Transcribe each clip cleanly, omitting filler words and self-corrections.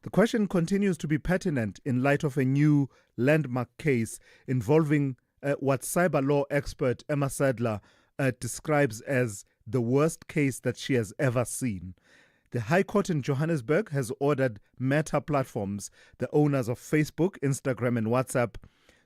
The question continues to be pertinent in light of a new landmark case involving what cyber law expert Emma Sadler describes as the worst case that she has ever seen. The High Court in Johannesburg has ordered Meta Platforms, the owners of Facebook, Instagram, and WhatsApp,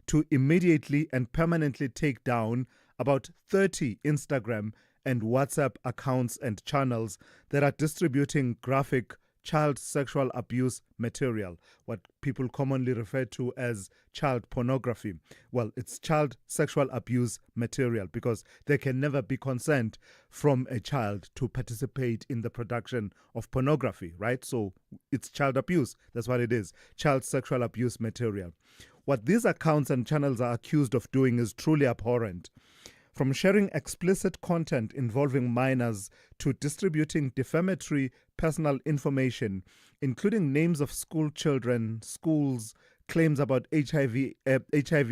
to immediately and permanently take down about 30 Instagram and WhatsApp accounts and channels that are distributing graphic child sexual abuse material, what people commonly refer to as child pornography. Well, it's child sexual abuse material because there can never be consent from a child to participate in the production of pornography, right? So it's child abuse. That's what it is. Child sexual abuse material. What these accounts and channels are accused of doing is truly abhorrent. From sharing explicit content involving minors to distributing defamatory personal information, including names of school children, schools, claims about HIV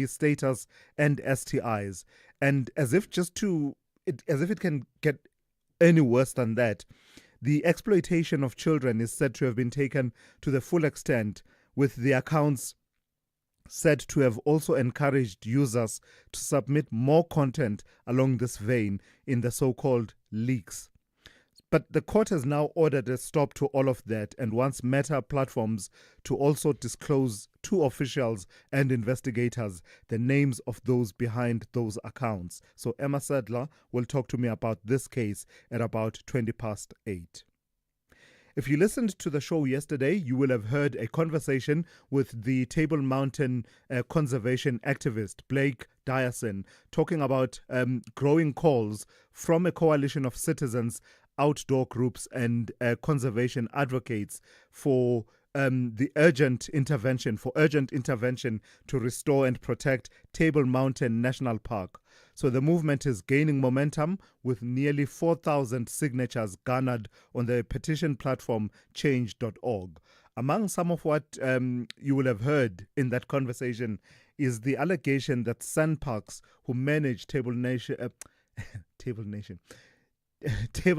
status and STIs, and as if it can get any worse than that, the exploitation of children is said to have been taken to the full extent, with the accounts said to have also encouraged users to submit more content along this vein in the so-called leaks. But the court has now ordered a stop to all of that and wants Meta Platforms to also disclose to officials and investigators the names of those behind those accounts. So Emma Sadler will talk to me about this case at about 8:20. If you listened to the show yesterday, you will have heard a conversation with the Table Mountain conservation activist, Blake Dyerson, talking about growing calls from a coalition of citizens, outdoor groups and conservation advocates for urgent intervention to restore and protect Table Mountain National Park. So the movement is gaining momentum with nearly 4,000 signatures garnered on the petition platform change.org. Among some of what you will have heard in that conversation is the allegation that SAPS, who manage Table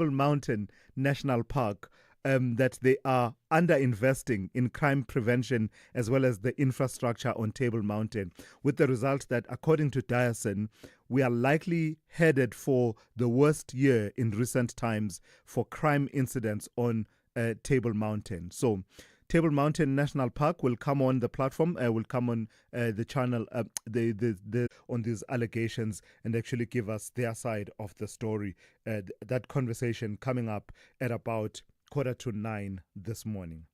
Mountain National Park, that they are underinvesting in crime prevention as well as the infrastructure on Table Mountain, with the result that, according to Dyerson, we are likely headed for the worst year in recent times for crime incidents on Table Mountain. So Table Mountain National Park will come on the platform, will come on the channel on these allegations and actually give us their side of the story. That conversation coming up at about 8:45 this morning.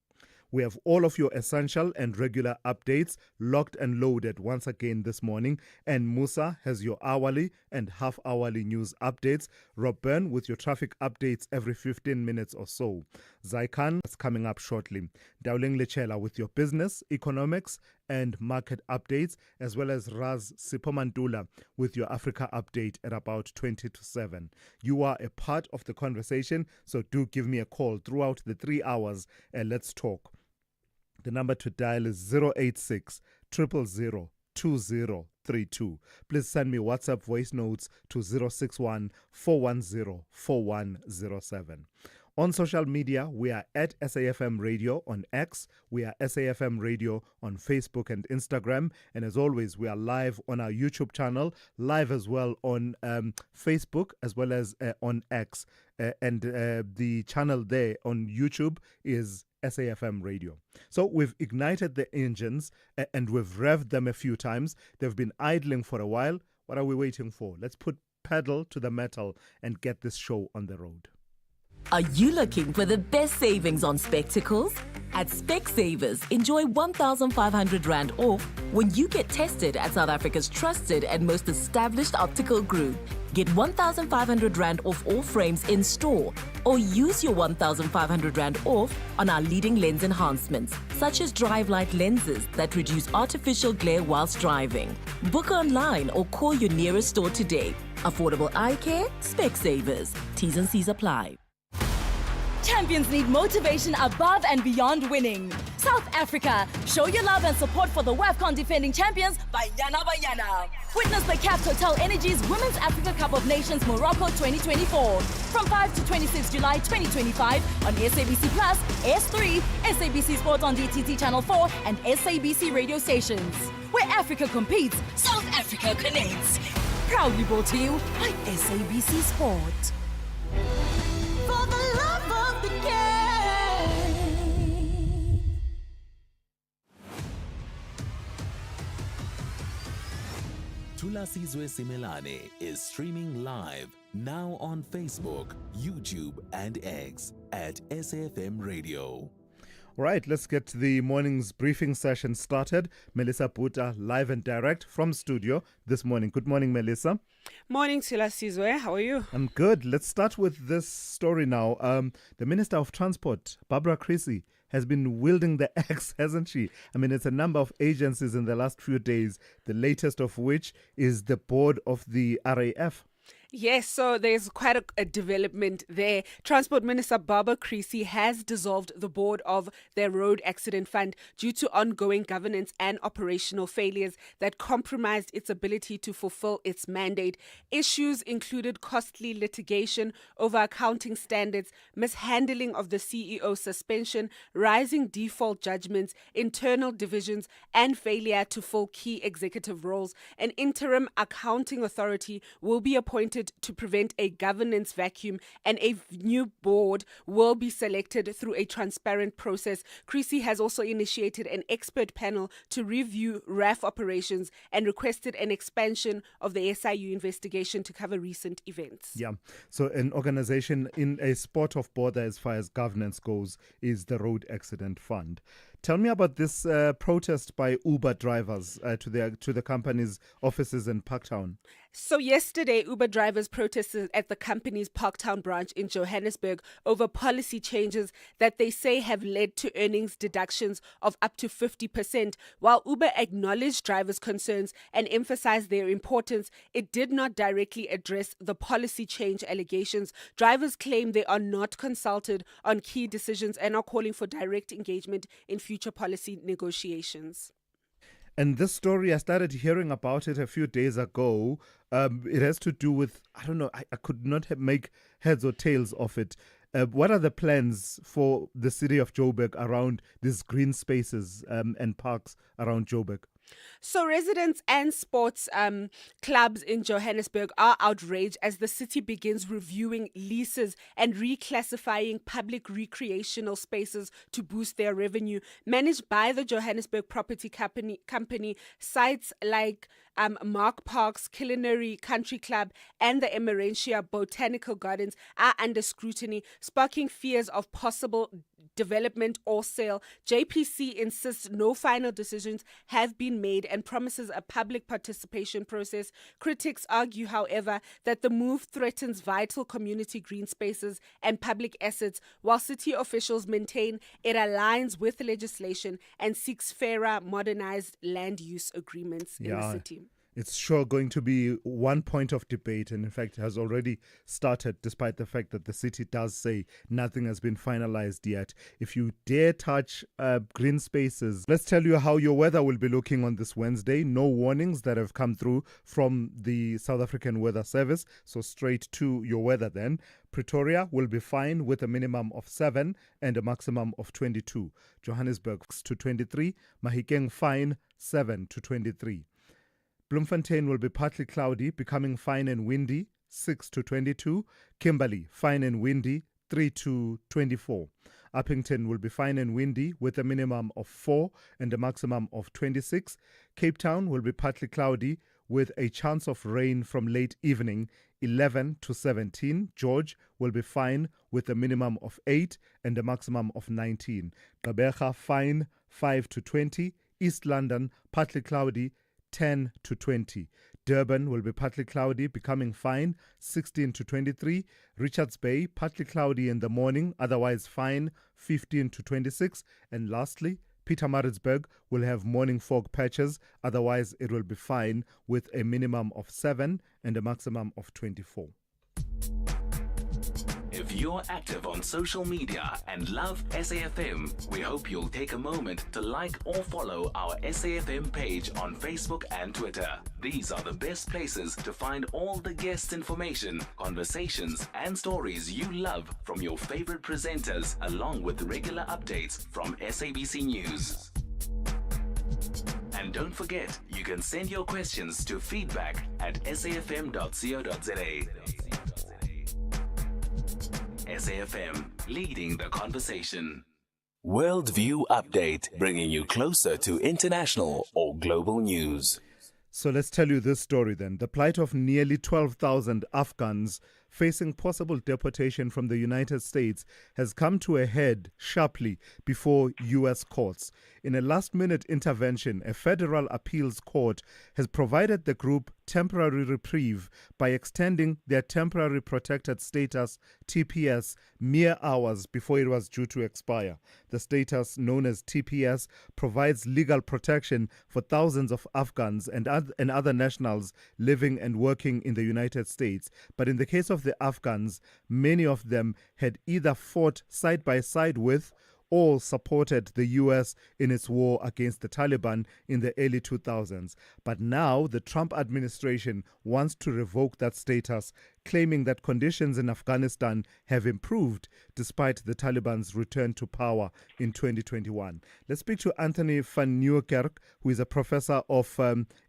We have all of your essential and regular updates locked and loaded once again this morning. And Musa has your hourly and half-hourly news updates. Rob Byrne with your traffic updates every 15 minutes or so. Zaikan is coming up shortly. Dowling Lechela with your business, economics, and market updates, as well as Raz Sipomantula with your Africa update at about 7:20. You are a part of the conversation, so do give me a call throughout the 3 hours and let's talk. The number to dial is 086 000 2032. Please send me WhatsApp voice notes to 061 410 4107. On social media, we are at SAFM Radio on X. We are SAFM Radio on Facebook and Instagram. And as always, we are live on our YouTube channel, live as well on Facebook as well as on X. And the channel there on YouTube is SAFM Radio. So we've ignited the engines and we've revved them a few times. They've been idling for a while. What are we waiting for? Let's put pedal to the metal and get this show on the road. Are you looking for the best savings on spectacles? At Specsavers, enjoy 1,500 Rand off when you get tested at South Africa's trusted and most established optical group. Get 1,500 Rand off all frames in store, or use your 1,500 Rand off on our leading lens enhancements, such as drive light lenses that reduce artificial glare whilst driving. Book online or call your nearest store today. Affordable eye care? Specsavers. T's and C's apply. Champions need motivation above and beyond winning. South Africa, show your love and support for the WAFCON defending champions by Yana. Witness the CAF Total Energies Women's Africa Cup of Nations Morocco 2024 from 5 to 26 July 2025 on SABC Plus, S3, SABC Sport on DTT Channel 4 and SABC radio stations. Where Africa competes, South Africa connects. Proudly brought to you by SABC Sport. For the love of the game. Thulasizwe Simelane is streaming live now on Facebook, YouTube, and X at SAFM Radio. Right, let's get the morning's briefing session started. Melissa Puta, live and direct from studio this morning. Good morning, Melissa. Morning, Thulasizwe. How are you? I'm good. Let's start with this story now. The Minister of Transport, Barbara Creecy, has been wielding the axe, hasn't she? I mean, it's a number of agencies in the last few days, the latest of which is the board of the RAF. Yes, so there's quite a development there. Transport Minister Barbara Creecy has dissolved the board of their road accident fund due to ongoing governance and operational failures that compromised its ability to fulfill its mandate. Issues included costly litigation over accounting standards, mishandling of the CEO suspension, rising default judgments, internal divisions, and failure to fill key executive roles. An interim accounting authority will be appointed to prevent a governance vacuum, and a new board will be selected through a transparent process. Creecy has also initiated an expert panel to review RAF operations and requested an expansion of the SIU investigation to cover recent events. Yeah, so an organization in a spot of border as far as governance goes is the Road Accident Fund. Tell me about this protest by Uber drivers to the company's offices in Parktown. So yesterday, Uber drivers protested at the company's Parktown branch in Johannesburg over policy changes that they say have led to earnings deductions of up to 50%. While Uber acknowledged drivers' concerns and emphasized their importance, it did not directly address the policy change allegations. Drivers claim they are not consulted on key decisions and are calling for direct engagement in future policy negotiations. And this story, I started hearing about it a few days ago. It has to do with, I don't know, I could not make heads or tails of it. What are the plans for the city of Joburg around these green spaces and parks around Joburg? So residents and sports clubs in Johannesburg are outraged as the city begins reviewing leases and reclassifying public recreational spaces to boost their revenue. Managed by the Johannesburg Property Company, sites like Mark Parks, Culinary Country Club and the Emerentia Botanical Gardens are under scrutiny, sparking fears of possible development or sale. JPC insists no final decisions have been made and promises a public participation process. Critics argue, however, that the move threatens vital community green spaces and public assets, while city officials maintain it aligns with legislation and seeks fairer, modernized land use agreements in the city. It's sure going to be one point of debate, and in fact has already started, despite the fact that the city does say nothing has been finalized yet. If you dare touch green spaces, let's tell you how your weather will be looking on this Wednesday. No warnings that have come through from the South African Weather Service, so straight to your weather then. Pretoria will be fine with a minimum of 7 and a maximum of 22. Johannesburg to 23, Mahikeng fine 7 to 23. Bloemfontein will be partly cloudy, becoming fine and windy, 6 to 22. Kimberley, fine and windy, 3 to 24. Uppington will be fine and windy with a minimum of 4 and a maximum of 26. Cape Town will be partly cloudy with a chance of rain from late evening, 11 to 17. George will be fine with a minimum of 8 and a maximum of 19. Gqeberha, fine, 5 to 20. East London, partly cloudy, 10 to 20. Durban will be partly cloudy, becoming fine, 16 to 23. Richards Bay, partly cloudy in the morning, otherwise fine, 15 to 26. And lastly, Pietermaritzburg will have morning fog patches, otherwise it will be fine with a minimum of 7 and a maximum of 24. If you you're active on social media and love SAFM, we hope you'll take a moment to like or follow our SAFM page on Facebook and Twitter. These are the best places to find all the guest information, conversations, and stories you love from your favorite presenters, along with regular updates from SABC News. And don't forget, you can send your questions to feedback@safm.co.za. SAFM, leading the conversation. Worldview Update, bringing you closer to international or global news. So let's tell you this story then. The plight of nearly 12,000 Afghans facing possible deportation from the United States has come to a head sharply before U.S. courts. In a last-minute intervention, a federal appeals court has provided the group temporary reprieve by extending their temporary protected status, TPS, mere hours before it was due to expire. The status, known as TPS, provides legal protection for thousands of Afghans and other nationals living and working in the United States. But in the case of the Afghans, many of them had either fought side by side with or supported the U.S. in its war against the Taliban in the early 2000s. But now the Trump administration wants to revoke that status, claiming that conditions in Afghanistan have improved despite the Taliban's return to power in 2021. Let's speak to Anthony van Nieuwkerk, who is a professor of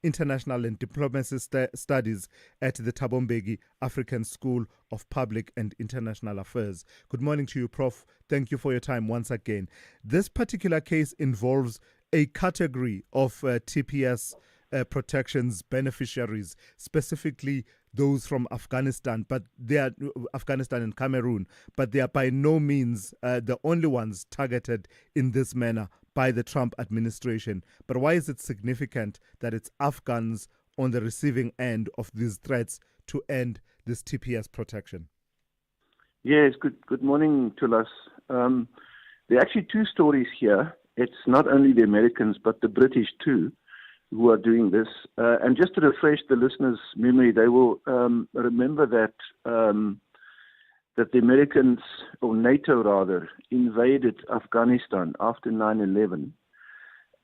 international and diplomacy studies at the Thabo Mbeki African School of Public and International Affairs. Good morning to you, Prof. Thank you for your time once again. This particular case involves a category of TPS protections beneficiaries, specifically those from Afghanistan, but they are Afghanistan and Cameroon, but they are by no means the only ones targeted in this manner by the Trump administration. But why is it significant that it's Afghans on the receiving end of these threats to end this TPS protection? Yes, good morning, Thulas. There are actually two stories here. It's not only the Americans, but the British too, who are doing this. And just to refresh the listeners' memory, they will remember that that the Americans, or NATO rather, invaded Afghanistan after 9/11.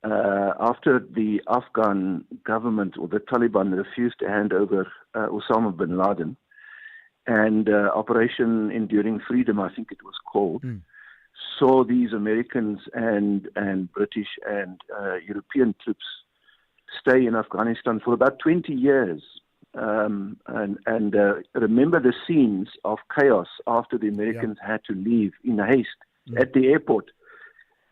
After the Afghan government or the Taliban refused to hand over Osama bin Laden, and Operation Enduring Freedom, I think it was called, saw these Americans and British and European troops stay in Afghanistan for about 20 years. Remember the scenes of chaos after the Americans had to leave in haste at the airport.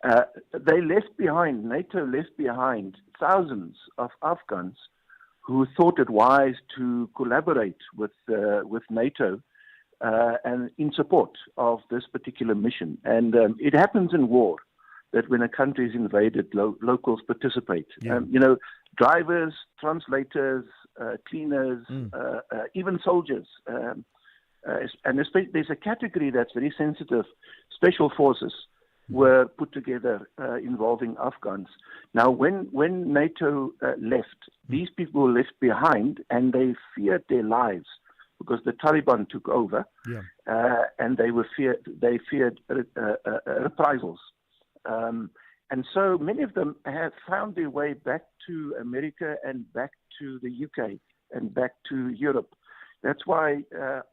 They left behind, NATO left behind thousands of Afghans who thought it wise to collaborate with NATO and in support of this particular mission. And it happens in war that when a country is invaded, locals participate. Drivers, translators, cleaners, even soldiers. And there's a category that's very sensitive. Special forces were put together involving Afghans. Now, when NATO left, these people were left behind, and they feared their lives because the Taliban took over, and they feared reprisals. And so many of them have found their way back to America and back to the UK and back to Europe. That's why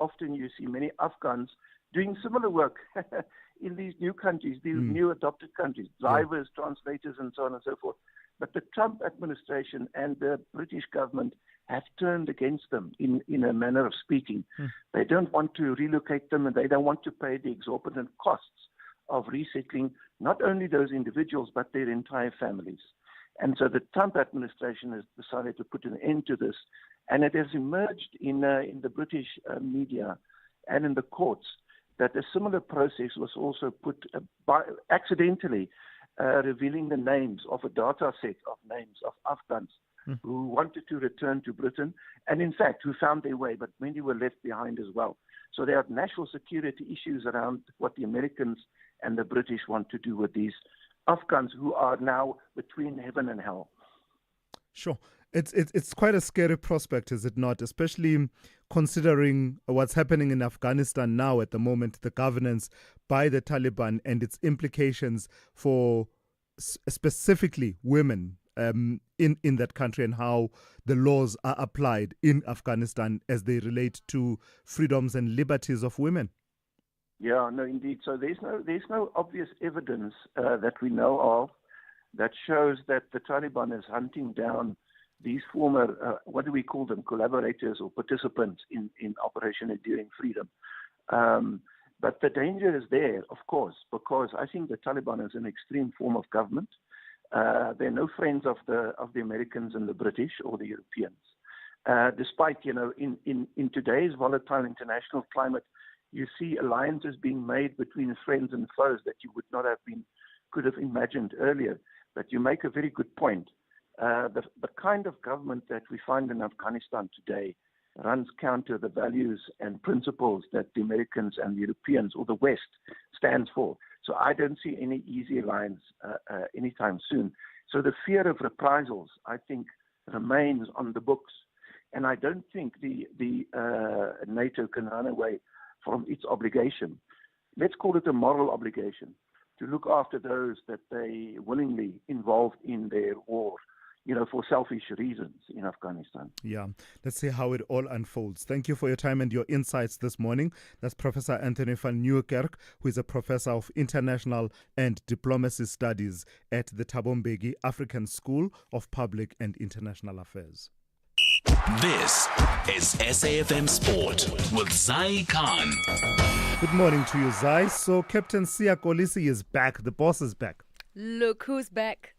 often you see many Afghans doing similar work in these new countries, these new adopted countries, drivers, translators, and so on and so forth. But the Trump administration and the British government have turned against them in a manner of speaking. They don't want to relocate them, and they don't want to pay the exorbitant costs of resettling not only those individuals, but their entire families. And so the Trump administration has decided to put an end to this. And it has emerged in the British media and in the courts that a similar process was also put by accidentally revealing the names of a data set of names of Afghans who wanted to return to Britain, and in fact who found their way, but many were left behind as well. So there are national security issues around what the Americans and the British want to do with these Afghans who are now between heaven and hell. Sure. It's quite a scary prospect, is it not? Especially considering what's happening in Afghanistan now at the moment, the governance by the Taliban and its implications for specifically women in that country, and how the laws are applied in Afghanistan as they relate to freedoms and liberties of women. Yeah, no, indeed. So there's no obvious evidence that we know of that shows that the Taliban is hunting down these former, what do we call them, collaborators or participants in Operation Enduring Freedom. But the danger is there, of course, because I think the Taliban is an extreme form of government. They're no friends of the Americans and the British or the Europeans. Despite, in today's volatile international climate, you see alliances being made between friends and foes that you could have imagined earlier. But you make a very good point. The kind of government that we find in Afghanistan today runs counter the values and principles that the Americans and the Europeans or the West stands for. So I don't see any easy alliance anytime soon. So the fear of reprisals, I think, remains on the books. And I don't think the NATO can run away from its obligation. Let's call it a moral obligation to look after those that they willingly involved in their war, for selfish reasons in Afghanistan. Yeah, let's see how it all unfolds. Thank you for your time and your insights this morning. That's Professor Anthony van Nieuwkerk, who is a professor of international and diplomacy studies at the Thabo Mbeki African School of Public and International Affairs. This is SAFM Sport with Zai Khan. Good morning to you, Zai. So Captain Siya Kolisi is back. The boss is back. Look who's back.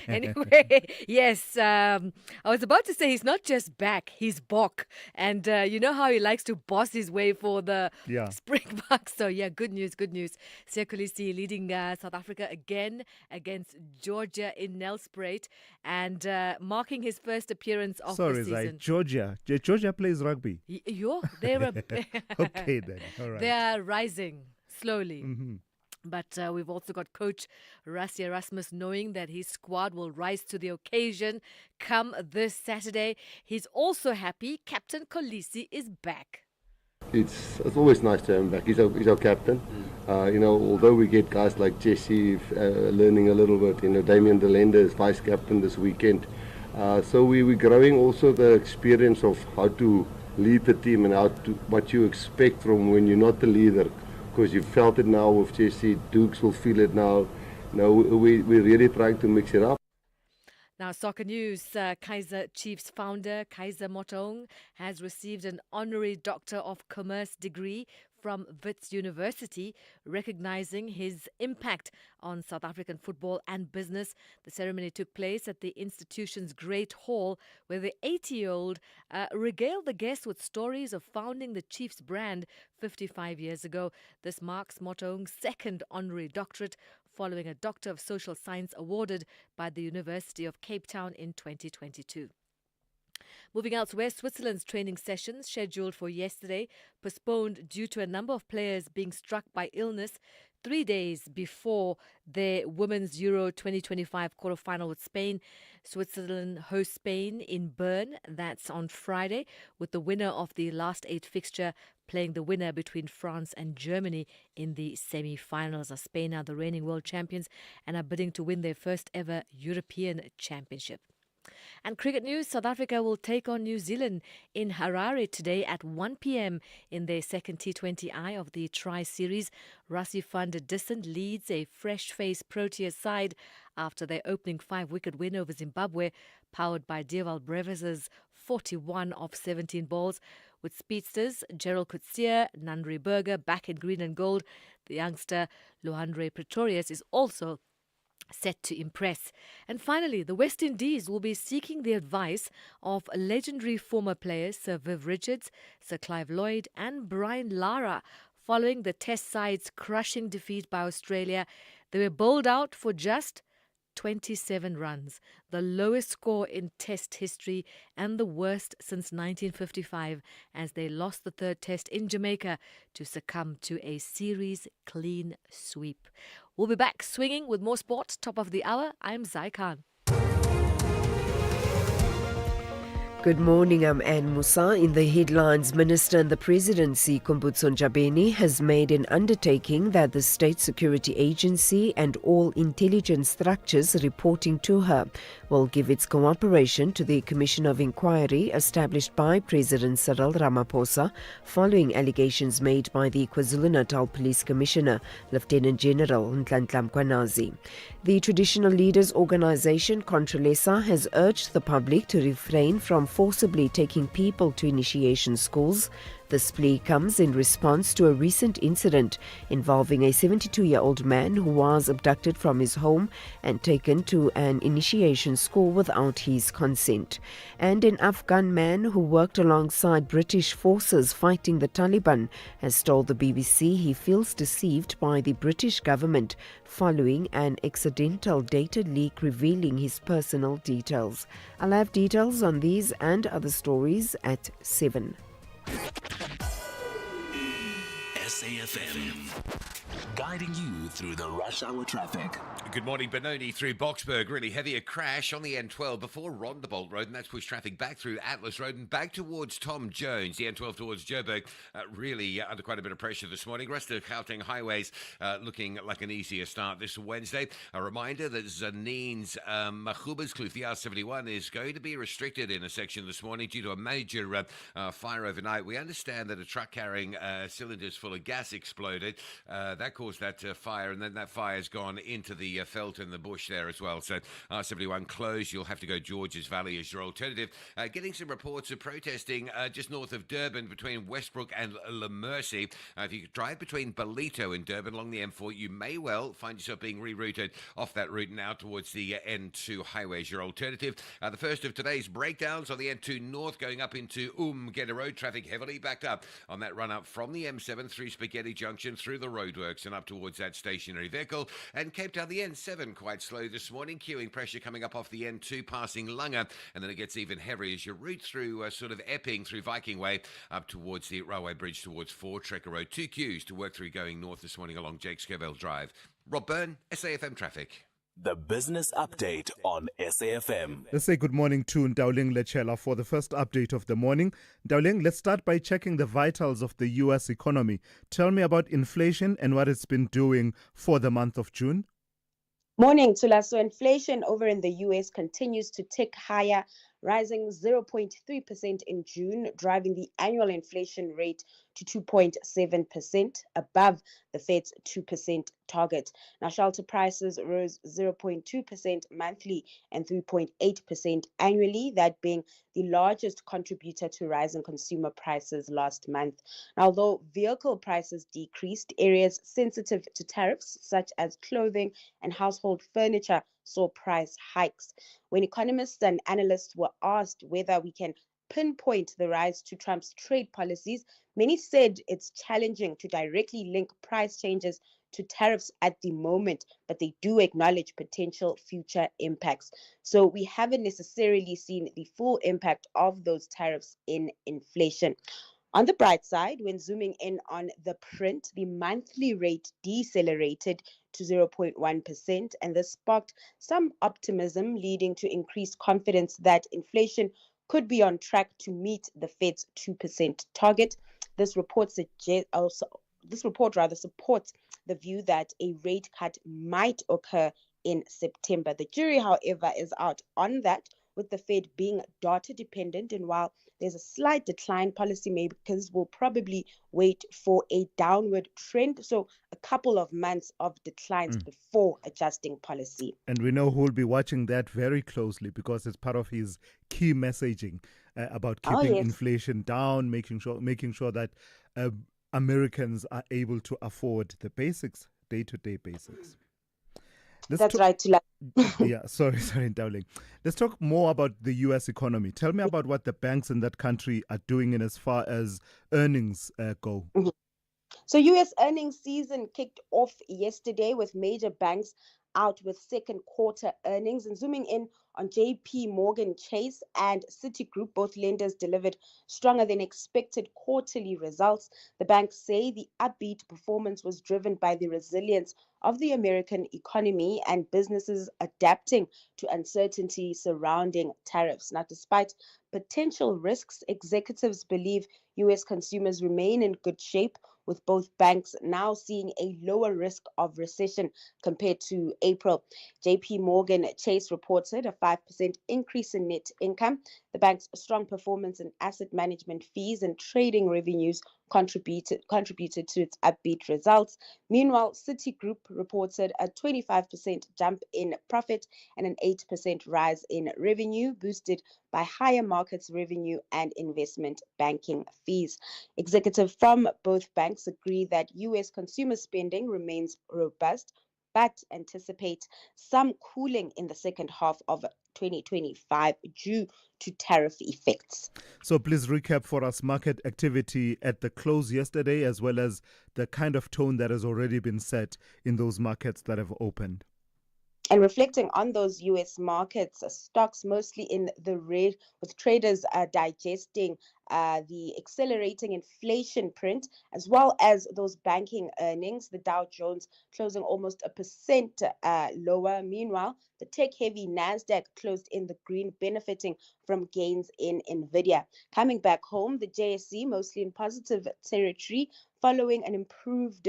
Anyway, yes, I was about to say he's not just back, he's Bok. And you know how he likes to boss his way for the Springboks. So, yeah, good news. Siya Kolisi leading South Africa again against Georgia in Nelspruit and marking his first appearance of the season. Sorry, Georgia. Georgia plays rugby. They're okay, then. All right. They are rising slowly. Mm-hmm. But we've also got coach Rassie Erasmus knowing that his squad will rise to the occasion come this Saturday. He's also happy Captain Kolisi is back. It's always nice to have him back. He's our captain. Although we get guys like Jesse learning a little bit, Damian Delenda is vice captain this weekend. So we're growing also the experience of how to lead the team and what you expect from when you're not the leader. Because you've felt it now with Jesse, Dukes will feel it now. We're really trying to mix it up. Now, soccer news. Kaizer Chiefs founder Kaizer Motaung has received an honorary Doctor of Commerce degree from Wits University, recognizing his impact on South African football and business. The ceremony took place at the institution's Great Hall, where the 80-year-old regaled the guests with stories of founding the Chiefs brand 55 years ago. This marks Motaung's second honorary doctorate, following a Doctor of Social Science awarded by the University of Cape Town in 2022. Moving elsewhere, Switzerland's training sessions, scheduled for yesterday, postponed due to a number of players being struck by illness 3 days before their Women's Euro 2025 quarterfinal with Spain. Switzerland hosts Spain in Bern. That's on Friday, with the winner of the last 8 fixture playing the winner between France and Germany in the semi-finals. Spain are the reigning world champions and are bidding to win their first ever European Championship. And cricket news, South Africa will take on New Zealand in Harare today at 1 p.m. in their second T20I of the Tri-Series. Rassie van der Dussen leads a fresh-faced Proteas side after their opening 5-wicket win over Zimbabwe, powered by Dewald Brevis' 41 of 17 balls. With speedsters Gerald Coetzee, Nandri Burger back in green and gold, the youngster Lohandre Pretorius is also set to impress. And finally, the West Indies will be seeking the advice of legendary former players Sir Viv Richards, Sir Clive Lloyd and Brian Lara following the Test side's crushing defeat by Australia. They were bowled out for just 27 runs, the lowest score in Test history and the worst since 1955, as they lost the third Test in Jamaica to succumb to a series clean sweep. We'll be back swinging with more sport. Top of the hour, I'm Zai Khan. Good morning, I'm Anne Musa. In the headlines, Minister in the Presidency, Kumbutso Njabeni, has made an undertaking that the State Security Agency and all intelligence structures reporting to her will give its cooperation to the Commission of Inquiry established by President Cyril Ramaphosa following allegations made by the KwaZulu-Natal Police Commissioner, Lieutenant General Nhlanhla Mkhwanazi. The traditional leaders organisation, Controversies, has urged the public to refrain from forcibly taking people to initiation schools. This plea comes in response to a recent incident involving a 72-year-old man who was abducted from his home and taken to an initiation school without his consent. And an Afghan man who worked alongside British forces fighting the Taliban has told the BBC he feels deceived by the British government following an accidental data leak revealing his personal details. I'll have details on these and other stories at 7. SAFM, guiding you through the rush hour traffic. Good morning, Benoni through Boxburg. Really heavy, a crash on the N12 before Rondebolt Road, and that's pushed traffic back through Atlas Road and back towards Tom Jones. The N12 towards Joburg really under quite a bit of pressure this morning. Rest of Gauteng highways looking like an easier start this Wednesday. A reminder that Zanine's Machuba's Kloof, the R71, is going to be restricted in a section this morning due to a major fire overnight. We understand that a truck carrying cylinders full of gas exploded. That caused that fire, and then that fire has gone into the felt and the bush there as well. So R71 closed. You'll have to go Georges Valley as your alternative. Getting some reports of protesting just north of Durban between Westbrook and La Mercy. If you drive between Belito and Durban along the M4, you may well find yourself being rerouted off that route now towards the N2 highway as your alternative. The first of today's breakdowns on the N2 North going up into Umgeda Road. Traffic heavily backed up on that run up from the M7 through Spaghetti Junction through the roadworks and up towards that stationary vehicle. And Cape Town, the N7 quite slow this morning. Queuing pressure coming up off the N2 passing Langa, and then it gets even heavier as you route through sort of Epping through Viking Way up towards the railway bridge towards Ford Trekker Road. 2 queues to work through going north this morning along Jake Scoville Drive. Rob Byrne, SAFM Traffic. The business update on SAFM. Let's say good morning to Ndauling Lechela for the first update of the morning. Ndauling, let's start by checking the vitals of the U.S. economy. Tell me about inflation and what it's been doing for the month of June. Morning, Tula. So inflation over in the U.S. continues to tick higher, rising 0.3% in June, driving the annual inflation rate to 2.7%, above the Fed's 2% target. Now, shelter prices rose 0.2% monthly and 3.8% annually, that being the largest contributor to rising consumer prices last month. Now, although vehicle prices decreased, areas sensitive to tariffs, such as clothing and household furniture, saw price hikes. When economists and analysts were asked whether we can pinpoint the rise to Trump's trade policies, many said it's challenging to directly link price changes to tariffs at the moment, but they do acknowledge potential future impacts. So we haven't necessarily seen the full impact of those tariffs in inflation. On the bright side, when zooming in on the print, the monthly rate decelerated to 0.1%, and this sparked some optimism, leading to increased confidence that inflation could be on track to meet the Fed's 2% target. This report supports the view that a rate cut might occur in September. The jury, however, is out on that, with the Fed being data dependent, and while there's a slight decline, policymakers will probably wait for a downward trend, so a couple of months of declines before adjusting policy. And we know who will be watching that very closely because it's part of his key messaging about keeping inflation down, making sure that Americans are able to afford the basics, day-to-day basics. That's right, Tula. Yeah, sorry, Ndauling. Let's talk more about the U.S. economy. Tell me about what the banks in that country are doing in as far as earnings go. So U.S. earnings season kicked off yesterday with major banks out with second quarter earnings. And zooming in on JP Morgan Chase and Citigroup, both lenders delivered stronger than expected quarterly results. The banks say the upbeat performance was driven by the resilience of the American economy and businesses adapting to uncertainty surrounding tariffs. Now, despite potential risks, executives believe U.S. consumers remain in good shape, with both banks now seeing a lower risk of recession compared to April. JP Morgan Chase reported a 5% increase in net income. The bank's strong performance in asset management fees and trading revenues contributed to its upbeat results. Meanwhile, Citigroup reported a 25% jump in profit and an 8% rise in revenue, boosted by higher markets revenue and investment banking fees. Executives from both banks agree that U.S. consumer spending remains robust, but anticipate some cooling in the second half of 2025 due to tariff effects. So please recap for us market activity at the close yesterday, as well as the kind of tone that has already been set in those markets that have opened. And reflecting on those U.S. markets, stocks mostly in the red, with traders digesting the accelerating inflation print, as well as those banking earnings. The Dow Jones closing almost 1% lower. Meanwhile, the tech-heavy NASDAQ closed in the green, benefiting from gains in NVIDIA. Coming back home, the JSE mostly in positive territory, following an improved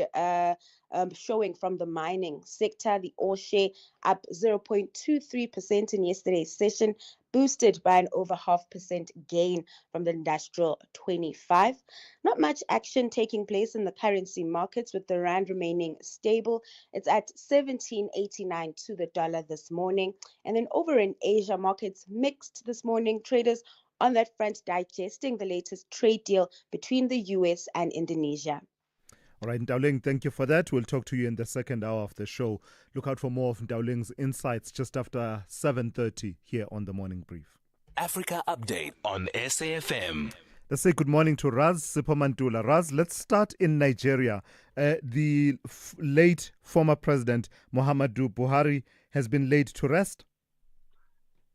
showing from the mining sector. The all share up 0.23% in yesterday's session, boosted by an over 0.5% gain from the industrial 25. Not much action taking place in the currency markets, with the rand remaining stable. It's at 17.89 to the dollar this morning. And then over in Asia, markets mixed this morning. Traders on that front digesting the latest trade deal between the US and Indonesia. All right, Ndauling, thank you for that. We'll talk to you in the second hour of the show. Look out for more of Ndauling's insights just after 7:30 here on The Morning Brief. Africa Update on SAFM. Let's say good morning to Raz Sipomantula. Raz, let's start in Nigeria. The late former president, Muhammadu Buhari, has been laid to rest.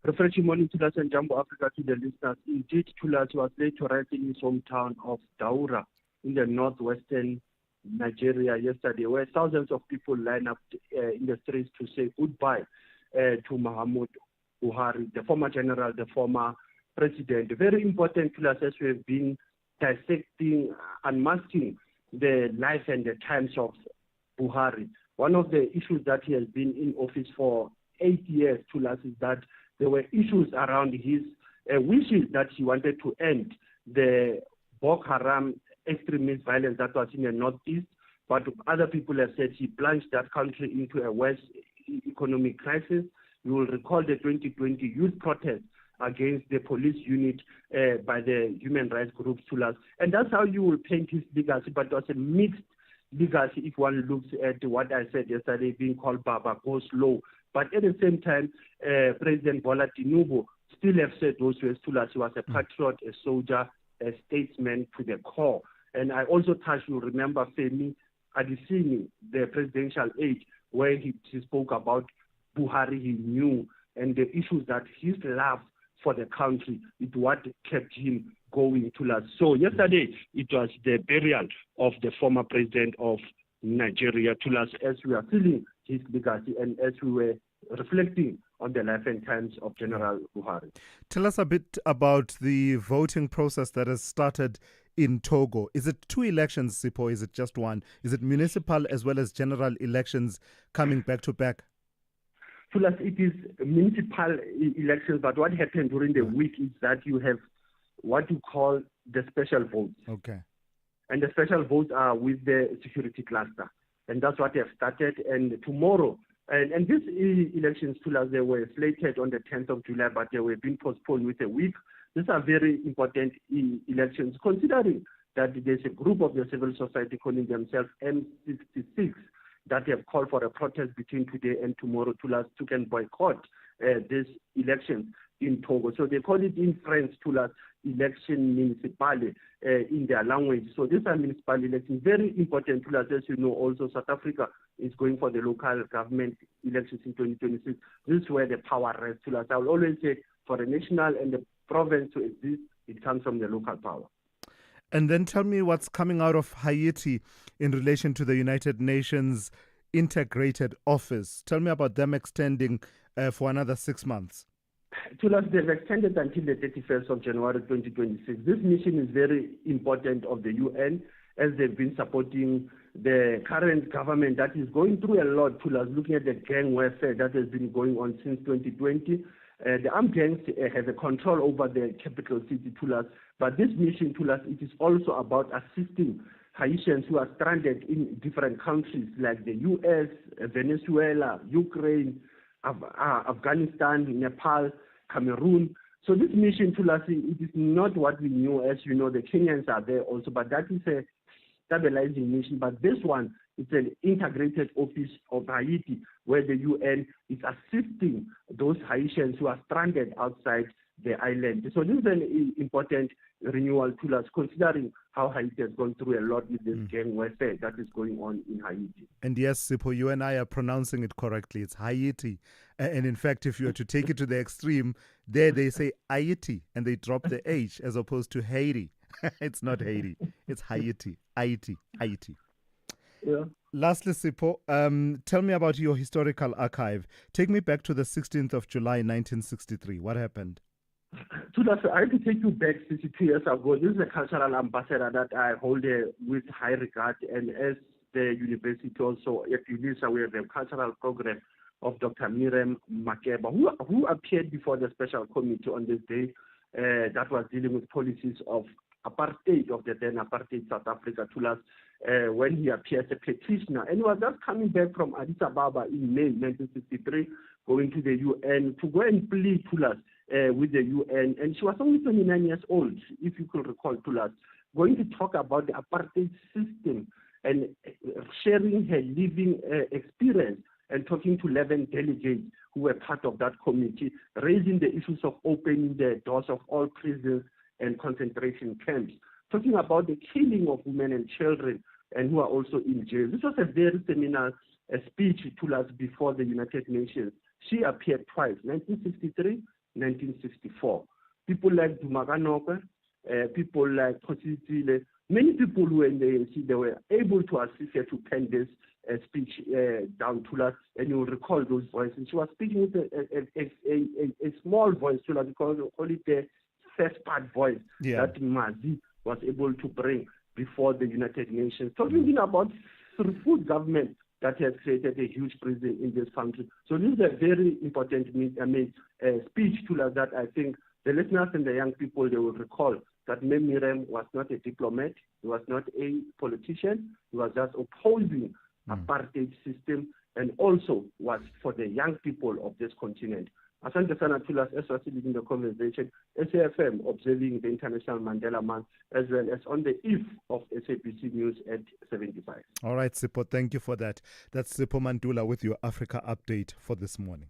Refreshing morning to us and Jumbo Africa to the listeners. Indeed, Thulas was laid to rest in his hometown of Daura in the northwestern Nigeria yesterday, where thousands of people lined up in the streets to say goodbye to Muhammadu Buhari, the former general, the former president. Very important to us as we have been dissecting, unmasking the life and the times of Buhari. One of the issues that he has been in office for 8 years to us is that there were issues around his wishes that he wanted to end the Boko Haram extremist violence that was in the northeast, but other people have said he plunged that country into a worse economic crisis. You will recall the 2020 youth protest against the police unit by the human rights groups, Thulas. And that's how you will paint his legacy, but it was a mixed legacy if one looks at what I said yesterday, being called Baba Goes Slow. But at the same time, President Bola Tinubu still have said those words, Thulas. He was a patriot, a soldier, a statesman to the core. And I also touched, you remember Femi Adesina, the presidential aide, where he spoke about Buhari he knew and the issues that his love for the country is what kept him going to last. So yesterday, it was the burial of the former president of Nigeria, Thulas, as we are feeling his legacy and as we were reflecting on the life and times of General Buhari. Tell us a bit about the voting process that has started in Togo. Is it 2 elections, Sipo? Is it just one? Is it municipal as well as general elections coming back to back? Thulas, it is municipal elections, but what happened during the week is that you have what you call the special votes. Okay. And the special votes are with the security cluster. And that's what they have started. And tomorrow, and these elections, Thulas, they were slated on the 10th of July, but they were being postponed with a week. These are very important elections, considering that there's a group of the civil society calling themselves M66 that have called for a protest between today and tomorrow to can boycott these elections. in Togo. So they call it in French, Thulas, election municipale in their language. So these are municipal elections, very important, Thulas. As you know, also South Africa is going for the local government elections in 2026. This is where the power rests, Thulas. I will always say for the national and the province to exist, it comes from the local power. And then tell me what's coming out of Haiti in relation to the United Nations Integrated Office. Tell me about them extending for another 6 months. Thulas, they've extended until the 31st of January 2026. This mission is very important of the UN, as they've been supporting the current government that is going through a lot, Thulas, looking at the gang warfare that has been going on since 2020. The armed gangs have a control over the capital city, Thulas. But this mission, Thulas, it is also about assisting Haitians who are stranded in different countries like the US, Venezuela, Ukraine, Afghanistan, Nepal, Cameroon. So this mission, Thulas, it is not what we knew. As you know, the Kenyans are there also, but that is a stabilizing mission. But this one, it's an integrated office of Haiti where the UN is assisting those Haitians who are stranded outside the island. So this is an important renewal, Thulas, considering how Haiti has gone through a lot with this gang warfare that is going on in Haiti. And yes, Sipho, you and I are pronouncing it correctly. It's Haiti. And in fact, if you were to take it to the extreme, there they say Haiti and they drop the H as opposed to Haiti. It's not Haiti. It's Haiti. Haiti. Haiti. Yeah. Lastly, Sipho, tell me about your historical archive. Take me back to the 16th of July, 1963. What happened? Thulas, I have to take you back 62 years ago. This is a cultural ambassador that I hold with high regard. And as the university also, at UNISA, we have a cultural program of Dr. Miriam Makeba, who appeared before the special committee on this day that was dealing with policies of apartheid, of the then apartheid South Africa, Thulas, when he appeared as a petitioner. And he was just coming back from Addis Ababa in May 1963, going to the UN to go and plead, Thulas, with the UN. And she was only 29 years old, if you could recall, Thulas, going to talk about the apartheid system and sharing her living experience and talking to 11 delegates who were part of that committee, raising the issues of opening the doors of all prisons and concentration camps, talking about the killing of women and children and who are also in jail. This was a very seminal speech to us before the United Nations. She appeared twice, 1963, 1964. People like Dumaganoke, people like Kosisile, many people who were in the ANC, they were able to assist her to pen this speech down to us, and you will recall those voices. She was speaking with a small voice, to us, because we call it the first part voice that Mazi was able to bring before the United Nations. Talking about the food government that has created a huge prison in this country. So this is a very important speech to us that I think the listeners and the young people, they will recall that Miriam was not a diplomat, he was not a politician, he was just opposing apartheid system and also was for the young people of this continent. Asante sana Thulas, as was leading the conversation, SAFM observing the International Mandela Month, as well as on the eve of SABC News at 75. All right, Sipho, thank you for that. That's Sipho Mandula with your Africa update for this morning.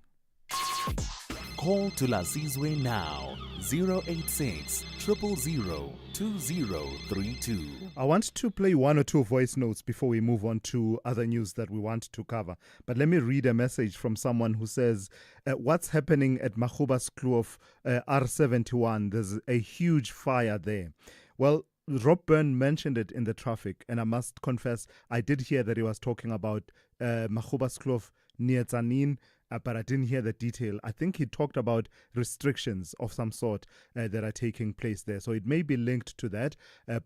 Call Thulasizwe now, 086 000 2032. I want to play one or two voice notes before we move on to other news that we want to cover. But let me read a message from someone who says, what's happening at Mahubas Kloof R71? There's a huge fire there. Well, Rob Byrne mentioned it in the traffic, and I must confess, I did hear that he was talking about Mahubas Kloof near Tsanin, but I didn't hear the detail. I think he talked about restrictions of some sort that are taking place there. So it may be linked to that,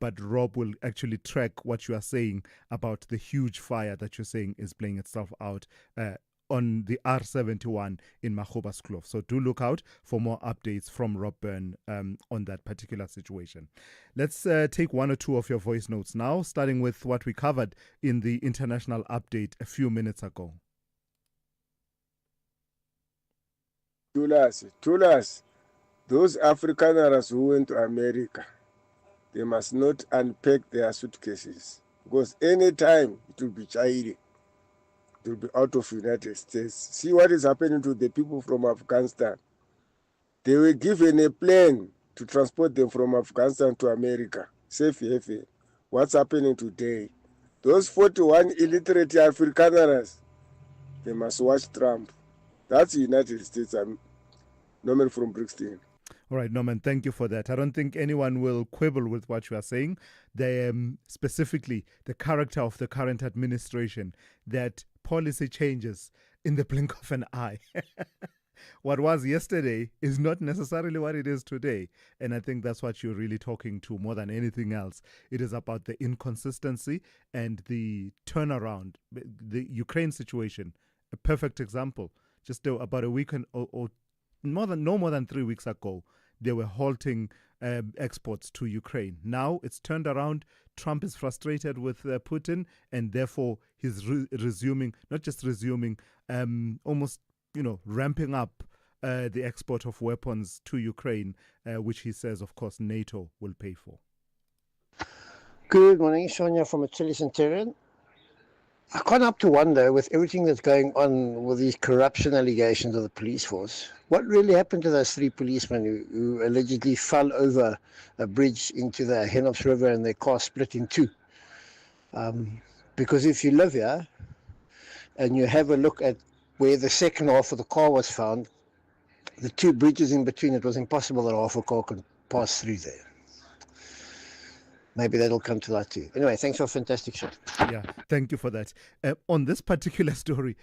but Rob will actually track what you are saying about the huge fire that you're saying is playing itself out on the R71 in Mahubas Kloof. So do look out for more updates from Rob Byrne on that particular situation. Let's take one or two of your voice notes now, starting with what we covered in the international update a few minutes ago. Thulas, those Afrikaners who went to America, they must not unpack their suitcases, because any time it will be China, it will be out of United States. See what is happening to the people from Afghanistan. They were given a plane to transport them from Afghanistan to America. Safe. What's happening today? Those 41 illiterate Afrikaners, they must watch Trump. That's the United States. I'm Norman from Brixton. All right, Norman, thank you for that. I don't think anyone will quibble with what you are saying. Specifically, the character of the current administration, that policy changes in the blink of an eye. What was yesterday is not necessarily what it is today. And I think that's what you're really talking to more than anything else. It is about the inconsistency and the turnaround. The Ukraine situation, a perfect example. Just about a week or no more than 3 weeks ago, they were halting exports to Ukraine. Now it's turned around. Trump is frustrated with Putin, and therefore he's resuming, not just resuming, almost, ramping up the export of weapons to Ukraine, which he says, of course, NATO will pay for. Good morning, Sonia from Achilles and Terran. I can't help to wonder, with everything that's going on with these corruption allegations of the police force, what really happened to those 3 policemen who allegedly fell over a bridge into the Henops River and their car split in 2? Because if you live here and you have a look at where the second half of the car was found, the 2 bridges in between, it was impossible that half a car could pass through there. Maybe that'll come to light too. Anyway, thanks for a fantastic show. Yeah, thank you for that. On this particular story,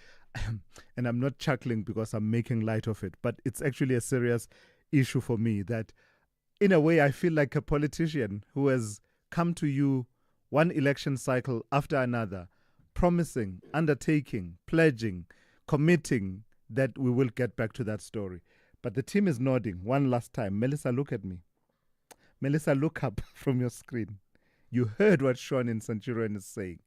and I'm not chuckling because I'm making light of it, but it's actually a serious issue for me that, in a way, I feel like a politician who has come to you one election cycle after another, promising, undertaking, pledging, committing that we will get back to that story. But the team is nodding one last time. Melissa, look at me. Melissa, look up from your screen. You heard what Sean in Centurion is saying.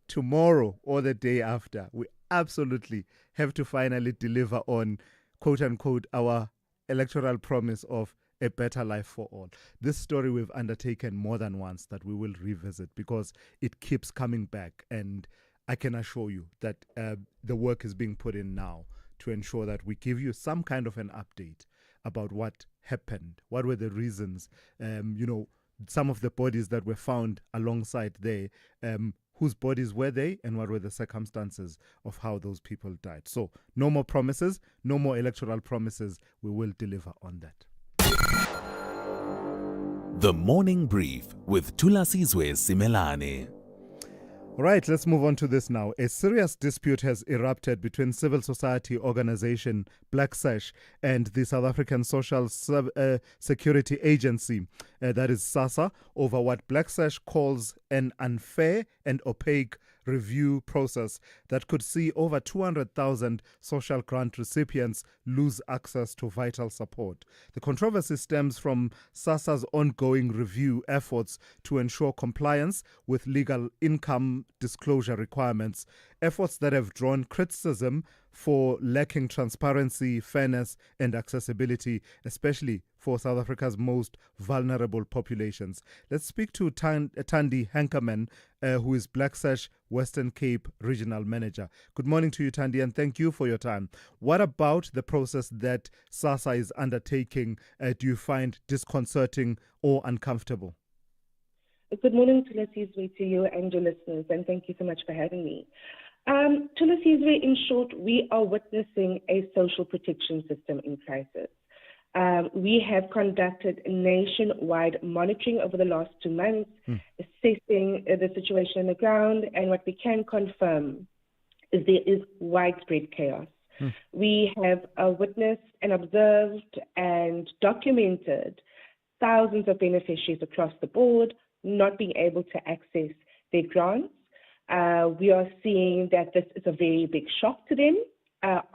Tomorrow or the day after, we absolutely have to finally deliver on, quote unquote, our electoral promise of a better life for all. This story we've undertaken more than once that we will revisit because it keeps coming back. And I can assure you that the work is being put in now to ensure that we give you some kind of an update about what happened, what were the reasons, some of the bodies that were found alongside there, whose bodies were they and what were the circumstances of how those people died. So no more promises, no more electoral promises. We will deliver on that. The Morning Brief with Thulasizwe Simelane. All right, let's move on to this now. A serious dispute has erupted between civil society organization Black Sash and the South African Social Security Agency, that is Sassa, over what Black Sash calls an unfair and opaque review process that could see over 200,000 social grant recipients lose access to vital support. The controversy stems from Sassa's ongoing review efforts to ensure compliance with legal income disclosure requirements, efforts that have drawn criticism for lacking transparency, fairness and accessibility, especially for South Africa's most vulnerable populations. Let's speak to Thandi Hankerman, who is Black Sash Western Cape Regional Manager. Good morning to you, Thandi, and thank you for your time. What about the process that Sassa is undertaking do you find disconcerting or uncomfortable? Good morning, Thulasizwe, to you and your listeners, and thank you so much for having me. Thulasizwe, in short, we are witnessing a social protection system in crisis. We have conducted nationwide monitoring over the last 2 months, assessing the situation on the ground, and what we can confirm is there is widespread chaos. We have witnessed and observed and documented thousands of beneficiaries across the board not being able to access their grants. We are seeing that this is a very big shock to them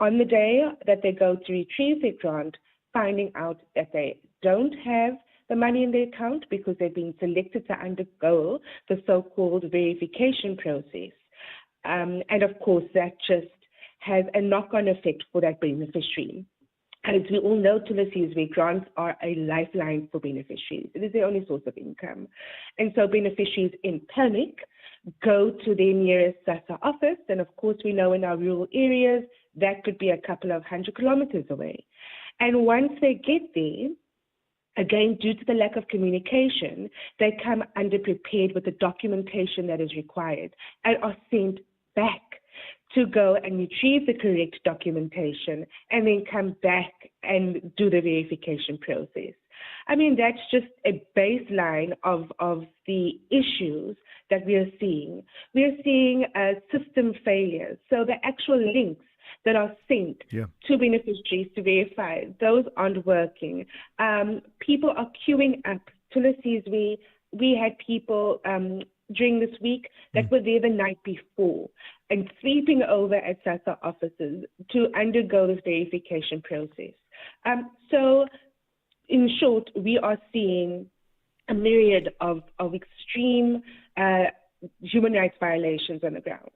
on the day that they go to retrieve their grant, finding out that they don't have the money in their account because they've been selected to undergo the so-called verification process. And of course, that just has a knock-on effect for that beneficiary. As we all know, Thulasizwe, grants are a lifeline for beneficiaries. It is their only source of income. And so beneficiaries in panic go to their nearest Sassa office. And of course, we know in our rural areas, that could be a couple of 100 kilometers away. And once they get there, again, due to the lack of communication, they come underprepared with the documentation that is required and are sent back to go and retrieve the correct documentation and then come back and do the verification process. I mean, that's just a baseline of the issues that we are seeing. We are seeing system failures. So the actual links that are sent to beneficiaries to verify, those aren't working. People are queuing up. Thulasizwe, we had people during this week that were there the night before and sleeping over at Sassa offices to undergo this verification process. So in short, we are seeing a myriad of extreme human rights violations on the ground.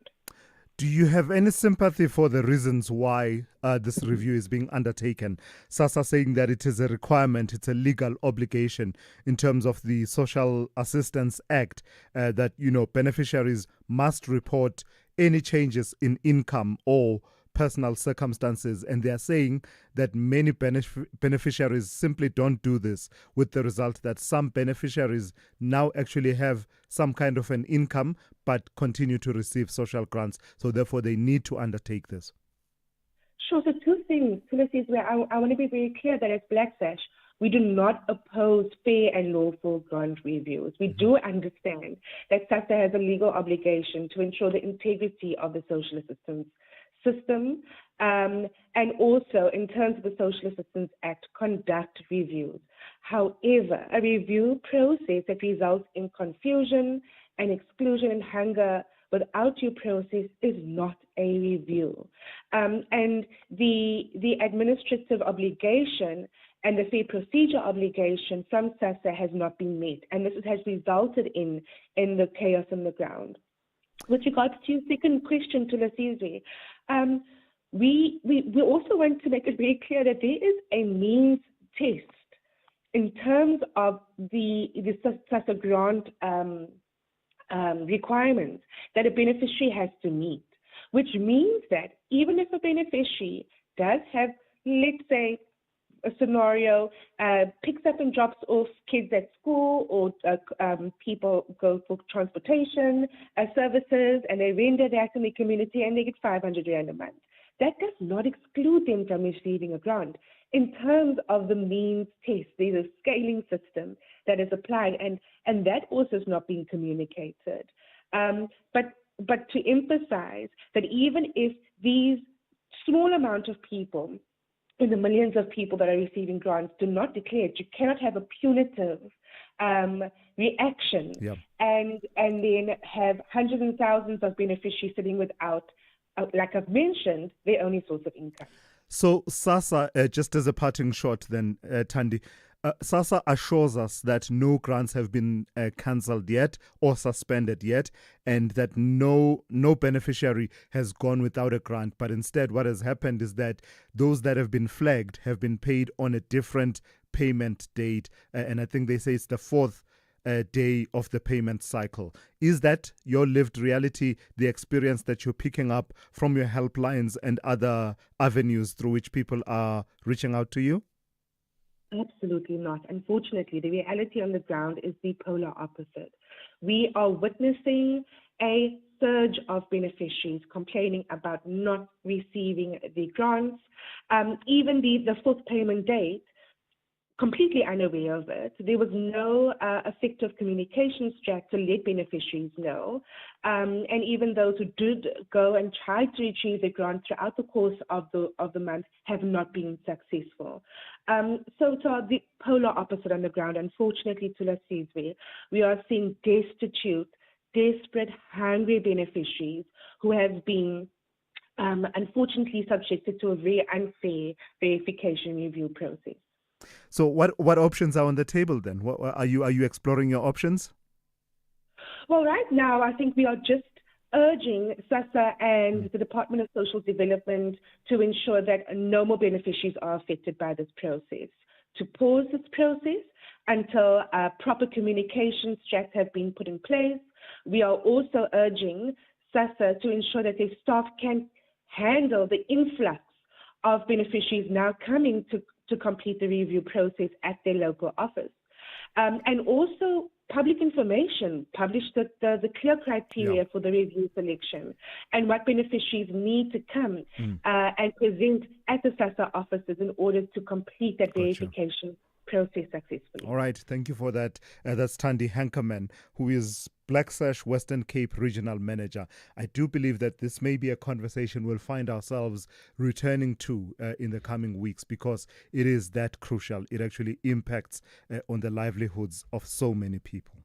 Do you have any sympathy for the reasons why this review is being undertaken? Sassa saying that it is a requirement, it's a legal obligation in terms of the Social Assistance Act that, beneficiaries must report any changes in income or personal circumstances, and they are saying that many beneficiaries simply don't do this, with the result that some beneficiaries now actually have some kind of an income but continue to receive social grants, so therefore they need to undertake this. Sure, so two things. I want to be very clear that as Black Sash, we do not oppose fair and lawful grant reviews. We do understand that SAPS has a legal obligation to ensure the integrity of the social assistance system, and also in terms of the Social Assistance Act, conduct reviews. However, a review process that results in confusion and exclusion and hunger without due process is not a review. And the administrative obligation and the fair procedure obligation from Sassa has not been met, and this has resulted in the chaos on the ground. With regards to your second question, Thulasizwe, we also want to make it very clear that there is a means test in terms of the Sassa grant requirements that a beneficiary has to meet, which means that even if a beneficiary does have, let's say, a scenario, picks up and drops off kids at school, or people go for transportation services and they render that in the community and they get 500 Rand a month. That does not exclude them from receiving a grant. In terms of the means test, there's a scaling system that is applied, and that also is not being communicated. But to emphasize that even if these small amount of people, in the millions of people that are receiving grants, do not declare it, you cannot have a punitive reaction and then have hundreds and thousands of beneficiaries sitting without, like I've mentioned, their only source of income. So Sassa, just as a parting shot then, Thandi, Sassa assures us that no grants have been cancelled yet or suspended yet, and that no beneficiary has gone without a grant. But instead, what has happened is that those that have been flagged have been paid on a different payment date, and I think they say it's the fourth day of the payment cycle. Is that your lived reality, the experience that you're picking up from your helplines and other avenues through which people are reaching out to you? Absolutely not. Unfortunately, the reality on the ground is the polar opposite. We are witnessing a surge of beneficiaries complaining about not receiving the grants. Even the fourth payment date, completely unaware of it. There was no effective communication strat to let beneficiaries know. And even those who did go and try to retrieve the grant throughout the course of the month have not been successful. So the polar opposite on the ground, unfortunately, Thulasizwe, we are seeing destitute, desperate, hungry beneficiaries who have been unfortunately subjected to a very unfair verification review process. So what options are on the table then? What, are you exploring your options? Well, right now, I think we are just urging Sassa and the Department of Social Development to ensure that no more beneficiaries are affected by this process, to pause this process until proper communication strats have been put in place. We are also urging Sassa to ensure that their staff can handle the influx of beneficiaries now coming to to complete the review process at their local office. And also, public information published the clear criteria for the review selection and what beneficiaries need to come and present at the Sassa offices in order to complete that verification process successfully. All right, thank you for that. That's Thandi Hankerman, who is Black Sash Western Cape Regional Manager. I do believe that this may be a conversation we'll find ourselves returning to in the coming weeks, because it is that crucial. It actually impacts on the livelihoods of so many people.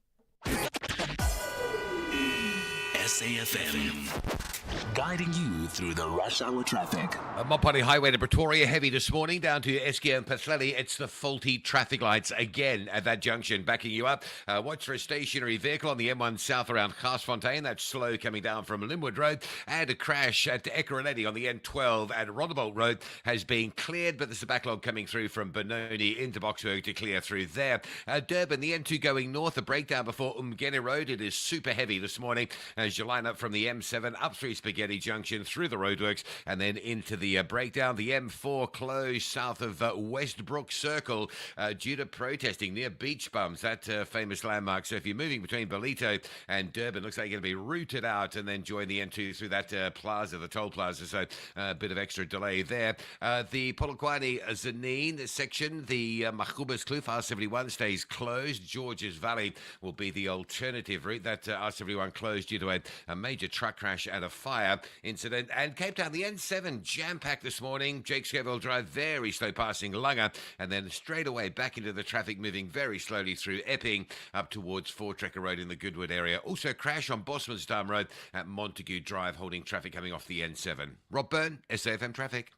SAFM, guiding you through the rush hour traffic. Mopani Highway to Pretoria, heavy this morning, down to Eskia and Pasleli. It's the faulty traffic lights again at that junction, backing you up. Watch for a stationary vehicle on the M1 South around Garsfontein. That's slow coming down from Linwood Road. And a crash at Ekurhuleni on the N12 at Rondebolt Road has been cleared, but there's a backlog coming through from Benoni into Boksburg to clear through there. Durban, the N2 going north, a breakdown before Umgene Road. It is super heavy this morning as you line up from the M7 up through Spaghetti Junction, through the roadworks, and then into the breakdown. The M4 closed south of Westbrook Circle due to protesting near Beach Bums, that famous landmark. So if you're moving between Ballito and Durban, looks like you're going to be routed out and then join the N2 through that plaza, the toll plaza. So a bit of extra delay there. The Polokwane Zanin section, the Magubus Kloof R71 stays closed. Georges Valley will be the alternative route. That R71 closed due to a major truck crash and a fire incident. And Cape Town, the N7 jam-packed this morning. Jake Scoville Drive, very slow passing Langa, and then straight away back into the traffic, moving very slowly through Epping up towards Voortrekker Road in the Goodwood area. Also crash on Bosmansdam Road at Montague Drive, holding traffic coming off the N7. Rob Byrne, SAFM Traffic.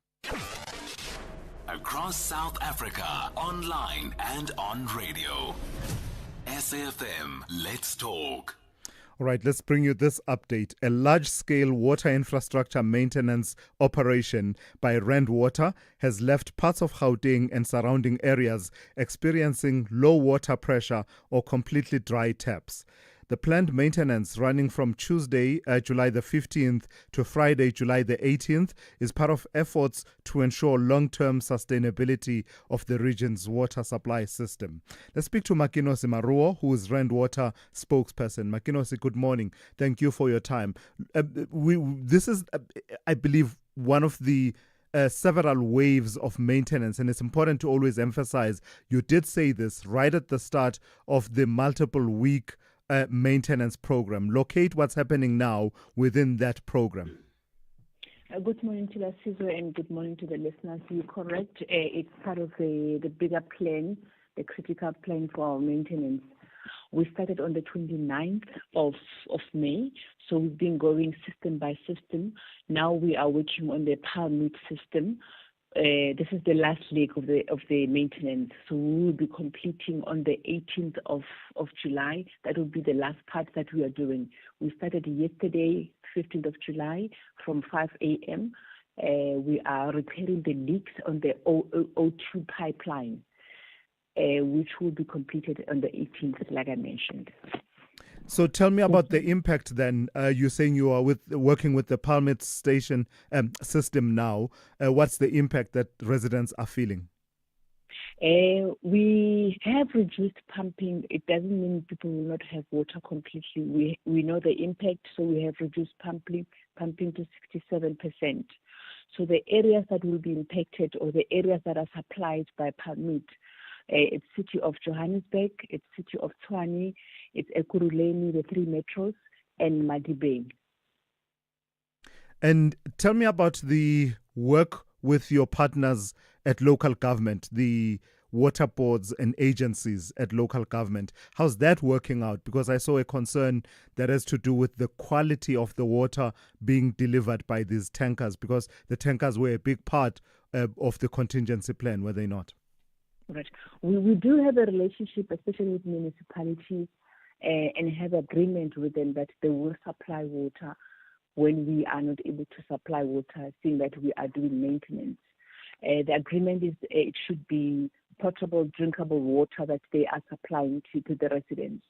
Across South Africa, online and on radio. SAFM, let's talk. All right, let's bring you this update. A large-scale water infrastructure maintenance operation by Rand Water has left parts of Gauteng and surrounding areas experiencing low water pressure or completely dry taps. The planned maintenance, running from Tuesday, July the 15th to Friday, July the 18th, is part of efforts to ensure long-term sustainability of the region's water supply system. Let's speak to Makinosi Maruo, who is Rand Water spokesperson. Makinosi, good morning. Thank you for your time. This is, I believe, one of the several waves of maintenance, and it's important to always emphasize, you did say this right at the start of the multiple-week maintenance program. Locate what's happening now within that program. Good morning to Thulasizwe and good morning to the listeners. You're correct. It's part of the bigger plan, the critical plan for our maintenance. We started on the 29th of May, so we've been going system by system. Now we are working on the permit system. This is the last leg of the maintenance. So we will be completing on the 18th of July. That will be the last part that we are doing. We started yesterday, 15th of July, from 5 a.m. We are repairing the leaks on the O2 pipeline, which will be completed on the 18th, like I mentioned. So tell me about the impact then. You're saying you are working with the permit station system now. What's the impact that residents are feeling? We have reduced pumping. It doesn't mean people will not have water completely. We know the impact, so we have reduced pumping to 67%. So the areas that will be impacted, or the areas that are supplied by permit, it's city of Johannesburg, it's city of Tshwane, it's Ekurhuleni, the 3 metros, and Madibeng. And tell me about the work with your partners at local government, the water boards and agencies at local government. How's that working out? Because I saw a concern that has to do with the quality of the water being delivered by these tankers, because the tankers were a big part of the contingency plan, were they not? Right. We do have a relationship, especially with municipalities, and have agreement with them that they will supply water when we are not able to supply water, seeing that we are doing maintenance. The agreement is it should be potable, drinkable water that they are supplying to the residents.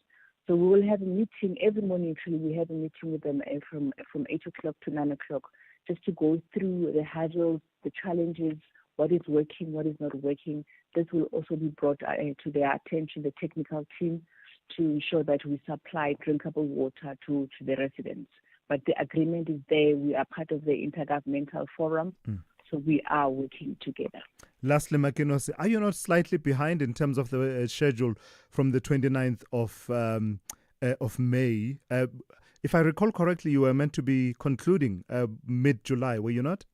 So we will have a meeting every morning. Actually, we have a meeting with them from 8 o'clock to 9 o'clock, just to go through the hurdles, the challenges, what is working, what is not working. This will also be brought to their attention, the technical team, to ensure that we supply drinkable water to the residents. But the agreement is there. We are part of the Intergovernmental Forum, so we are working together. Lastly, Makinosi, are you not slightly behind in terms of the schedule from the 29th of May? If I recall correctly, you were meant to be concluding mid-July, were you not?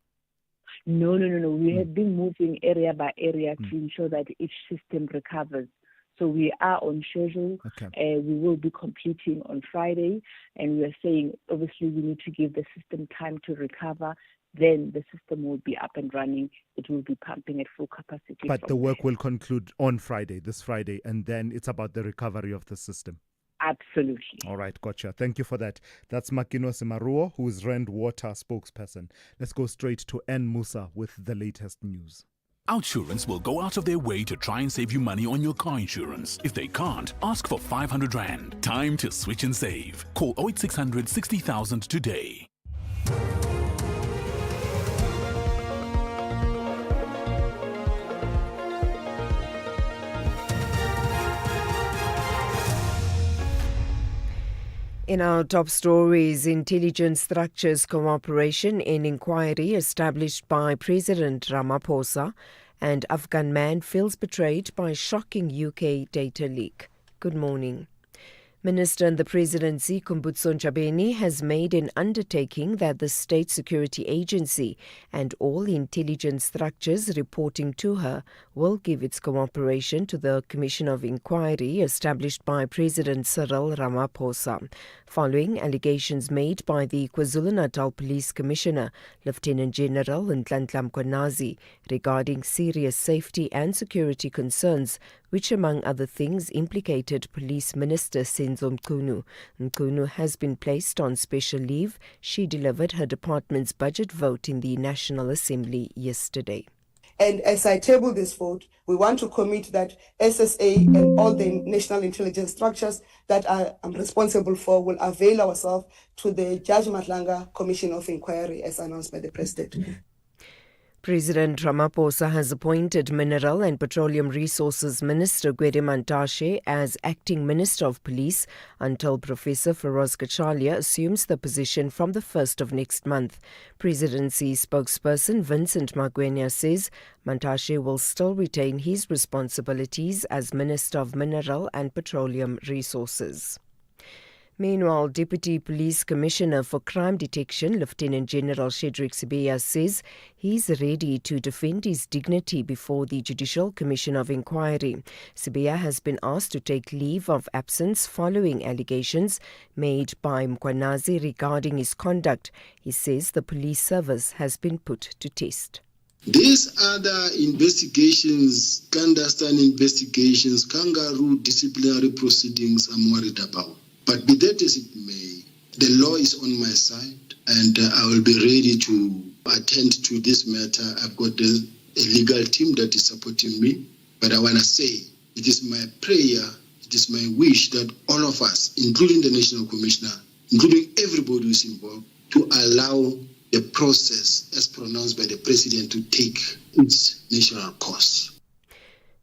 No. We have been moving area by area to ensure that each system recovers. So we are on schedule. Okay. We will be completing on Friday, and we are saying, obviously, we need to give the system time to recover. Then the system will be up and running. It will be pumping at full capacity. But the work will conclude on Friday, this Friday, and then it's about the recovery of the system. Absolutely. All right, gotcha. Thank you for that. That's Makinosi Maruo, who is Rand Water spokesperson. Let's go straight to N. Musa with the latest news. Outsurance will go out of their way to try and save you money on your car insurance. If they can't, ask for 500 Rand. Time to switch and save. Call 08600 60,000 today. In our top stories, intelligence structures cooperation in inquiry established by President Ramaphosa, and Afghan man feels betrayed by shocking UK data leak. Good morning. Minister in the Presidency, Kumbutso Ntshabeni, has made an undertaking that the State Security Agency and all intelligence structures reporting to her will give its cooperation to the Commission of Inquiry established by President Cyril Ramaphosa, following allegations made by the KwaZulu-Natal Police Commissioner, Lieutenant General Nhlanhla Mkhwanazi, regarding serious safety and security concerns, which among other things implicated Police Minister Senzo Mchunu. Mchunu has been placed on special leave. She delivered her department's budget vote in the National Assembly yesterday. And as I table this vote, we want to commit that SSA and all the national intelligence structures that I'm responsible for will avail ourselves to the Judge Matlanga Commission of Inquiry as announced by the President. President Ramaphosa has appointed Mineral and Petroleum Resources Minister Gwede Mantashe as Acting Minister of Police until Professor Feroz Kachalia assumes the position from the 1st of next month. Presidency spokesperson Vincent Magwenya says Mantashe will still retain his responsibilities as Minister of Mineral and Petroleum Resources. Meanwhile, Deputy Police Commissioner for Crime Detection, Lieutenant General Shedrick Sibeya, says he's ready to defend his dignity before the Judicial Commission of Inquiry. Sibeya has been asked to take leave of absence following allegations made by Mkhwanazi regarding his conduct. He says the police service has been put to test. These other investigations, clandestine investigations, kangaroo disciplinary proceedings, I'm worried about. But be that as it may, the law is on my side, and I will be ready to attend to this matter. I've got a legal team that is supporting me, but I want to say it is my prayer, it is my wish that all of us, including the National Commissioner, including everybody who is involved, to allow the process as pronounced by the President to take its natural course.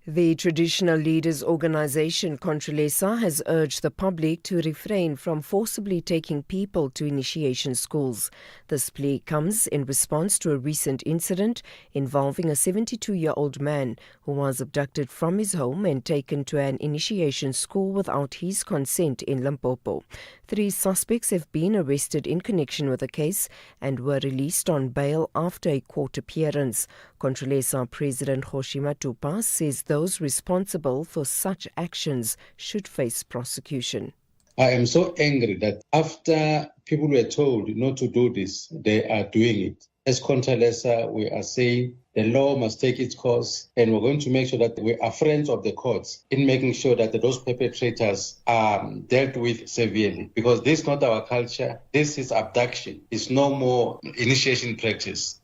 The Traditional Leaders Organisation, Controlesa, has urged the public to refrain from forcibly taking people to initiation schools. This plea comes in response to a recent incident involving a 72-year-old man who was abducted from his home and taken to an initiation school without his consent in Limpopo. 3 suspects have been arrested in connection with the case and were released on bail after a court appearance. Controlesa President Hoshima Tupa says those responsible for such actions should face prosecution. I am so angry that after people were told not to do this, they are doing it. As Controlesa, we are saying the law must take its course, and we're going to make sure that we are friends of the courts in making sure that those perpetrators are dealt with severely. Because this is not our culture. This is abduction. It's no more initiation practice.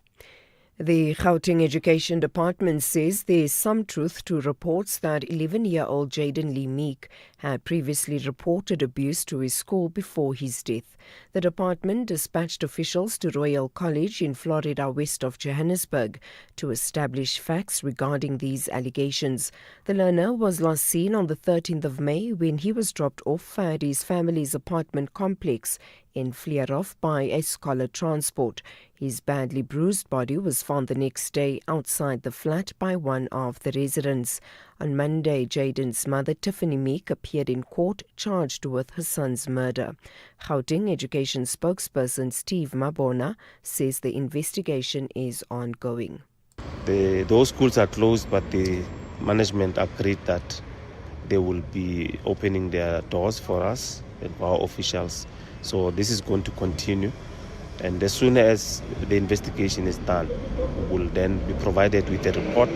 The Gauteng Education Department says there is some truth to reports that 11-year-old Jaden Lee Meek had previously reported abuse to his school before his death. The department dispatched officials to Royal College in Florida, west of Johannesburg, to establish facts regarding these allegations. The learner was last seen on the 13th of May when he was dropped off at his family's apartment complex in Vleehof by a Scholar Transport. His badly bruised body was found the next day outside the flat by one of the residents. On Monday, Jaden's mother, Tiffany Meek, appeared in court charged with her son's murder. Gauteng Education spokesperson Steve Mabona says the investigation is ongoing. Those schools are closed, but the management agreed that they will be opening their doors for us and for our officials. So this is going to continue, and as soon as the investigation is done, we will then be provided with a report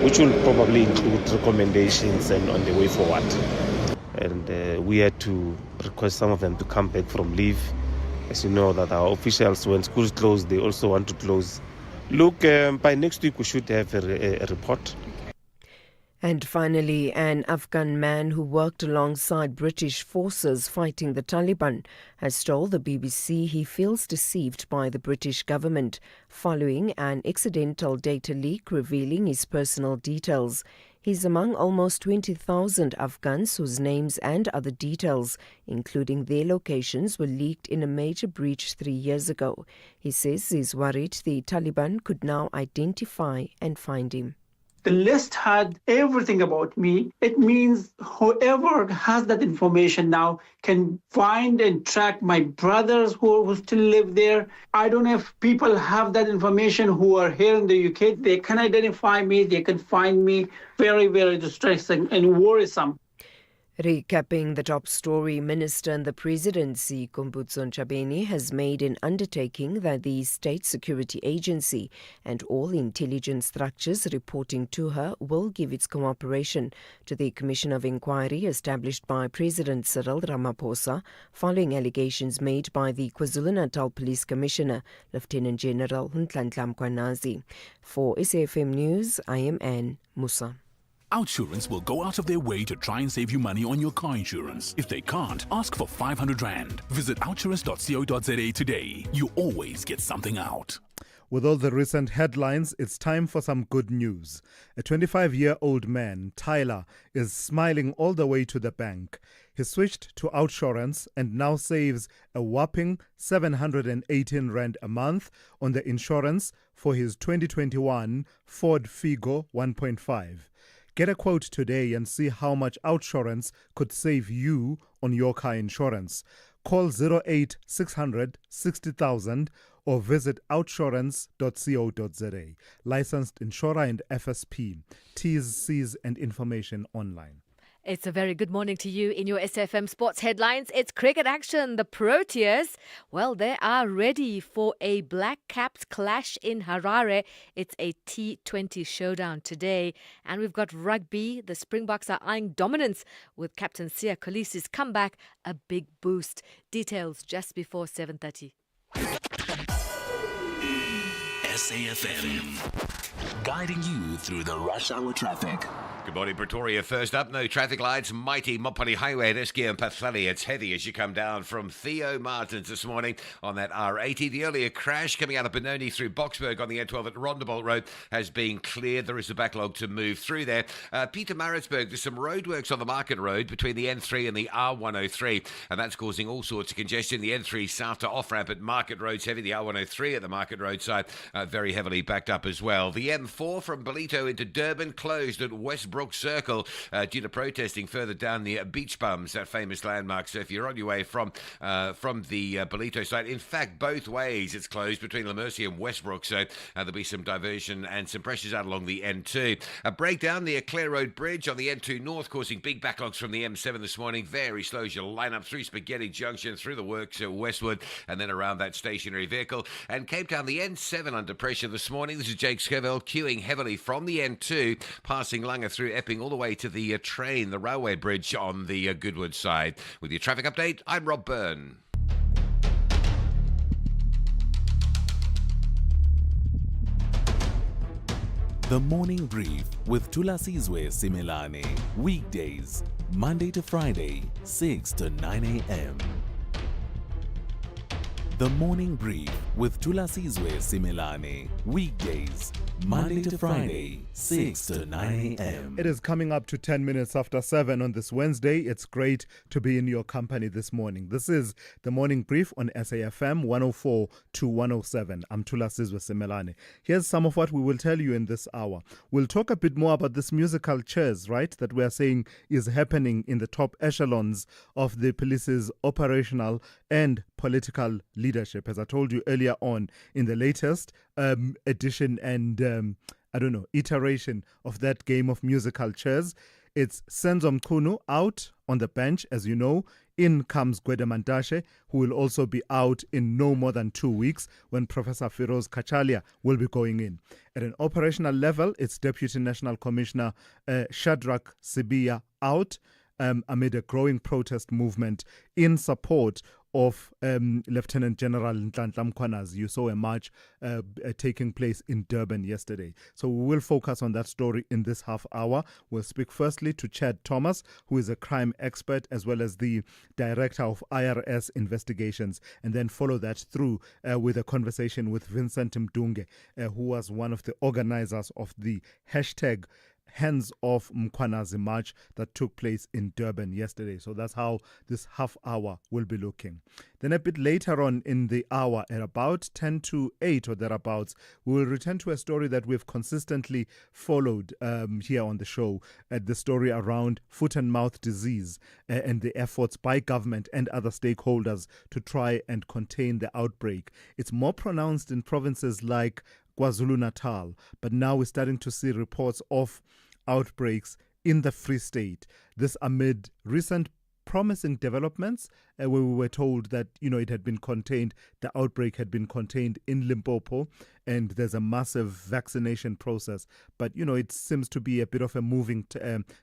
which will probably include recommendations and on the way forward. And we had to request some of them to come back from leave. As you know, that our officials, when schools close, they also want to close. Look, by next week we should have a report. And finally, an Afghan man who worked alongside British forces fighting the Taliban has told the BBC he feels deceived by the British government following an accidental data leak revealing his personal details. He's among almost 20,000 Afghans whose names and other details, including their locations, were leaked in a major breach 3 years ago. He says he's worried the Taliban could now identify and find him. The list had everything about me. It means whoever has that information now can find and track my brothers who still live there. I don't know if people have that information who are here in the UK. They can identify me. They can find me. Very, very distressing and worrisome. Recapping the top story, Minister in the Presidency, Kumbutso Ntshabeni, has made an undertaking that the State Security Agency and all intelligence structures reporting to her will give its cooperation to the Commission of Inquiry established by President Cyril Ramaphosa following allegations made by the KwaZulu-Natal Police Commissioner, Lieutenant General Nhlanhla Mkhwanazi. For SAFM News, I am Anne Musa. Outsurance will go out of their way to try and save you money on your car insurance. If they can't, ask for 500 Rand. Visit outsurance.co.za today. You always get something out. With all the recent headlines, it's time for some good news. A 25-year-old man, Tyler, is smiling all the way to the bank. He switched to Outsurance and now saves a whopping 718 Rand a month on the insurance for his 2021 Ford Figo 1.5. Get a quote today and see how much Outsurance could save you on your car insurance. Call 0800 60,000 or visit outsurance.co.za. Licensed insurer and FSP. T's, C's and information online. It's a very good morning to you in your SFM Sports headlines. It's cricket action. The Proteas, well, they are ready for a Black Caps clash in Harare. It's a T20 showdown today. And we've got rugby. The Springboks are eyeing dominance with Captain Siya Kolisi's comeback a big boost. Details just before 7:30. SAFM, guiding you through the rush hour traffic. Good morning, Pretoria. First up, no traffic lights. Mighty Mopani Highway at Eskia and Pathlali. It's heavy as you come down from Theo Martins this morning on that R80. The earlier crash coming out of Benoni through Boksburg on the N12 at Rondebolt Road has been cleared. There is a backlog to move through there. Peter Maritzburg, there's some roadworks on the Market Road between the N3 and the R103, and that's causing all sorts of congestion. The N3 south to off-ramp at Market Road's heavy. The R103 at the Market Road side very heavily backed up as well. The M4 from Belito into Durban closed at Westbrook Circle due to protesting further down the beach bums, that famous landmark. So if you're on your way from the Belito side, in fact, both ways it's closed between La Mercy and Westbrook. So there'll be some diversion and some pressures out along the N2. A breakdown, the Clare Road Bridge on the N2 North, causing big backlogs from the M7 this morning. Very slow as you line up through Spaghetti Junction, through the works at Westwood, and then around that stationary vehicle. And Cape Town, the N7 under pressure this morning. This is Jake Scoville queuing heavily from the N2, passing Langa through Epping all the way to the train, the railway bridge on the Goodwood side. With your traffic update, I'm Rob Byrne. The Morning Brief with Thulasizwe Simelane. Weekdays, Monday to Friday, 6 to 9 a.m. The Morning Brief with Thulasizwe Simelane. Weekdays, Monday to Friday, 6 to 9 a.m. It is coming up to 10 minutes after 7 on this Wednesday. It's great to be in your company this morning. This is the Morning Brief on SAFM 104 to 107. I'm Thulasizwe Simelane. Here's some of what we will tell you in this hour. We'll talk a bit more about this musical chairs, right, that we are saying is happening in the top echelons of the police's operational and political leadership. As I told you earlier on, in the latest edition and iteration of that game of musical chairs, it's Senzo Mchunu out on the bench, as you know. In comes Gwede Mantashe, who will also be out in no more than 2 weeks when Professor Firoz Kachalia will be going in. At an operational level, it's Deputy National Commissioner Shadrach Sibiya out amid a growing protest movement in support of Lieutenant General Nhlanhla Mkhwanazi. You saw a march taking place in Durban yesterday. So we will focus on that story in this half hour. We'll speak firstly to Chad Thomas, who is a crime expert as well as the director of IRS investigations, and then follow that through with a conversation with Vincent Mdunge, who was one of the organizers of the hashtag Hands Off Mkhwanazi march that took place in Durban yesterday. So that's how this half hour will be looking. Then a bit later on in the hour, at about 10 to 8 or thereabouts, we will return to a story that we've consistently followed here on the show, the story around foot and mouth disease and the efforts by government and other stakeholders to try and contain the outbreak. It's more pronounced in provinces like KwaZulu-Natal, but now we're starting to see reports of outbreaks in the Free State. This amid recent promising developments where we were told that, it had been contained, the outbreak had been contained in Limpopo, and there's a massive vaccination process. But, it seems to be a bit of a moving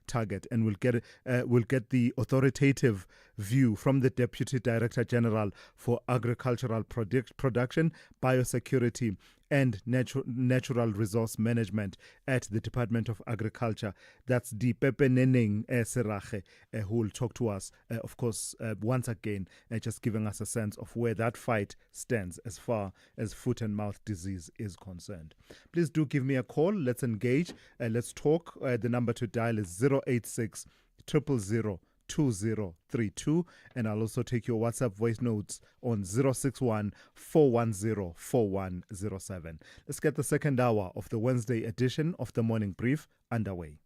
target, and we'll get the authoritative view from the Deputy Director General for Agricultural Production, Biosecurity and Natural Resource Management at the Department of Agriculture. That's Dipepe Neneng Serache, who will talk to us, of course, once again, just giving us a sense of where that fight stands as far as foot and mouth disease is concerned. Please do give me a call. Let's engage. Let's talk. The number to dial is 086 000 2032, and I'll also take your WhatsApp voice notes on 061 410 4107. Let's get the second hour of the Wednesday edition of the Morning Brief underway.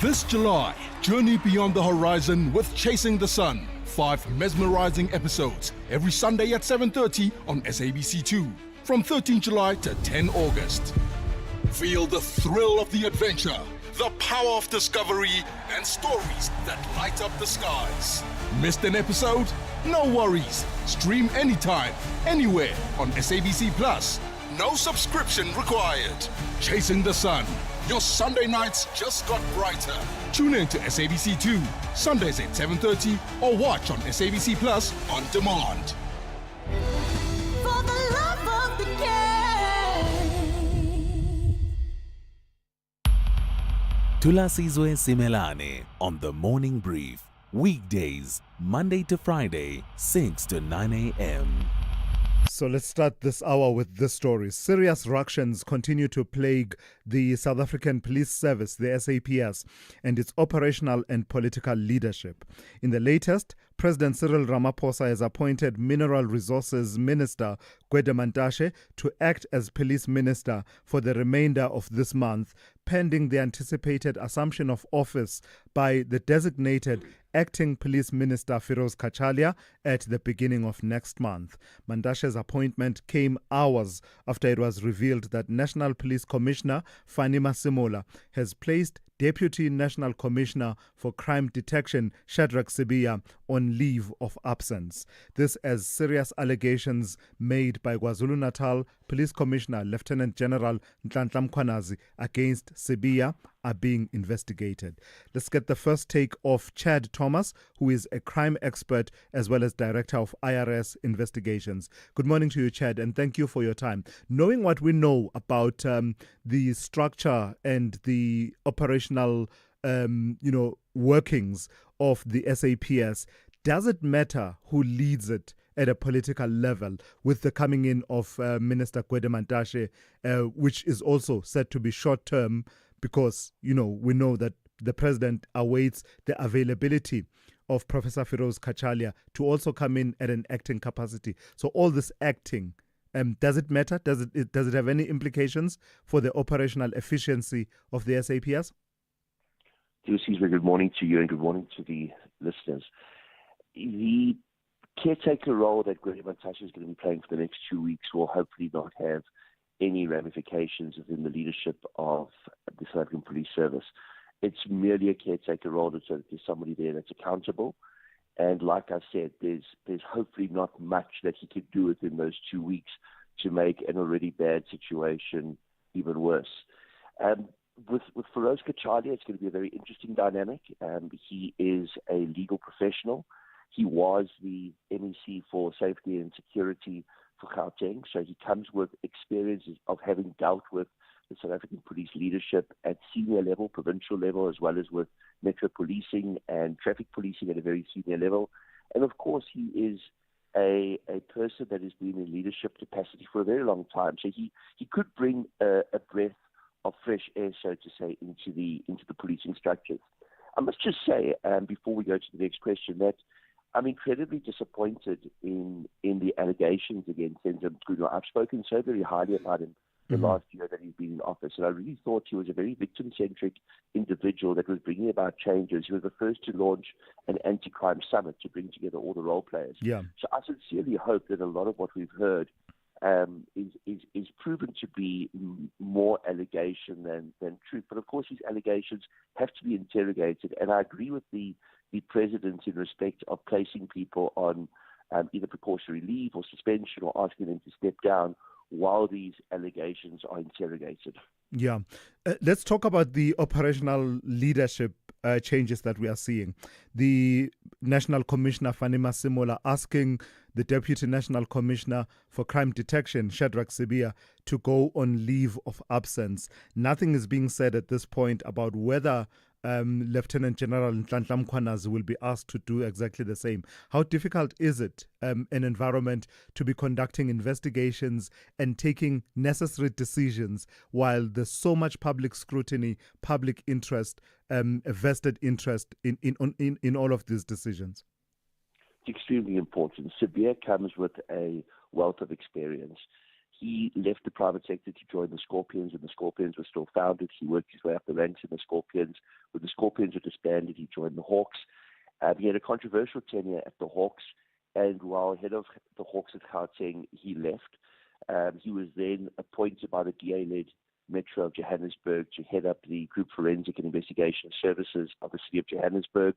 This July, journey beyond the horizon with Chasing the Sun. 5 mesmerizing episodes every Sunday at 7:30 on SABC2 from 13 July to 10 August. Feel the thrill of the adventure, the power of discovery, and stories that light up the skies. Missed an episode? No worries. Stream anytime, anywhere on SABC Plus. No subscription required. Chasing the Sun. Your Sunday nights just got brighter. Tune in to SABC2, Sundays at 7:30, or watch on SABC Plus on demand. For the love of the game. Thulasizwe Simelane on The Morning Brief. Weekdays, Monday to Friday, 6 to 9 a.m. So let's start this hour with this story. Serious ructions continue to plague the South African Police Service, the SAPS, and its operational and political leadership. In the latest, President Cyril Ramaphosa has appointed Mineral Resources Minister Gwede Mantashe to act as Police Minister for the remainder of this month, pending the anticipated assumption of office by the designated Acting Police Minister Firoz Kachalia at the beginning of next month. Mantashe's appointment came hours after it was revealed that National Police Commissioner Fani Masemola has placed Deputy National Commissioner for Crime Detection, Shadrack Sibiya, on leave of absence. This as serious allegations made by KwaZulu-Natal Police Commissioner Lieutenant General Nhlanhla Mkhwanazi against Sibiya are being investigated. Let's get the first take of Chad Thomas, who is a crime expert as well as Director of IRS Investigations. Good morning to you, Chad, and thank you for your time. Knowing what we know about the structure and the operational workings of the SAPS, does it matter who leads it at a political level with the coming in of Minister Gwede Mantashe, which is also said to be short-term because, we know that the president awaits the availability of Professor Feroz Kachalia to also come in at an acting capacity. So all this acting, does it matter? Does it have any implications for the operational efficiency of the SAPS? Thulasizwe, good morning to you and good morning to the listeners. The caretaker role that Gwede Mantashe is going to be playing for the next 2 weeks will hopefully not have any ramifications within the leadership of the South African Police Service. It's merely a caretaker role so that there's somebody there that's accountable. And like I said, there's hopefully not much that he could do within those 2 weeks to make an already bad situation even worse. With Feroz Kachalia, it's going to be a very interesting dynamic. He is a legal professional. He was the MEC for Safety and Security for Gauteng, so he comes with experiences of having dealt with the South African police leadership at senior level, provincial level, as well as with metro policing and traffic policing at a very senior level. And of course, he is a person that has been in leadership capacity for a very long time. So he could bring a breath of fresh air, so to say, into the policing structures. I must just say, before we go to the next question, that I'm incredibly disappointed in the allegations against Senzo Mchunu. I've spoken so very highly about him the last year that he's been in office, and I really thought he was a very victim-centric individual that was bringing about changes. He was the first to launch an anti-crime summit to bring together all the role players. Yeah. So I sincerely hope that a lot of what we've heard is proven to be more allegation than truth. But of course, these allegations have to be interrogated, and I agree with the president in respect of placing people on either precautionary leave or suspension or asking them to step down while these allegations are interrogated. Yeah. Let's talk about the operational leadership changes that we are seeing. The National Commissioner, Fanima Simola, asking the Deputy National Commissioner for Crime Detection, Shadrack Sibiya, to go on leave of absence. Nothing is being said at this point about whether Lieutenant General Nhlanhla Mkhwanazi will be asked to do exactly the same. How difficult is it, an environment, to be conducting investigations and taking necessary decisions while there's so much public scrutiny, public interest, a vested interest in all of these decisions? It's extremely important. Sibiya comes with a wealth of experience. He left the private sector to join the Scorpions, and the Scorpions were still founded. He worked his way up the ranks in the Scorpions. When the Scorpions were disbanded, he joined the Hawks. He had a controversial tenure at the Hawks, and while head of the Hawks at Gauteng, he left. He was then appointed by the DA-led Metro of Johannesburg to head up the Group Forensic and Investigation Services of the City of Johannesburg,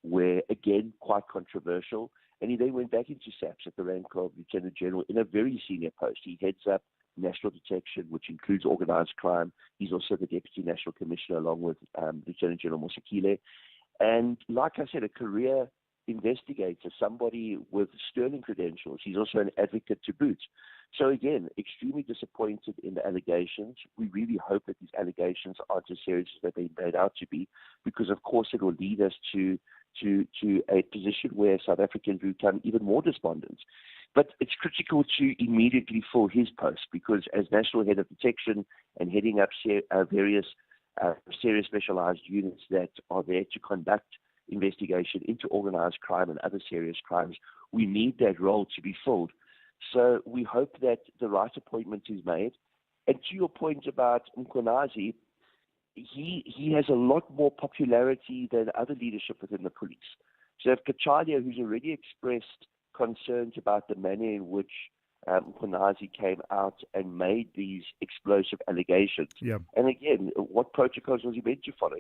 where, again, quite controversial. And he then went back into SAPS at the rank of Lieutenant General in a very senior post. He heads up national detection, which includes organized crime. He's also the Deputy National Commissioner along with Lieutenant General Mosekile. And like I said, a career investigator, somebody with sterling credentials. He's also an advocate to boot. So again, extremely disappointed in the allegations. We really hope that these allegations aren't as serious as that they're made out to be, because of course it will lead us to a position where South Africans become even more despondent. But it's critical to immediately fill his post, because as National Head of Detection and heading up various serious specialized units that are there to conduct investigation into organized crime and other serious crimes, we need that role to be filled. So we hope that the right appointment is made. And to your point about Mkhwanazi, he has a lot more popularity than other leadership within the police. So if Kachalia, who's already expressed concerns about the manner in which Mkhwanazi came out and made these explosive allegations. Yeah. And again, what protocols was he meant to follow?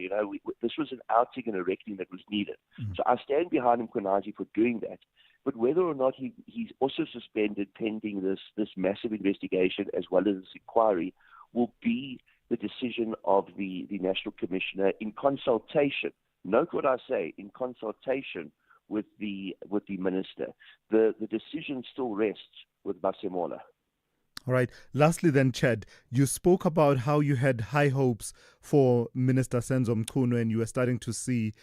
This was an outing and a reckoning that was needed. So I stand behind Mkhwanazi for doing that. But whether or not he's also suspended pending this massive investigation as well as this inquiry will be the decision of the National Commissioner in consultation. Note what I say, in consultation with the minister. The decision still rests with Masemola. All right. Lastly then, Chad, you spoke about how you had high hopes for Minister Senzo Mchunu and you were starting to see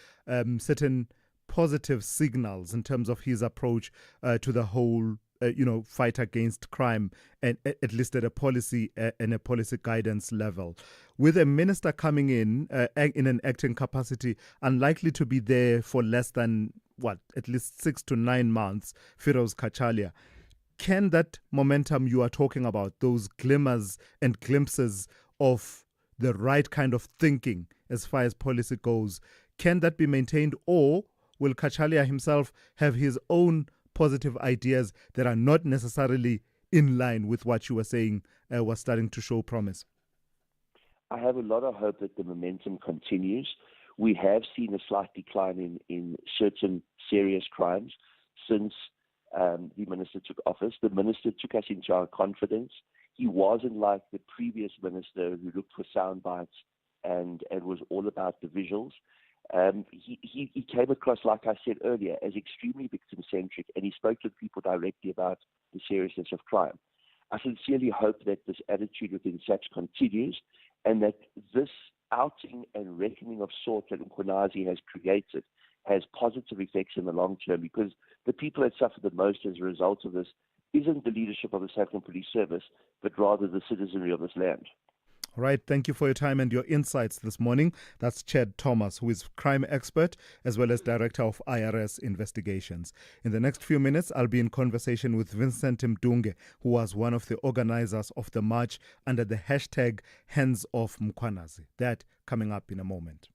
certain positive signals in terms of his approach to the whole fight against crime, and at least at a policy and a policy guidance level. With a minister coming in an acting capacity, unlikely to be there for less than, at least 6 to 9 months, Firoz Kachalia, can that momentum you are talking about, those glimmers and glimpses of the right kind of thinking as far as policy goes, can that be maintained, or will Kachalia himself have his own positive ideas that are not necessarily in line with what you were saying was starting to show promise? I have a lot of hope that the momentum continues. We have seen a slight decline in certain serious crimes since the minister took office. The minister took us into our confidence. He wasn't like the previous minister who looked for sound bites and was all about the visuals. He came across, like I said earlier, as extremely victim-centric, and he spoke to people directly about the seriousness of crime. I sincerely hope that this attitude within SAPS continues and that this outing and reckoning of sorts that Mkhwanazi has created has positive effects in the long term, because the people that suffer the most as a result of this isn't the leadership of the South African Police Service, but rather the citizenry of this land. All right, thank you for your time and your insights this morning. That's Chad Thomas, who is crime expert as well as director of IRS investigations. In the next few minutes, I'll be in conversation with Vincent Mdunge, who was one of the organizers of the march under the hashtag Hands Off Mkhwanazi. That coming up in a moment.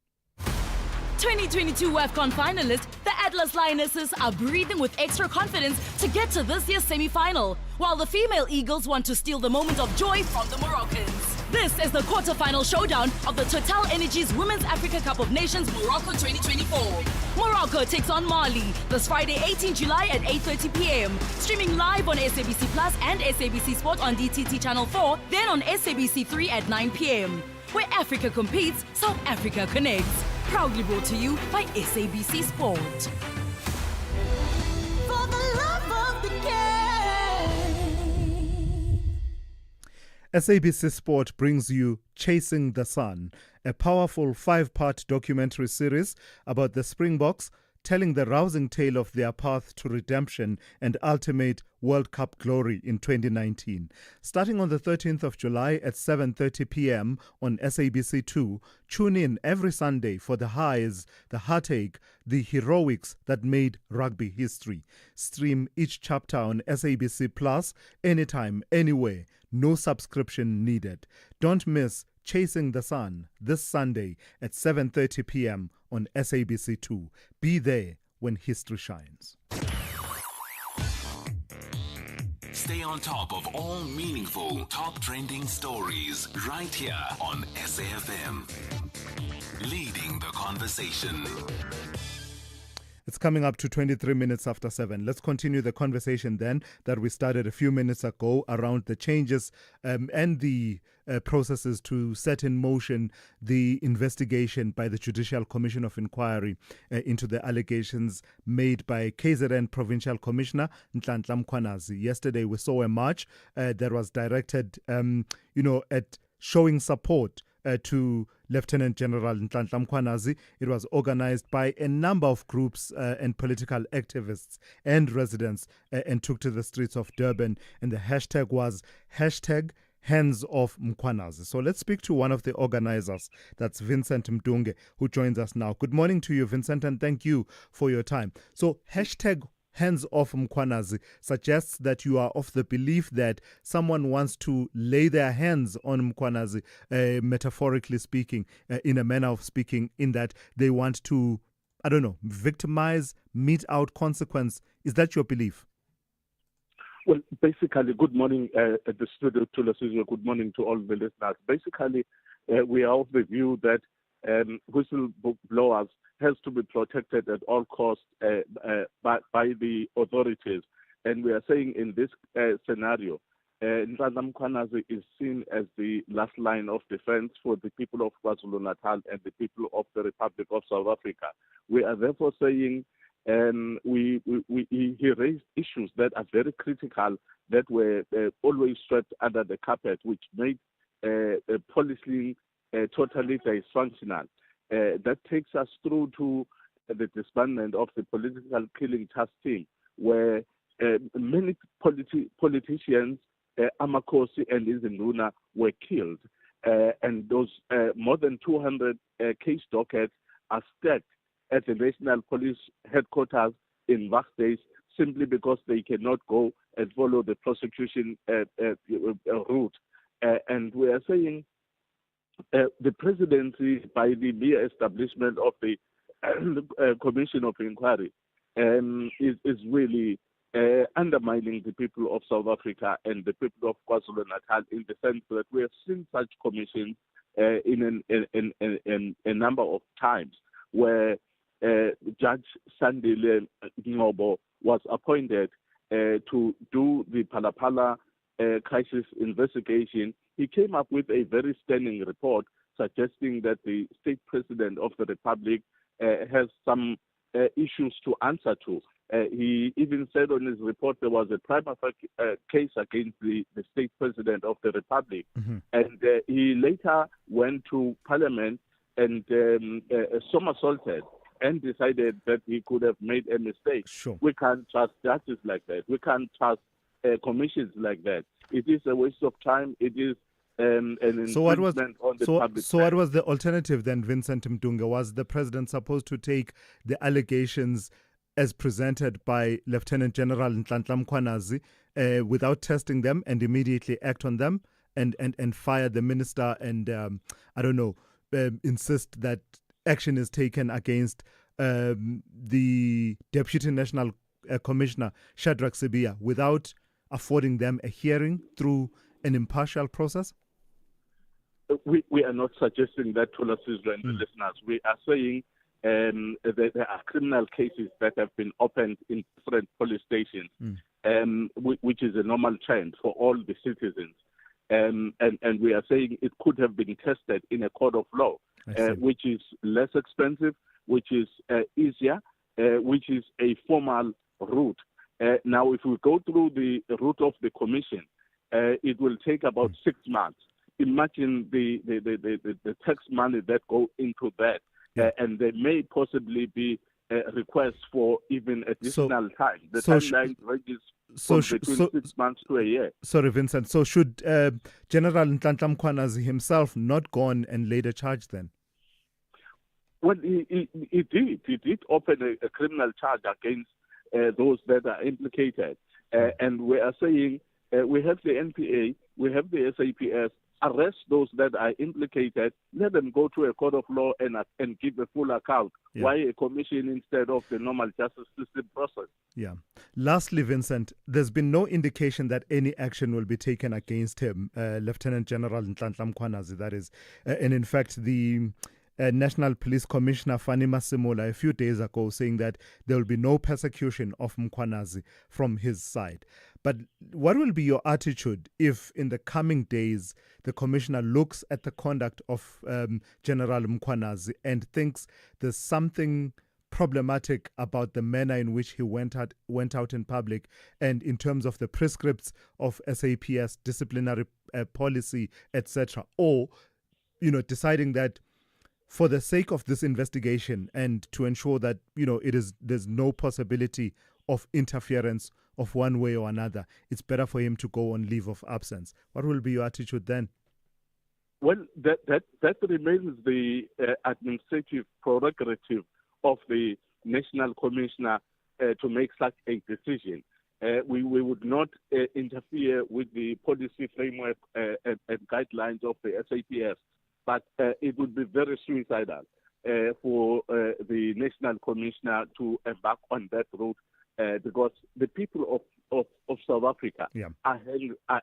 2022 WAFCON finalists, the Atlas Lionesses are breathing with extra confidence to get to this year's semi-final, while the female Eagles want to steal the moment of joy from the Moroccans. This is the quarter-final showdown of the Total Energies Women's Africa Cup of Nations Morocco 2024. Morocco takes on Mali this Friday, 18 July at 8:30 p.m. Streaming live on SABC Plus and SABC Sport on DTT Channel 4, then on SABC 3 at 9 p.m. Where Africa competes, South Africa connects. Proudly brought to you by SABC Sport. For the love of the game. SABC Sport brings you Chasing the Sun, a powerful 5-part documentary series about the Springboks, telling the rousing tale of their path to redemption and ultimate World Cup glory in 2019. Starting on the 13th of July at 7:30 p.m. on SABC2, tune in every Sunday for the highs, the heartache, the heroics that made rugby history. Stream each chapter on SABC Plus anytime, anywhere. No subscription needed. Don't miss Chasing the Sun this Sunday at 7:30 p.m. on SABC2. Be there when history shines. Stay on top of all meaningful, top trending stories right here on SAFM. Leading the conversation. It's coming up to 23 minutes after 7. Let's continue the conversation then that we started a few minutes ago around the changes and the processes to set in motion the investigation by the Judicial Commission of Inquiry into the allegations made by KZN Provincial Commissioner Nhlanhla Mkhwanazi. Yesterday we saw a march that was directed, at showing support to Lieutenant General Nhlanhla Mkhwanazi. It was organized by a number of groups and political activists and residents and took to the streets of Durban. And the hashtag was hashtag Hands Off Mkhwanazi. So let's speak to one of the organizers. That's Vincent Mdunge, who joins us now. Good morning to you, Vincent, and thank you for your time. So hashtag Hands Off Mkhwanazi suggests that you are of the belief that someone wants to lay their hands on Mkhwanazi, metaphorically speaking, in a manner of speaking, in that they want to, victimize, mete out consequence. Is that your belief? Well, basically, good morning at the studio, Thulasizwe. Good morning to all the listeners. Basically, we are of the view that whistleblowers has to be protected at all costs by the authorities. And we are saying in this scenario, Nhlanhla Mkhwanazi is seen as the last line of defense for the people of KwaZulu-Natal and the people of the Republic of South Africa. We are therefore saying he raised issues that are very critical that were always swept under the carpet, which made policing totally dysfunctional. That takes us through to the disbandment of the political killing task team, where many politicians, Amakosi and Izinduna, were killed. And those more than 200 case dockets are stacked at the National Police Headquarters in Vaxdays simply because they cannot go and follow the prosecution route. And we are saying the presidency, by the mere establishment of the Commission of Inquiry, is really undermining the people of South Africa and the people of KwaZulu-Natal, in the sense that we have seen such commissions in a number of times, where Judge Sandile Ngobo was appointed to do the Palapala crisis investigation. He came up with a very stunning report suggesting that the state president of the Republic has some issues to answer to. He even said on his report there was a prima facie case against the state president of the Republic. Mm-hmm. And he later went to Parliament and somersaulted and decided that he could have made a mistake. Sure. We can't trust judges like that. We can't trust commissions like that. It is a waste of time. It is an infringement on the public. So what was the alternative then, Vincent Mdunga? Was the president supposed to take the allegations as presented by Lieutenant General Nhlanhla Mkhwanazi without testing them and immediately act on them and fire the minister and, insist that action is taken against the Deputy National Commissioner, Shadrack Sibia, without affording them a hearing through an impartial process? We are not suggesting that, Thulasizwe and the listeners. We are saying that there are criminal cases that have been opened in different police stations, which is a normal trend for all the citizens. And we are saying it could have been tested in a court of law, which is less expensive, which is easier, which is a formal route. Now, if we go through the route of the commission, it will take about 6 months. Imagine the tax money that go into that. And there may possibly be requests for even additional time. The timeline ranges from between 6 months to a year. Sorry, Vincent. So should General Nhlanhla Mkhwanazi himself not go on and later charge then? Well, he did open a criminal charge against those that are implicated. And we are saying we have the NPA, we have the SAPS, arrest those that are implicated, let them go to a court of law and give a full account. Yeah. Why a commission instead of the normal justice system process? Yeah. Lastly, Vincent, there's been no indication that any action will be taken against him, Lieutenant General Nhlanhla Mkhwanazi, that is. And in fact, the National Police Commissioner Fani Masemola a few days ago saying that there will be no persecution of Mkhwanazi from his side. But what will be your attitude if in the coming days the commissioner looks at the conduct of General Mkhwanazi and thinks there's something problematic about the manner in which he went out in public and in terms of the prescripts of SAPS, disciplinary policy, etc., or deciding that for the sake of this investigation and to ensure that there's no possibility of interference of one way or another, it's better for him to go on leave of absence. What will be your attitude then? Well, that remains the administrative prerogative of the National Commissioner to make such a decision. We would not interfere with the policy framework and guidelines of the SAPS, but it would be very suicidal for the National Commissioner to embark on that route because the people of South Africa Yeah. are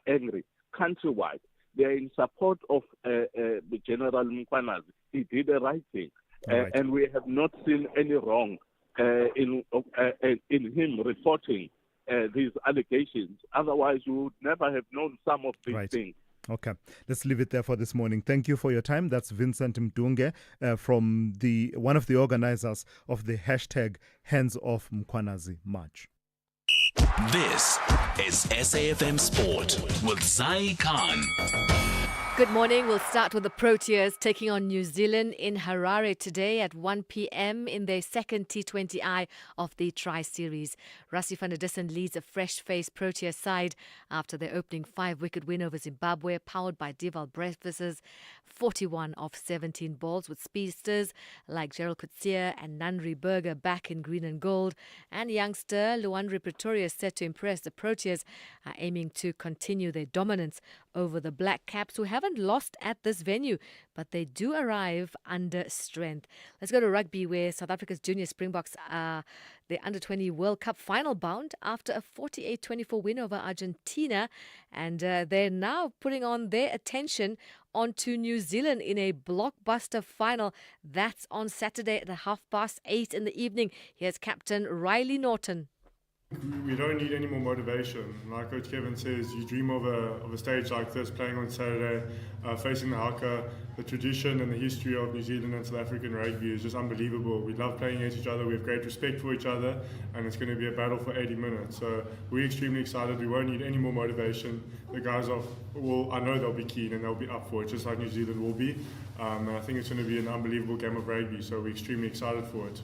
angry countrywide. They are in support of the General Mkhwanazi. He did the right thing. All right. And we have not seen any wrong in him reporting these allegations. Otherwise, you would never have known some of these Right. things. Okay, let's leave it there for this morning. Thank you for your time. That's Vincent Mdunge from one of the organizers of the hashtag Hands Off Mkhwanazi March. This is SAFM Sport with Zai Khan. Good morning. We'll start with the Proteas taking on New Zealand in Harare today at 1 p.m. in their second T20I of the Tri-Series. Rassie van der Dussen leads a fresh-faced Protea side after their opening 5-wicket win over Zimbabwe, powered by Deval Breakfast's 41 of 17 balls, with speedsters like Gerald Coetzee and Nandri Berger back in green and gold. And youngster Luandri Pretoria is set to impress. The Proteas are aiming to continue their dominance over the Black Caps, who haven't lost at this venue, but they do arrive under strength. Let's go to rugby, where South Africa's junior Springboks are the Under-20 World Cup final bound after a 48-24 win over Argentina, and they're now putting on their attention onto New Zealand in a blockbuster final. That's on Saturday at 8:30 in the evening. Here's Captain Riley Norton. We don't need any more motivation. Like Coach Kevin says, you dream of a stage like this, playing on Saturday, facing the haka. The tradition and the history of New Zealand and South African rugby is just unbelievable. We love playing against each other, we have great respect for each other, and it's going to be a battle for 80 minutes. So we're extremely excited. We won't need any more motivation. The guys I know they'll be keen and they'll be up for it, just like New Zealand will be. And I think it's going to be an unbelievable game of rugby, so we're extremely excited for it.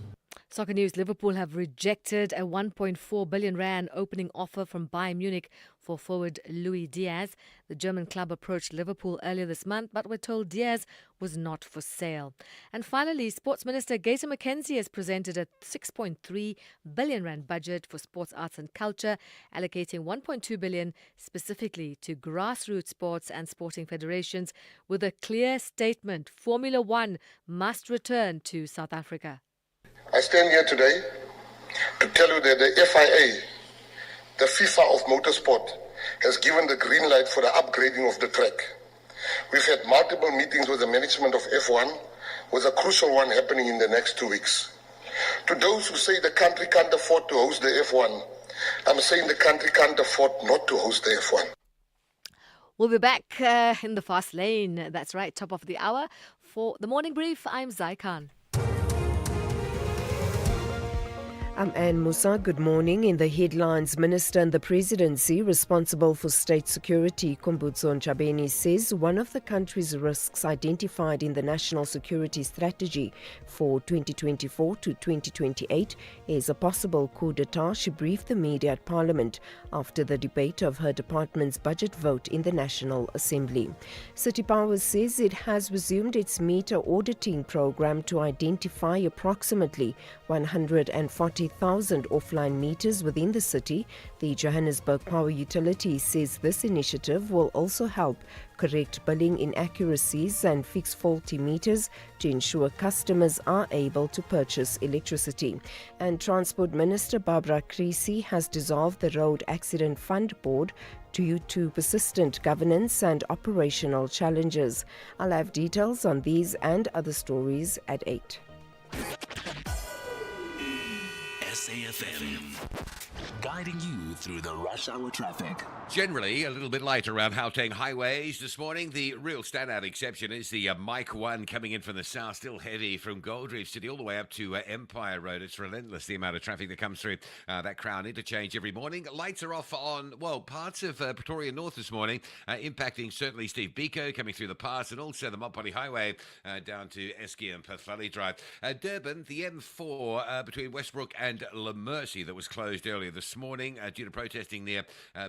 Soccer news: Liverpool have rejected a 1.4 billion rand opening offer from Bayern Munich for forward Luis Diaz. The German club approached Liverpool earlier this month, but were told Diaz was not for sale. And finally, Sports Minister Gator McKenzie has presented a 6.3 billion rand budget for sports, arts and culture, allocating 1.2 billion specifically to grassroots sports and sporting federations, with a clear statement: Formula One must return to South Africa. I stand here today to tell you that the FIA, the FIFA of motorsport, has given the green light for the upgrading of the track. We've had multiple meetings with the management of F1, with a crucial one happening in the next 2 weeks. To those who say the country can't afford to host the F1, I'm saying the country can't afford not to host the F1. We'll be back in the fast lane. That's right, top of the hour. For the morning brief, I'm Zai Khan. I'm Anne Musa. Good morning. In the headlines, Minister in the Presidency responsible for state security, Kumbutso Ntshabeni, says one of the country's risks identified in the National Security Strategy for 2024 to 2028 is a possible coup d'etat. She briefed the media at Parliament after the debate of her department's budget vote in the National Assembly. City Power says it has resumed its meter auditing program to identify approximately 140,000 offline meters within the city. The Johannesburg Power Utility says this initiative will also help correct billing inaccuracies and fix faulty meters to ensure customers are able to purchase electricity. And Transport Minister Barbara Creasy has dissolved the Road Accident Fund Board due to persistent governance and operational challenges. I'll have details on these and other stories at 8. SAFM, guiding you through the rush hour traffic. Generally, a little bit light around Gauteng highways this morning. The real standout exception is the Mike 1 coming in from the south, still heavy from Gold Reef City all the way up to Empire Road. It's relentless, the amount of traffic that comes through that Crown interchange every morning. Lights are off on, parts of Pretoria North this morning, impacting certainly Steve Biko coming through the pass, and also the Mopani Highway down to Esky and Pafali Drive. Durban, the M4 between Westbrook and La Mercy that was closed earlier this morning due to protesting near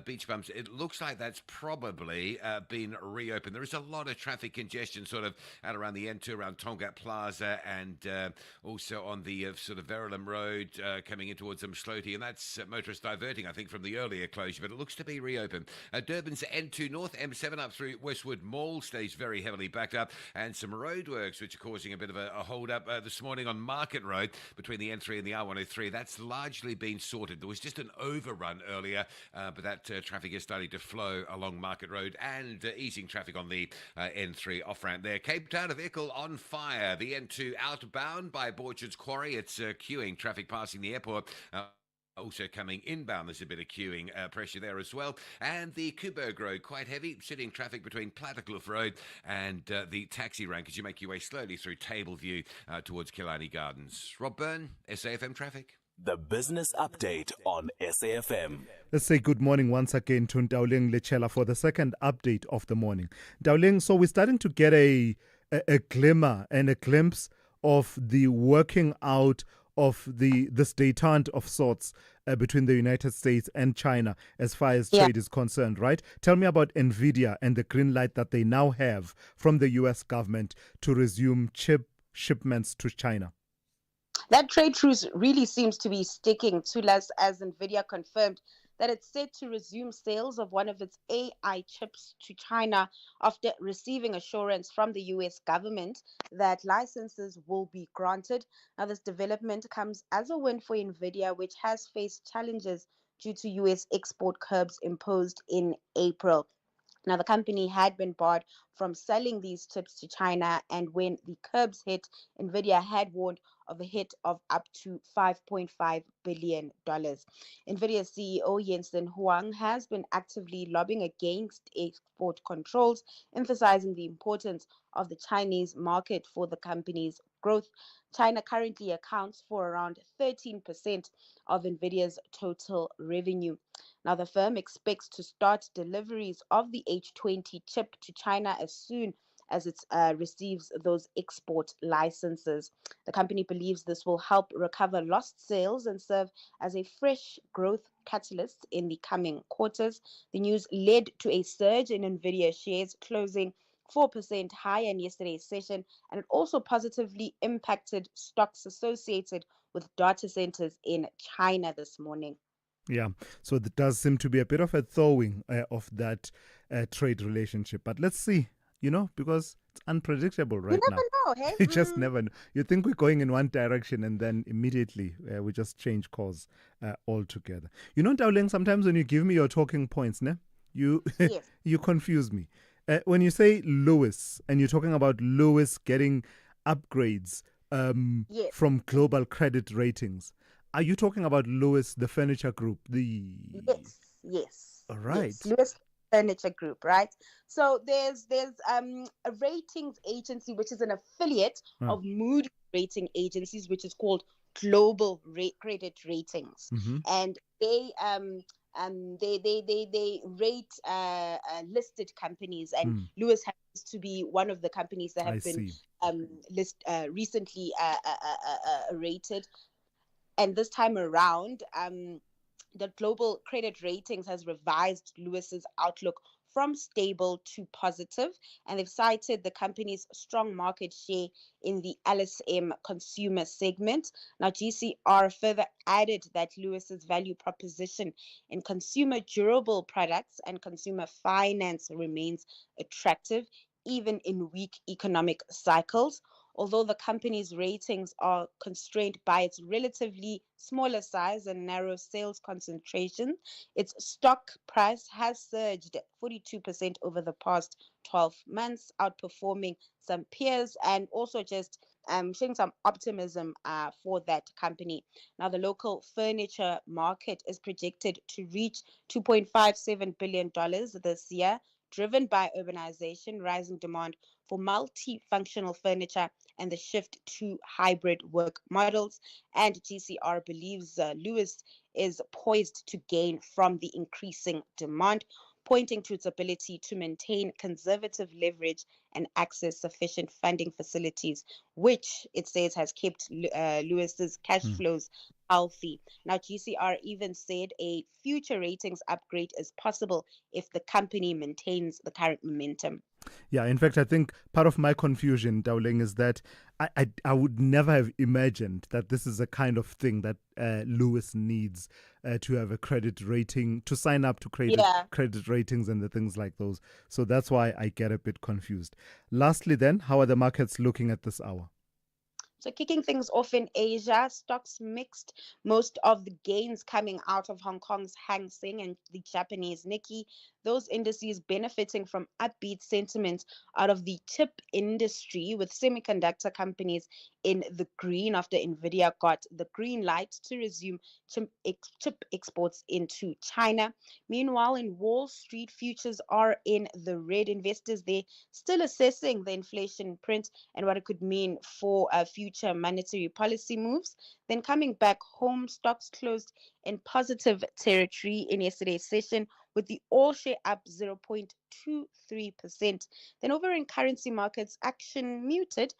beach bumps. It looks like that's probably been reopened. There is a lot of traffic congestion sort of out around the N2, around Tongat Plaza, and also on the sort of Verulam Road coming in towards Umdloti, and that's motorists diverting, I think, from the earlier closure, but it looks to be reopened. Durban's N2 North, M7 up through Westwood Mall stays very heavily backed up, and some roadworks which are causing a bit of a hold-up this morning on Market Road between the N3 and the R103. That's that's largely been sorted. There was just an overrun earlier, but that traffic is starting to flow along Market Road and easing traffic on the N3 off-ramp there. Cape Town, a vehicle on fire. The N2 outbound by Borchard's Quarry. It's queuing traffic passing the airport. Also coming inbound, there's a bit of queuing pressure there as well. And the Kuberg Road, quite heavy, sitting traffic between Plattekloof Road and the taxi rank as you make your way slowly through Tableview towards Killarney Gardens. Rob Byrne, SAFM Traffic. The Business Update on SAFM. Let's say good morning once again to Ndauling Lechela for the second update of the morning. Ndauling, so we're starting to get a glimmer and a glimpse of the working out of this detente of sorts between the United States and China as far as trade is concerned, right? Tell me about NVIDIA and the green light that they now have from the U.S. government to resume chip shipments to China. That trade truce really seems to be sticking to less, as NVIDIA confirmed that it's set to resume sales of one of its AI chips to China after receiving assurance from the U.S. government that licenses will be granted. Now, this development comes as a win for NVIDIA, which has faced challenges due to U.S. export curbs imposed in April. Now, the company had been barred from selling these chips to China, and when the curbs hit, NVIDIA had warned of a hit of up to $5.5 billion. NVIDIA CEO Jensen Huang has been actively lobbying against export controls, emphasizing the importance of the Chinese market for the company's growth. China currently accounts for around 13% of NVIDIA's total revenue. Now, the firm expects to start deliveries of the H20 chip to China as soon as it receives those export licenses. The company believes this will help recover lost sales and serve as a fresh growth catalyst in the coming quarters. The news led to a surge in NVIDIA shares, closing 4% higher in yesterday's session, and it also positively impacted stocks associated with data centers in China this morning. Yeah, so there does seem to be a bit of a thawing of that trade relationship. But let's see, because it's unpredictable right now. You never know, hey? You just never know. You think we're going in one direction and then immediately we just change course altogether. Ndauling, sometimes when you give me your talking points, you confuse me. When you say Lewis and you're talking about Lewis getting upgrades from global credit ratings, are you talking about Lewis, the furniture group? Yes. All right. Yes, Lewis Furniture Group, right? So there's a ratings agency which is an affiliate of Moody rating agencies, which is called Global Credit Ratings, and they rate listed companies, and Lewis happens to be one of the companies that have been recently rated. And this time around, the Global Credit Ratings has revised Lewis's outlook from stable to positive, and they've cited the company's strong market share in the LSM consumer segment. Now, GCR further added that Lewis's value proposition in consumer durable products and consumer finance remains attractive, even in weak economic cycles. Although the company's ratings are constrained by its relatively smaller size and narrow sales concentration, its stock price has surged 42% over the past 12 months, outperforming some peers and also just showing some optimism for that company. Now, the local furniture market is projected to reach $2.57 billion this year, driven by urbanization, rising demand for multifunctional furniture, and the shift to hybrid work models. And GCR believes Lewis is poised to gain from the increasing demand, pointing to its ability to maintain conservative leverage and access sufficient funding facilities, which it says has kept Lewis's cash flows healthy. Now, GCR even said a future ratings upgrade is possible if the company maintains the current momentum. Yeah, in fact, I think part of my confusion, Ndauling, is that I would never have imagined that this is a kind of thing that Lewis needs to have a credit rating, to sign up to credit ratings and the things like those. So that's why I get a bit confused. Lastly then, how are the markets looking at this hour? So kicking things off in Asia, stocks mixed. Most of the gains coming out of Hong Kong's Hang Seng and the Japanese Nikkei. Those indices benefiting from upbeat sentiment out of the chip industry, with semiconductor companies in the green after Nvidia got the green light to resume chip exports into China. Meanwhile, in Wall Street, futures are in the red. Investors there still assessing the inflation print and what it could mean for future monetary policy moves. Then coming back home, stocks closed in positive territory in yesterday's session, with the all share up 0.23%. Then over in currency markets, action muted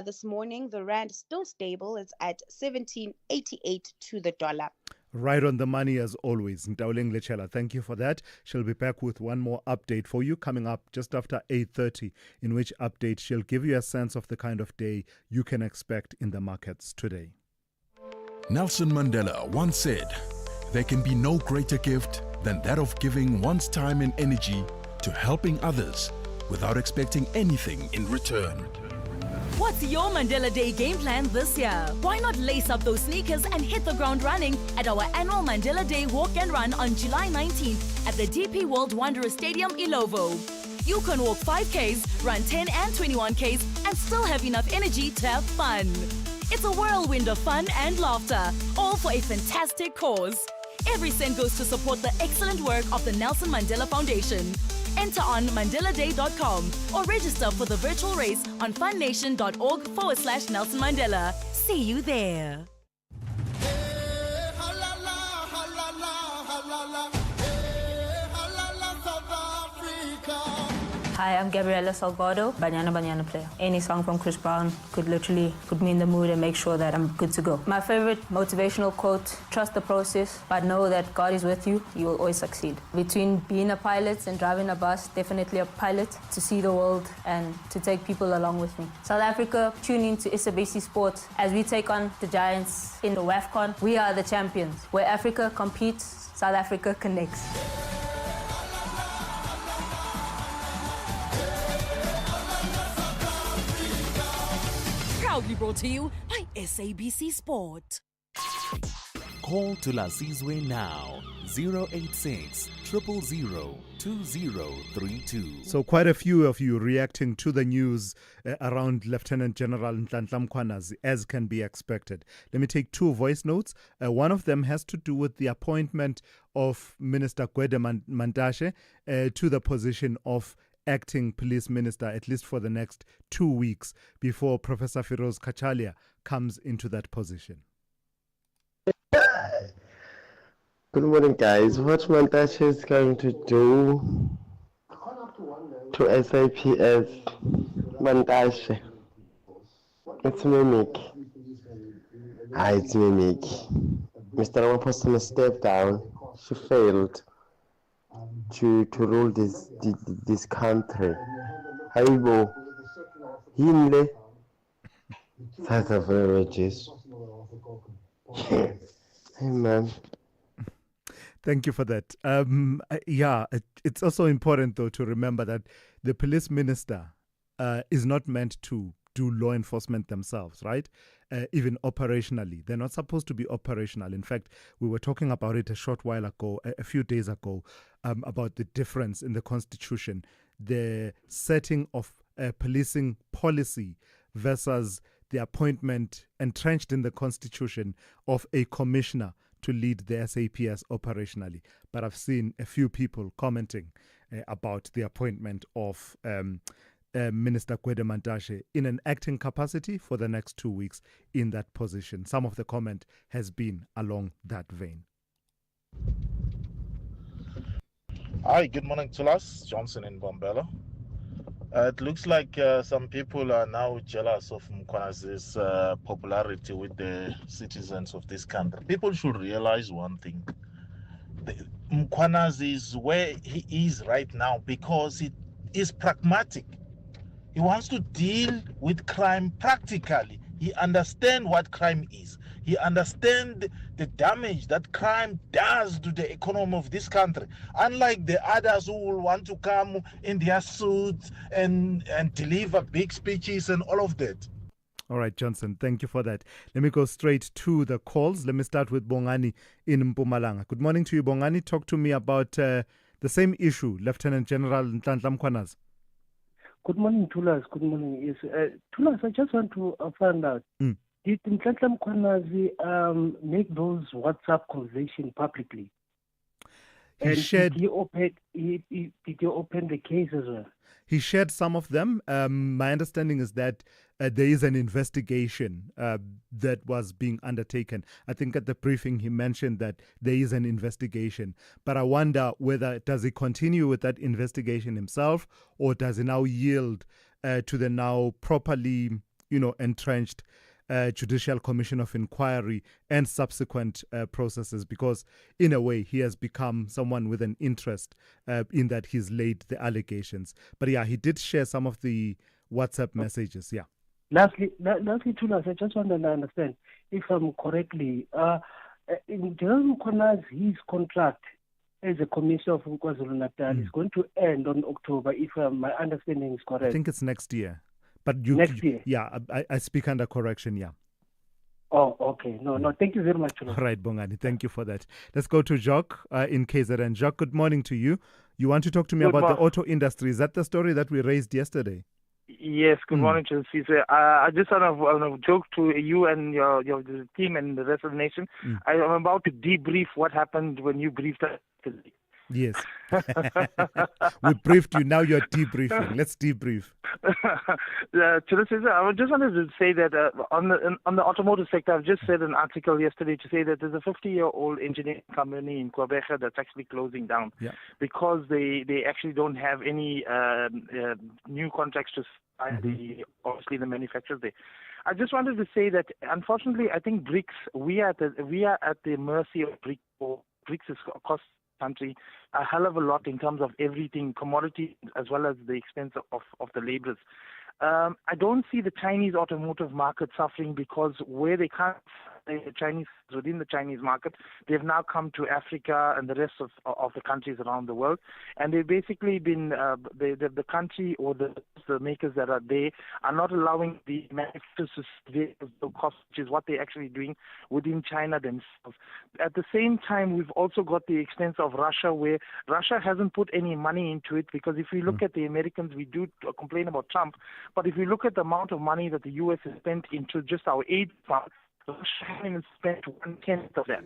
this morning. The rand still stable. It's at 17.88 to the dollar. Right on the money as always. Ntauleng Lechela, thank you for that. She'll be back with one more update for you coming up just after 8:30, in which update she'll give you a sense of the kind of day you can expect in the markets today. Nelson Mandela once said, "There can be no greater gift than that of giving one's time and energy to helping others without expecting anything in return." What's your Mandela Day game plan this year? Why not lace up those sneakers and hit the ground running at our annual Mandela Day Walk and Run on July 19th at the DP World Wanderers Stadium, Ilovo. You can walk 5Ks, run 10 and 21Ks, and still have enough energy to have fun. It's a whirlwind of fun and laughter, all for a fantastic cause. Every cent goes to support the excellent work of the Nelson Mandela Foundation. Enter on mandeladay.com or register for the virtual race on fundnation.org/Nelson Mandela. See you there. Hi, I'm Gabriela Salgado, Banyana player. Any song from Chris Brown could literally put me in the mood and make sure that I'm good to go. My favorite motivational quote, trust the process, but know that God is with you, you will always succeed. Between being a pilot and driving a bus, definitely a pilot to see the world and to take people along with me. South Africa, tune in to SABC Sport as we take on the Giants in the WAFCON. We are the champions. Where Africa competes, South Africa connects. Proudly brought to you by SABC Sport. Call Thulasizwe now, 086 000 2032. So quite a few of you reacting to the news around Lieutenant General Nhlanhla Mkhwanazi, as can be expected. Let me take two voice notes. One of them has to do with the appointment of Minister Gwede Mantashe to the position of acting police minister, at least for the next 2 weeks, before Professor Firoz Kachalia comes into that position. Good morning, guys. What Mantashe is going to do to SAPS Mantashe? It's mimic. It's mimic. Mr. Ramaphosa must step down. She failed to rule this country. Haibo, Himle, that's a very Jesus. Amen. Thank you for that. It's also important, though, to remember that the police minister is not meant to do law enforcement themselves, right? Even operationally. They're not supposed to be operational. In fact, we were talking about it a short while ago, a few days ago, about the difference in the Constitution, the setting of policing policy versus the appointment entrenched in the Constitution of a commissioner to lead the SAPS operationally. But I've seen a few people commenting about the appointment of Minister Gwede Mantashe in an acting capacity for the next 2 weeks in that position. Some of the comment has been along that vein. Hi, good morning to us. Johnson in Bombella. It looks like some people are now jealous of Mkhwanazi's popularity with the citizens of this country. People should realize one thing. Mkhwanazi is where he is right now because he is pragmatic. He wants to deal with crime practically. He understands what crime is. He understands the damage that crime does to the economy of this country. Unlike the others who will want to come in their suits and deliver big speeches and all of that. All right, Johnson, thank you for that. Let me go straight to the calls. Let me start with Bongani in Mpumalanga. Good morning to you, Bongani. Talk to me about the same issue, Lieutenant General Nhlanhla Mkhwanazi. Good morning, Thulas. Good morning. Yes, Thulas, I just want to find out, did Nhlanhla Mkhwanazi make those WhatsApp conversations publicly? Did he open the case as well? He shared some of them. My understanding is that there is an investigation that was being undertaken. I think at the briefing he mentioned that there is an investigation. But I wonder whether does he continue with that investigation himself, or does he now yield to the now properly, entrenched Judicial Commission of Inquiry and subsequent processes, because in a way he has become someone with an interest in that he's laid the allegations. But yeah, he did share some of the WhatsApp messages. Yeah. Lastly, Thulas, I just want to understand if I'm correctly. In General Mkhwanazi, his contract as a commissioner of KwaZulu-Natal is going to end on October, if my understanding is correct. I think it's next year. But next year? Yeah, I speak under correction, yeah. Oh, okay. No, thank you very much. All right, Bongani, thank you for that. Let's go to Jacques in KZN. Jacques, good morning to you. You want to talk to me about the auto industry. Is that the story that we raised yesterday? Yes, good morning, Chisisa. I just want to joke to you and your team and the rest of the nation. I am about to debrief what happened when you briefed us today. Yes. We briefed you, now you're debriefing. Let's debrief. I just wanted to say that on the automotive sector, I've just read an article yesterday to say that there's a 50-year-old engineering company in Kwabega that's actually closing down because they actually don't have any new contracts to sign, obviously the manufacturers there. I just wanted to say that, unfortunately, I think BRICS, we are at the mercy of BRICS. BRICS is cost country a hell of a lot in terms of everything, commodity as well as the expense of the laborers. I don't see the Chinese automotive market suffering because where they can't the Chinese within the Chinese market, they've now come to Africa and the rest of the countries around the world, and they've basically been the country or the makers that are there are not allowing the manufacturers to the cost, which is what they're actually doing within China themselves. At the same time, we've also got the expense of Russia, where Russia hasn't put any money into it, because if we look at the Americans, we do complain about Trump, but if we look at the amount of money that the U.S. has spent into just our aid fund, Russia hasn't even spent 1/10 of that.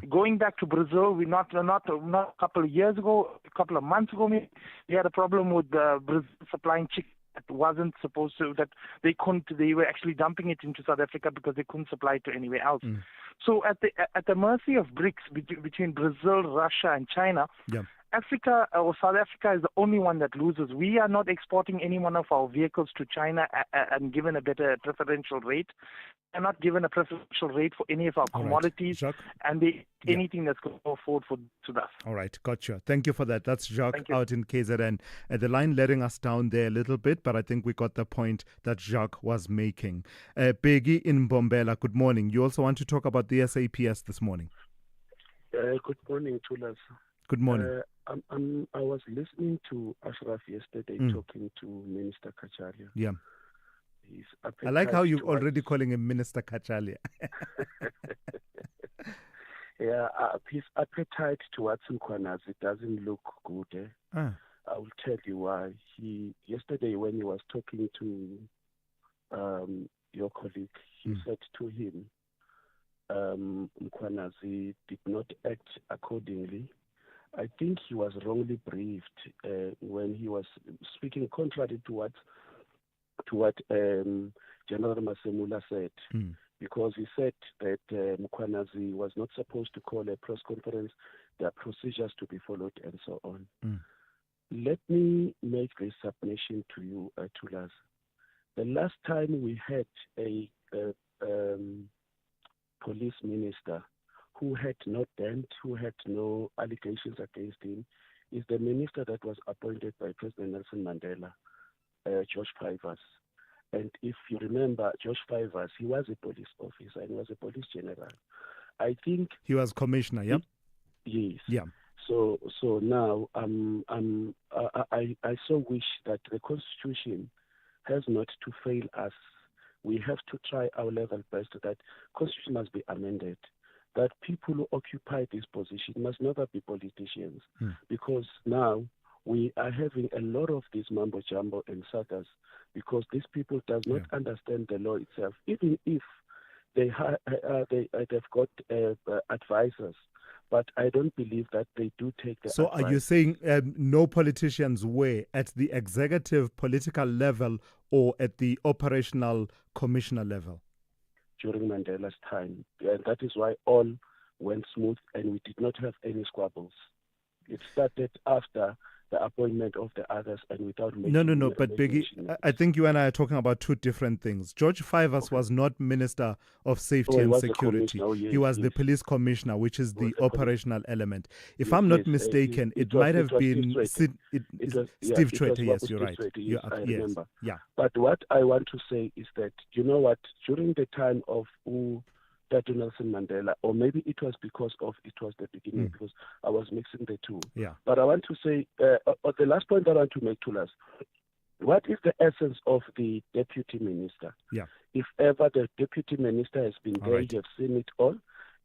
Going back to Brazil, we not a couple of years ago, a couple of months ago, maybe, we had a problem with Brazil supplying chicken that wasn't supposed to, that they couldn't. They were actually dumping it into South Africa because they couldn't supply it to anywhere else. So at the mercy of BRICS between Brazil, Russia, and China. Africa or South Africa is the only one that loses. We are not exporting any one of our vehicles to China and given a better preferential rate. We're not given a preferential rate for any of our commodities, and anything that's going to go forward to us. All right, gotcha. Thank you for that. That's Jacques out in KZN. The line letting us down there a little bit, but I think we got the point that Jacques was making. Peggy in Bombela, good morning. You also want to talk about the SAPS this morning? Good morning, Thulas. Good morning. I was listening to Ashraf yesterday talking to Minister Kacharia. Yeah. I like how you're already calling him Minister Kacharia. Yeah, his appetite towards Mkhwanazi doesn't look good. I will tell you why. Yesterday when he was talking to your colleague, he said to him, Mkhwanazi did not act accordingly. I think he was wrongly briefed when he was speaking contrary to what General Masemula said, because he said that Mkhwanazi was not supposed to call a press conference. There are procedures to be followed and so on. Let me make this submission to you, Thulas. The last time we had a police minister who had no dent, who had no allegations against him, is the minister that was appointed by President Nelson Mandela, George Fivers. And if you remember, George Fivers, he was a police officer and he was a police general. I think he was commissioner. Yeah. Yes. Yeah. So now I so wish that the Constitution has not to fail us we have to try our level best that Constitution must be amended, that people who occupy this position must never be politicians, because now we are having a lot of this mumbo jumbo and sagas because these people does not understand the law itself, even if they've got advisors. But I don't believe that they do take the So advice. are you saying no politicians were at the executive political level or at the operational commissioner level? During Mandela's time. And that is why all went smooth and we did not have any squabbles. It started after the appointment of the others and without making... No, but Biggie, I think you and I are talking about two different things. George Fivers was not Minister of Safety and Security. He was the police commissioner, which is the operational element. If I'm not mistaken, it might have been Steve Tshwete. Yes, you're right. I remember. Yeah. But what I want to say is that, you know what, during the time of Dr. Nelson Mandela, or maybe it was because it was the beginning, because I was mixing the two. Yeah. But I want to say, the last point I want to make, Thulas, what is the essence of the deputy minister? Yeah. If ever the deputy minister has been there, right. you have seen it all,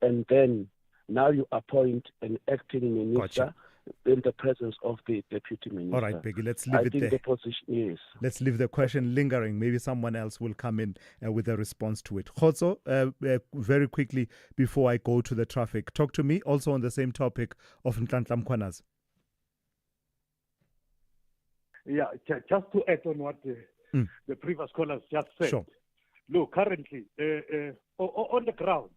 and then now you appoint an acting minister in the presence of the deputy minister. All right, Biggie, let's leave it there. The position, yes. Let's leave the question lingering. Maybe someone else will come in with a response to it. Khotso, very quickly before I go to the traffic, talk to me also on the same topic of Nhlanhla Mkhwanazi. Yeah, just to add on what the previous callers just said. Sure. Look, currently, on the ground,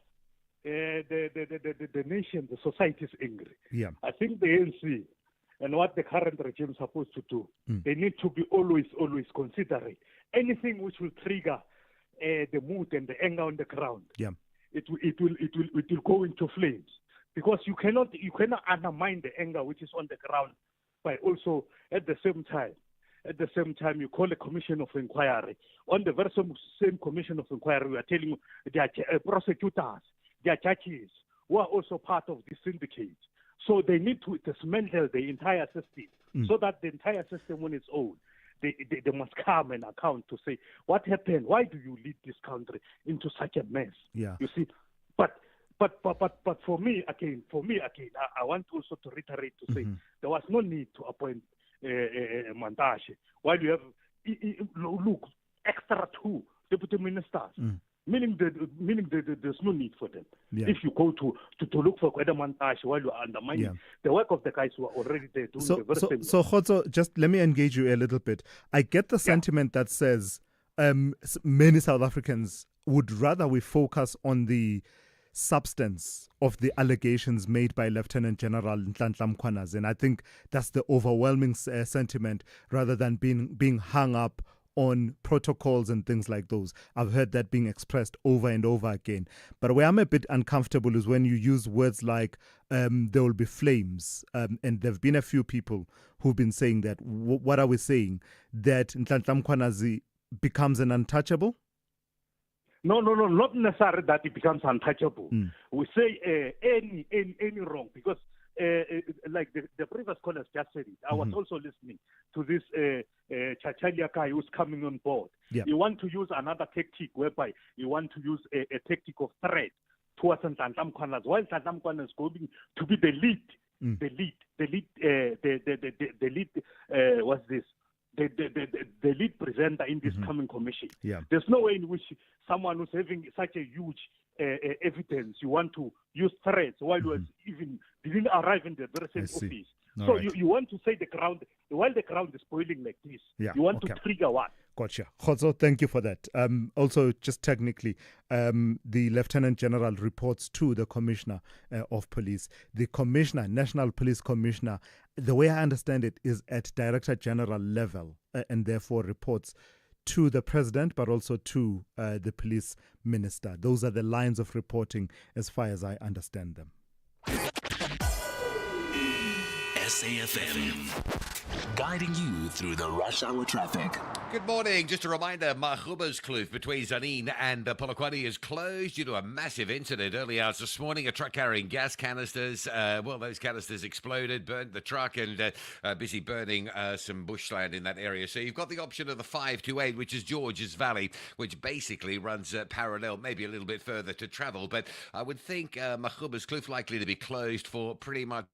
the nation, the society is angry. Yeah. I think the ANC and what the current regime is supposed to do, they need to be always considering anything which will trigger the mood and the anger on the ground. Yeah. It will go into flames, because you cannot undermine the anger which is on the ground by also at the same time you call a commission of inquiry. On the very same commission of inquiry, we are telling you there are prosecutors, there are judges who are also part of the syndicate. So they need to dismantle the entire system so that the entire system on its own, they must come and account to say, what happened? Why do you lead this country into such a mess? Yeah. You see, but for me again, I want also to reiterate to say there was no need to appoint Mantashe. While you have extra 2 deputy ministers, meaning there's no need for them. Yeah. If you go to look for Kweda Mantashe while you are undermining the work of the guys who are already there doing the very same. So Khotso, just let me engage you a little bit. I get the sentiment that says many South Africans would rather we focus on the substance of the allegations made by Lieutenant General Nhlanhla Mkhwanazi, and I think that's the overwhelming sentiment, rather than being hung up on protocols and things like those. I've heard that being expressed over and over again. But where I'm a bit uncomfortable is when you use words like there will be flames, and there have been a few people who've been saying that. What are we saying? That Nhlanhla Mkhwanazi becomes an untouchable? No, not necessarily that it becomes untouchable. We say any wrong, because like the previous callers just said it. I was also listening to this Chachalia guy who's coming on board. Yeah. You want to use another tactic whereby you want to use a tactic of threat towards Nhlanhla Mkhwanazi, while Nhlanhla Mkhwanazi is going to be the lead presenter in this coming commission. Yeah. There's no way in which someone who's having such a huge evidence, you want to use threats while you even didn't arrive in the very same office. All so right. you want to say the ground, while the ground is boiling like this, you want to trigger what? Gotcha. Khotso, thank you for that. Also, just technically, the Lieutenant General reports to the Commissioner of Police. The Commissioner, National Police Commissioner, the way I understand it, is at Director General level and therefore reports to the President, but also to the Police Minister. Those are the lines of reporting as far as I understand them. SAFM guiding you through the rush hour traffic. Good morning. Just a reminder, Mahuba's Kloof between Zanin and Polokwane is closed due to a massive incident early hours this morning. A truck carrying gas canisters. Those canisters exploded, burnt the truck, and busy burning some bushland in that area. So you've got the option of the 528, which is George's Valley, which basically runs parallel, maybe a little bit further to travel. But I would think Mahuba's Kloof likely to be closed for pretty much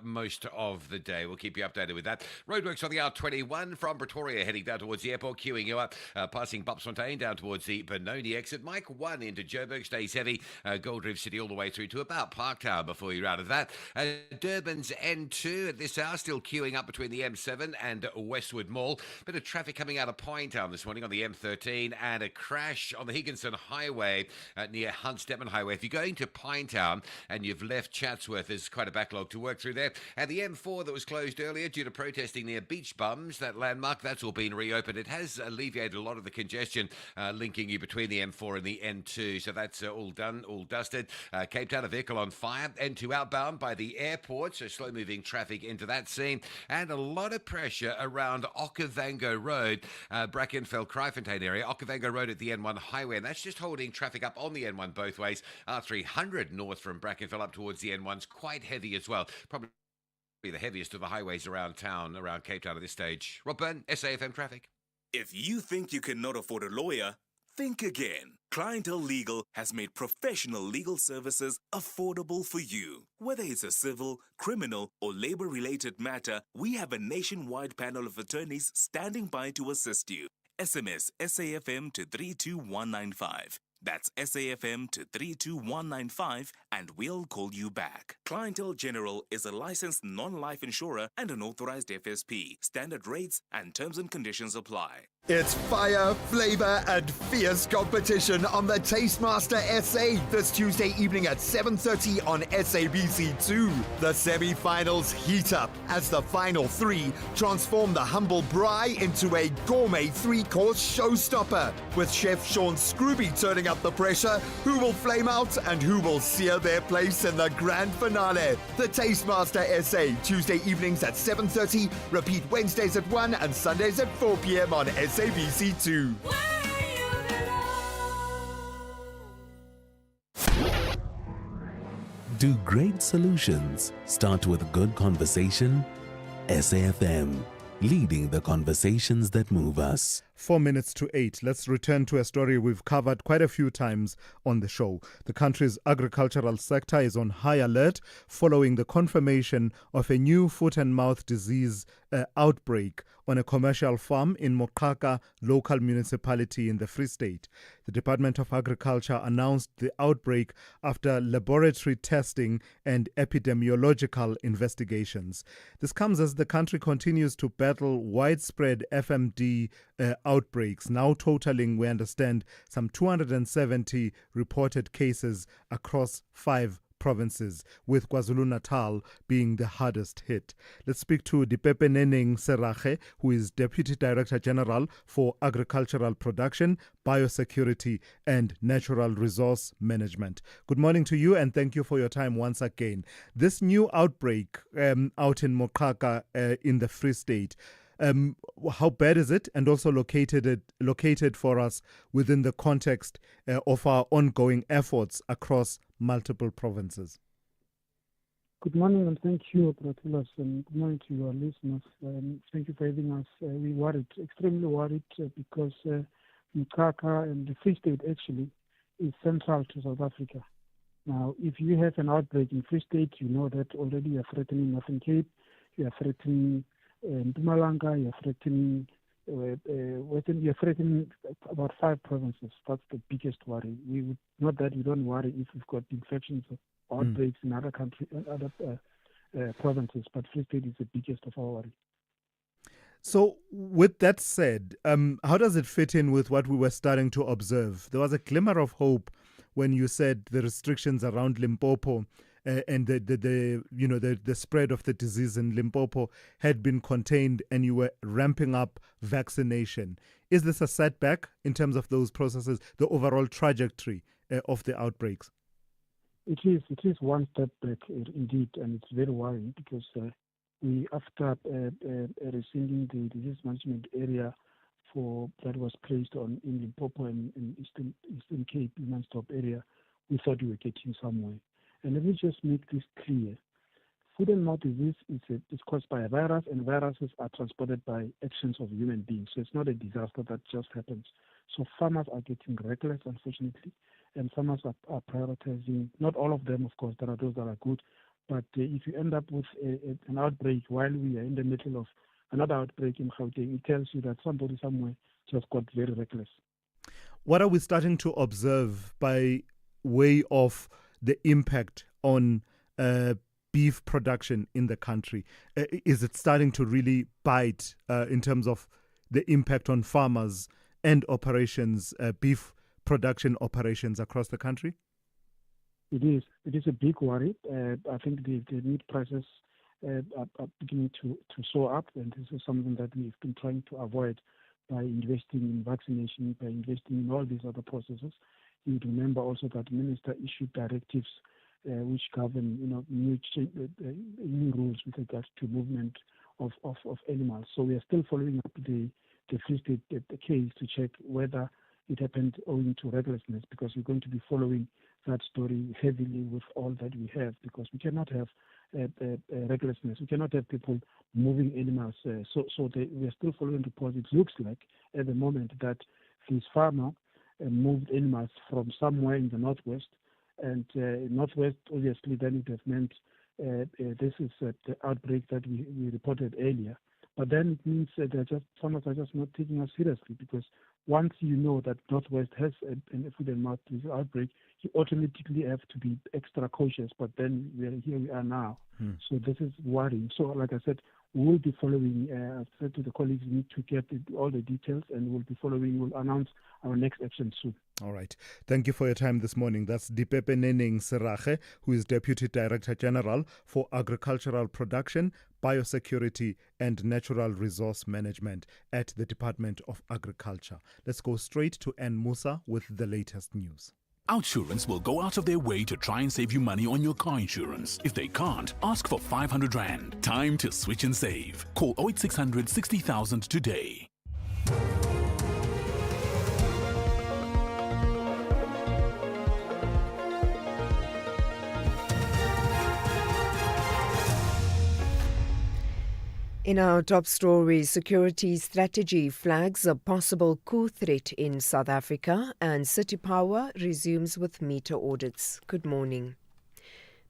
most of the day. We'll keep you updated with that. Roadworks on the R21 from Pretoria heading down towards the airport, queuing you up, passing Bopsfontein down towards the Benoni exit. Mike 1 into Joburg stays heavy, Gold Reef City all the way through to about Parktown before you're out of that. Durban's N2 at this hour still queuing up between the M7 and Westwood Mall. Bit of traffic coming out of Pinetown this morning on the M13 and a crash on the Higginson Highway near Hunt Stedman Highway. If you're going to Pinetown and you've left Chatsworth, there's quite a backlog to work through there. And the M4 that was closed earlier due to protesting near Beach Bums, that landmark, that's all been reopened. It has alleviated a lot of the congestion linking you between the M4 and the N2. So that's all done, all dusted. Cape Town, a vehicle on fire. N2 outbound by the airport, so slow-moving traffic into that scene. And a lot of pressure around Okavango Road, Brackenfell-Kryfontein area. Okavango Road at the N1 highway, and that's just holding traffic up on the N1 both ways. R300 north from Brackenfell up towards the N1's quite heavy as well. Probably the heaviest of the highways around town, around Cape Town at this stage. Rob Byrne, SAFM Traffic. If you think you cannot afford a lawyer, think again. Clientele Legal has made professional legal services affordable for you. Whether it's a civil, criminal, or labor-related matter, we have a nationwide panel of attorneys standing by to assist you. SMS SAFM to 32195. That's SAFM to 32195 and we'll call you back. Clientele General is a licensed non-life insurer and an authorized FSP. Standard rates and terms and conditions apply. It's fire, flavor, and fierce competition on the Tastemaster SA this Tuesday evening at 7:30 on SABC2. The semi-finals heat up as the final three transform the humble braai into a gourmet three-course showstopper, with Chef Sean Scrooby turning up the pressure. Who will flame out and who will sear their place in the grand finale? The Tastemaster SA, Tuesday evenings at 7:30, repeat Wednesdays at 1 and Sundays at 4 p.m. on SABC2. Do great solutions start with good conversation? SAFM, leading the conversations that move us. 4 minutes to 8. Let's return to a story we've covered quite a few times on the show. The country's agricultural sector is on high alert following the confirmation of a new foot and mouth disease outbreak on a commercial farm in Mokaka local municipality in the Free State. The Department of Agriculture announced the outbreak after laboratory testing and epidemiological investigations. This comes as the country continues to battle widespread FMD outbreaks, now totaling, we understand, some 270 reported cases across 5 provinces, with KwaZulu-Natal being the hardest hit. Let's speak to Dipepe Neneng Serage, who is Deputy Director General for Agricultural Production, Biosecurity and Natural Resource Management. Good morning to you and thank you for your time once again. This new outbreak out in Mokaka in the Free State, how bad is it, and also located for us within the context of our ongoing efforts across multiple provinces? Good morning and thank you, Pratulas, and good morning to your listeners. Thank you for having us. We're worried, extremely worried, because Mokaka and the Free State actually is central to South Africa. Now, if you have an outbreak in Free State, you know that already you're threatening Northern Cape, you're threatening Mpumalanga, you're threatening you're threatening about 5 provinces. That's the biggest worry. We would not that we don't worry if we've got infections or outbreaks in other countries, other provinces, but Free State is the biggest of our worry. So, with that said, how does it fit in with what we were starting to observe? There was a glimmer of hope when you said the restrictions around Limpopo and the spread of the disease in Limpopo had been contained and you were ramping up vaccination. Is this a setback in terms of those processes, the overall trajectory of the outbreaks? It is one step back indeed, and it's very worrying because after rescinding the disease management area that was placed in Limpopo and in Eastern Cape, non-stop area, we thought we were getting somewhere. And let me just make this clear. Foot and mouth disease is caused by a virus, and viruses are transported by actions of human beings. So it's not a disaster that just happens. So farmers are getting reckless, unfortunately, and farmers are prioritizing, not all of them, of course, there are those that are good, but if you end up with an outbreak while we are in the middle of another outbreak in Gauteng, it tells you that somebody somewhere just got very reckless. What are we starting to observe by way of the impact on beef production in the country? Is it starting to really bite in terms of the impact on farmers and operations, beef production operations across the country? It is. It is a big worry. I think the meat prices are beginning to soar up, and this is something that we've been trying to avoid by investing in vaccination, by investing in all these other processes. You would remember also that the minister issued directives which govern, new rules with regards to movement of animals. So we are still following up the case to check whether it happened owing to recklessness, because we're going to be following that story heavily with all that we have, because we cannot have recklessness. We cannot have people moving animals. We are still following the report. It looks like at the moment that this farmer moved animals from somewhere in the northwest, and northwest, obviously, then it has meant this is the outbreak that we reported earlier. But then it means that farmers are just not taking us seriously, because once you know that northwest has a foot and mouth disease outbreak, you automatically have to be extra cautious. But then here we are now. So this is worrying. So like I said, we will be following. I've said to the colleagues, we need to get all the details, and we'll be following. We'll announce our next action soon. All right. Thank you for your time this morning. That's Dipepe Neneng Serage, who is Deputy Director General for Agricultural Production, Biosecurity and Natural Resource Management at the Department of Agriculture. Let's go straight to Ann Musa with the latest news. Outsurance will go out of their way to try and save you money on your car insurance. If they can't, ask for 500 Rand. Time to switch and save. Call 0800 60,000 today. In our top story, security strategy flags a possible coup threat in South Africa, and City Power resumes with meter audits. Good morning.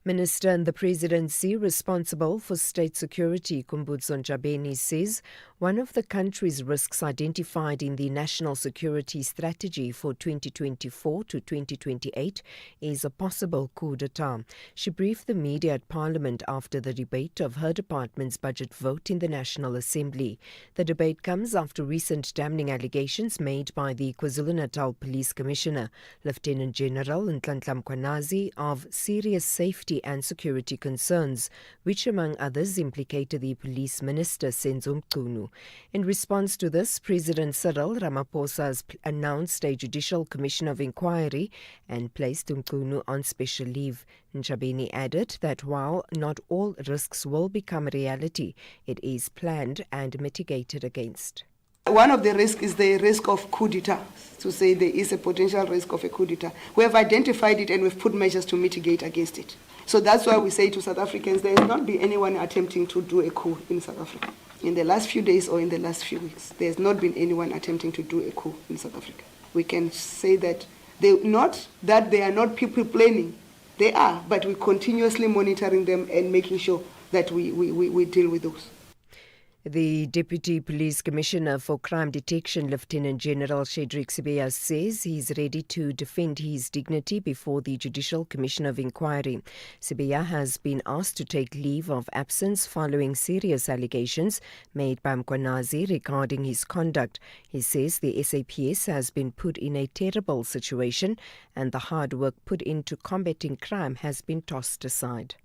Minister in the Presidency responsible for state security, Khumbudzo Ntshavheni, says one of the country's risks identified in the National Security Strategy for 2024 to 2028 is a possible coup d'etat. She briefed the media at Parliament after the debate of her department's budget vote in the National Assembly. The debate comes after recent damning allegations made by the KwaZulu-Natal Police Commissioner, Lieutenant General Nhlanhla Mkhwanazi, of serious safety and security concerns, which among others implicated the Police Minister Senzo Mchunu. In response to this, President Cyril Ramaphosa has announced a judicial commission of inquiry and placed Mchunu on special leave. Ntshavheni added that while not all risks will become a reality, it is planned and mitigated against. One of the risks is the risk of coup d'etat, to say there is a potential risk of a coup d'etat. We have identified it and we've put measures to mitigate against it. So that's why we say to South Africans, there has not been anyone attempting to do a coup in South Africa. In the last few days or in the last few weeks, there has not been anyone attempting to do a coup in South Africa. We can say that they are not people planning. They are, but we're continuously monitoring them and making sure that we deal with those. The Deputy Police Commissioner for Crime Detection, Lieutenant General Shedrick Sibeya, says he's ready to defend his dignity before the Judicial Commission of Inquiry. Sibeya has been asked to take leave of absence following serious allegations made by Mkhwanazi regarding his conduct. He says the SAPS has been put in a terrible situation and the hard work put into combating crime has been tossed aside.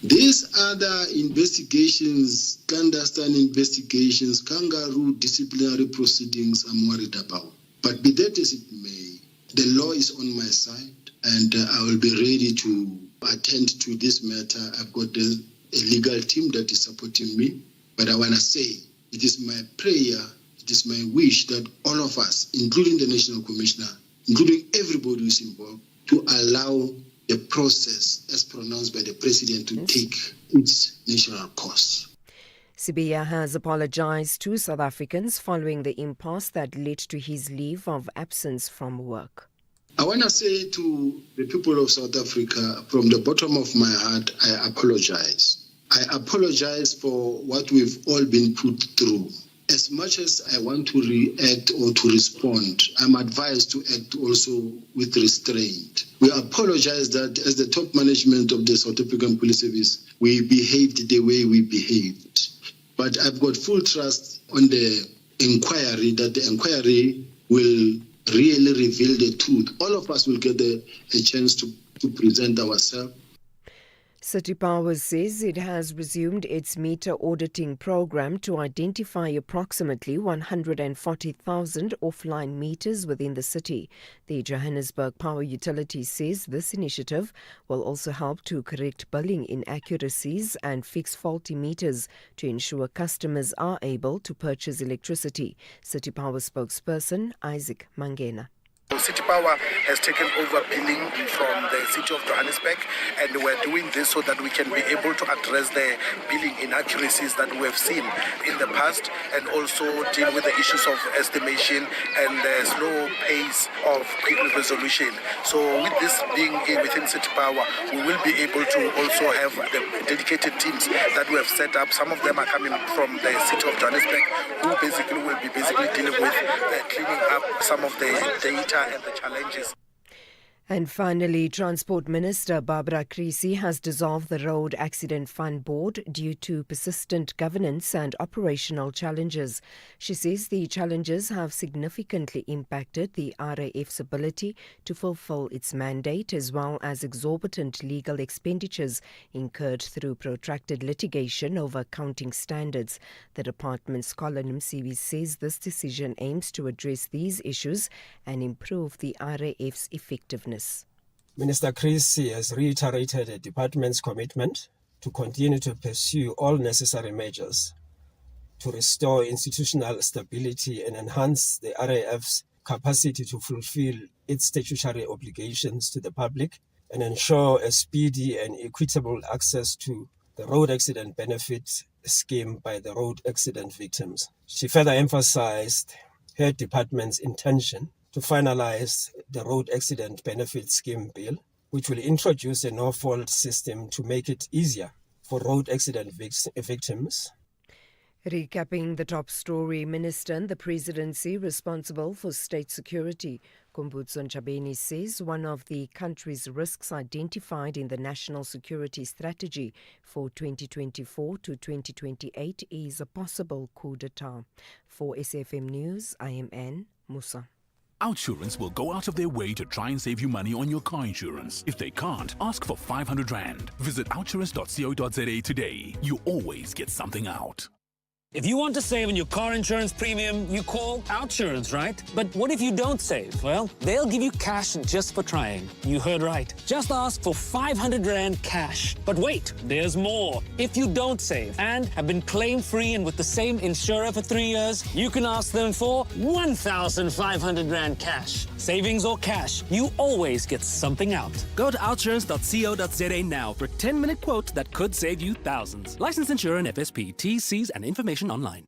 These other investigations, clandestine investigations, kangaroo disciplinary proceedings, I'm worried about. But be that as it may, the law is on my side and I will be ready to attend to this matter. I've got the a legal team that is supporting me. But I want to say, it is my prayer, it is my wish that all of us, including the National Commissioner, including everybody who's involved, to allow the process as pronounced by the President to take its natural course. Sibiya has apologized to South Africans following the impasse that led to his leave of absence from work. I want to say to the people of South Africa, from the bottom of my heart, I apologize. I apologize for what we've all been put through. As much as I want to react or to respond, I'm advised to act also with restraint. We apologize that as the top management of the South African Police Service, we behaved the way we behaved. But I've got full trust on the inquiry, that the inquiry will really reveal the truth. All of us will get a chance to present ourselves. City Power says it has resumed its meter auditing program to identify approximately 140,000 offline meters within the city. The Johannesburg Power Utility says this initiative will also help to correct billing inaccuracies and fix faulty meters to ensure customers are able to purchase electricity. City Power spokesperson Isaac Mangena. City Power has taken over billing from the city of Johannesburg, and we're doing this so that we can be able to address the billing inaccuracies that we have seen in the past, and also deal with the issues of estimation and the slow pace of quick resolution. So with this being within City Power, we will be able to also have the dedicated teams that we have set up. Some of them are coming from the city of Johannesburg, who basically will be dealing with cleaning up some of the data and the challenges. And finally, Transport Minister Barbara Creecy has dissolved the Road Accident Fund Board due to persistent governance and operational challenges. She says the challenges have significantly impacted the RAF's ability to fulfill its mandate, as well as exorbitant legal expenditures incurred through protracted litigation over accounting standards. The department's Colin Msibi says this decision aims to address these issues and improve the RAF's effectiveness. Minister Creecy has reiterated the department's commitment to continue to pursue all necessary measures to restore institutional stability and enhance the RAF's capacity to fulfill its statutory obligations to the public and ensure a speedy and equitable access to the Road Accident Benefit Scheme by the road accident victims. She further emphasized her department's intention to finalize the Road Accident Benefit Scheme bill, which will introduce a no-fault system to make it easier for road accident victims. Recapping the top story, Minister in the Presidency responsible for state security, Kumbutso Ntshabeni, says one of the country's risks identified in the National Security Strategy for 2024 to 2028 is a possible coup d'etat. For SAFM News, I am Anne Musa. Outsurance will go out of their way to try and save you money on your car insurance. If they can't, ask for 500 Rand. Visit outsurance.co.za today. You always get something out. If you want to save on your car insurance premium, you call Outsurance, right? But what if you don't save? Well, they'll give you cash just for trying. You heard right. Just ask for 500 Rand cash. But wait, there's more. If you don't save and have been claim-free and with the same insurer for 3 years, you can ask them for 1,500 Rand cash. Savings or cash, you always get something out. Go to outsurance.co.za now for a 10-minute quote that could save you thousands. Licensed insurer and FSP. T's, C's and information online.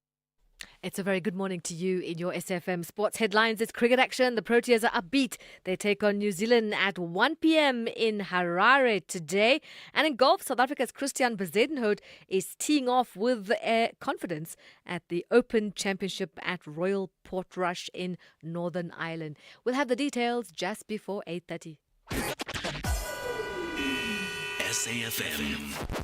It's a very good morning to you in your SFM Sports headlines. It's cricket action. The Proteas are upbeat. They take on New Zealand at 1 p.m. in Harare today. And in golf, South Africa's Christian Bezuidenhout is teeing off with confidence at the Open Championship at Royal Portrush in Northern Ireland. We'll have the details just before 8:30. SAFM.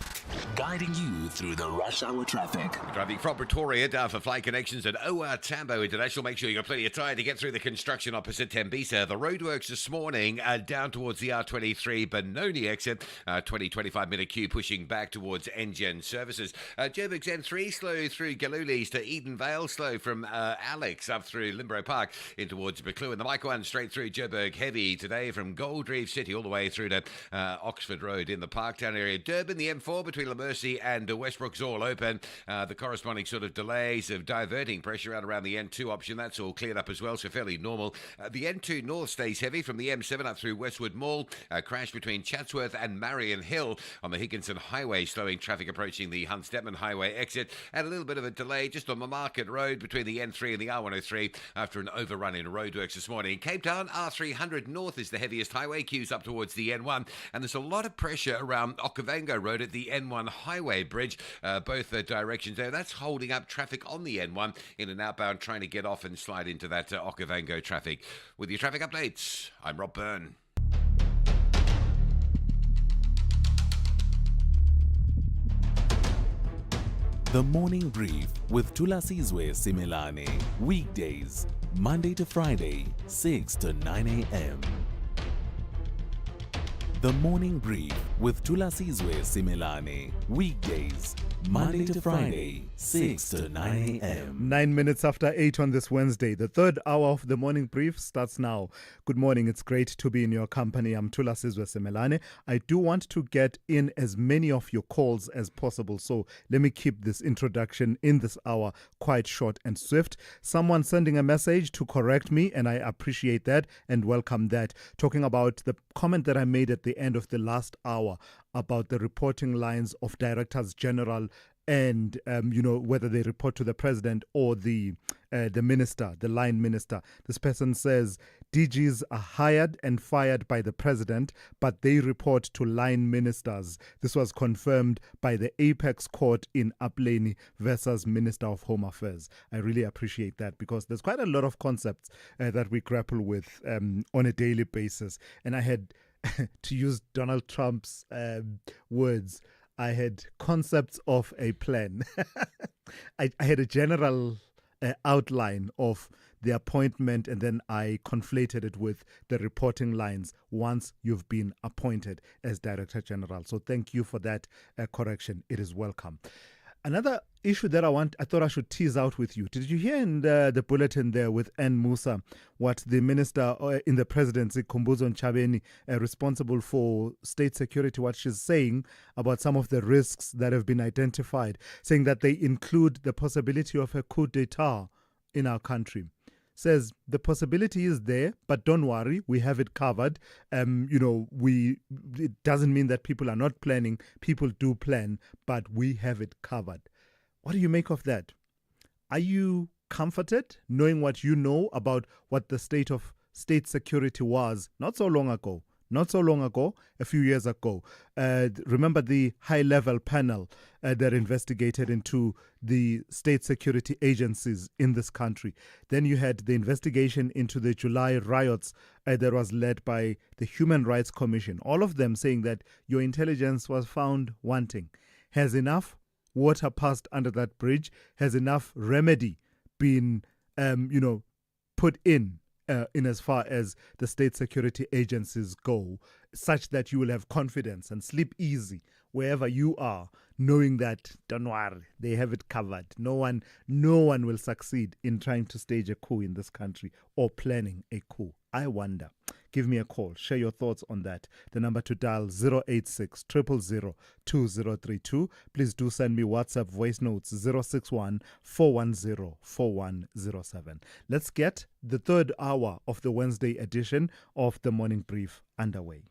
Guiding you through the rush hour traffic. Driving from Pretoria down for flight connections at OR Tambo International. Make sure you've got plenty of time to get through the construction opposite Tembisa. The roadworks this morning down towards the R23 Benoni exit. 20-25 minute queue pushing back towards Engen services. Joburg's N3 slow through Galulis to Edenvale. Slow from Alex up through Limborough Park in towards McLuhan. The Mike 1 straight through Joburg heavy today from Gold Reef City all the way through to Oxford Road in the Parktown area. Durban, the M4 between Lamur Mercy and Westbrook's all open. The corresponding sort of delays of diverting pressure out around the N2 option, that's all cleared up as well, so fairly normal. The N2 North stays heavy from the M7 up through Westwood Mall. Crash between Chatsworth and Marion Hill on the Higginson Highway, slowing traffic approaching the Hunt-Stepman Highway exit. And a little bit of a delay just on the Market Road between the N3 and the R103 after an overrun in roadworks this morning. Cape Town, R300 North is the heaviest highway, queues up towards the N1. And there's a lot of pressure around Okavango Road at the N1 Highway Bridge, both directions there. That's holding up traffic on the N1 in and outbound, trying to get off and slide into that Okavango traffic. With your traffic updates, I'm Rob Byrne. The Morning Brief with Thulasizwe Simelane. Weekdays, Monday to Friday, 6 to 9 a.m. The Morning Brief with Thulasizwe Simelane. Weekdays, Monday to Friday, 6 to 9 a.m. 9 minutes after 8 on this Wednesday. The third hour of the Morning Brief starts now. Good morning. It's great to be in your company. I'm Thulasizwe Simelane. I do want to get in as many of your calls as possible, so let me keep this introduction in this hour quite short and swift. Someone sending a message to correct me, and I appreciate that and welcome that. Talking about the comment that I made at the end of the last hour about the reporting lines of directors general and, whether they report to the president or the minister, the line minister. This person says DGs are hired and fired by the president, but they report to line ministers. This was confirmed by the Apex Court in Upleni versus Minister of Home Affairs. I really appreciate that because there's quite a lot of concepts that we grapple with on a daily basis. And I had, to use Donald Trump's words, I had concepts of a plan. I had a general outline of the appointment, and then I conflated it with the reporting lines once you've been appointed as Director General. So thank you for that correction. It is welcome. Another issue that I thought I should tease out with you. Did you hear in the bulletin there with N. Musa what the minister in the presidency, Khumbudzo Ntshavheni, responsible for state security, what she's saying about some of the risks that have been identified, saying that they include the possibility of a coup d'etat in our country. Says the possibility is there, but don't worry, we have it covered. It doesn't mean that people are not planning. People do plan, but we have it covered. What do you make of that? Are you comforted knowing what you know about what the state of state security was not so long ago? A few years ago. Remember the high-level panel that investigated into the state security agencies in this country. Then you had the investigation into the July riots that was led by the Human Rights Commission. All of them saying that your intelligence was found wanting. Has enough water passed under that bridge? Has enough remedy been, put in as far as the state security agencies go, such that you will have confidence and sleep easy wherever you are, knowing that, don't worry, they have it covered. No one will succeed in trying to stage a coup in this country or planning a coup. I wonder. Give me a call. Share your thoughts on that. The number to dial 086 000 2032. Please do send me WhatsApp voice notes 061 410 4107. Let's get the third hour of the Wednesday edition of the Morning Brief underway.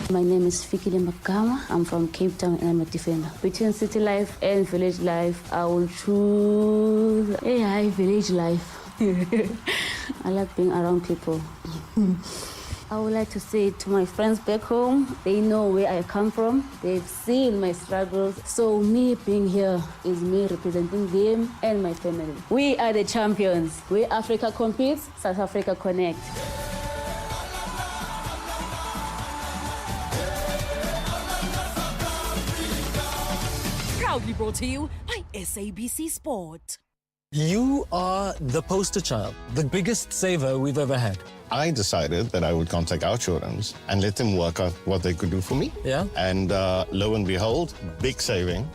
My name is Fikile Makama. I'm from Cape Town and I'm a defender. Between city life and village life, I will choose village life. I like being around people. I would like to say to my friends back home, they know where I come from. They've seen my struggles. So me being here is me representing them and my family. We are the champions. Where Africa competes, South Africa connect. Proudly brought to you by SABC Sport. You are the poster child, the biggest saver we've ever had. I decided that I would contact Outsurance and let them work out what they could do for me. Yeah. And lo and behold, big saving.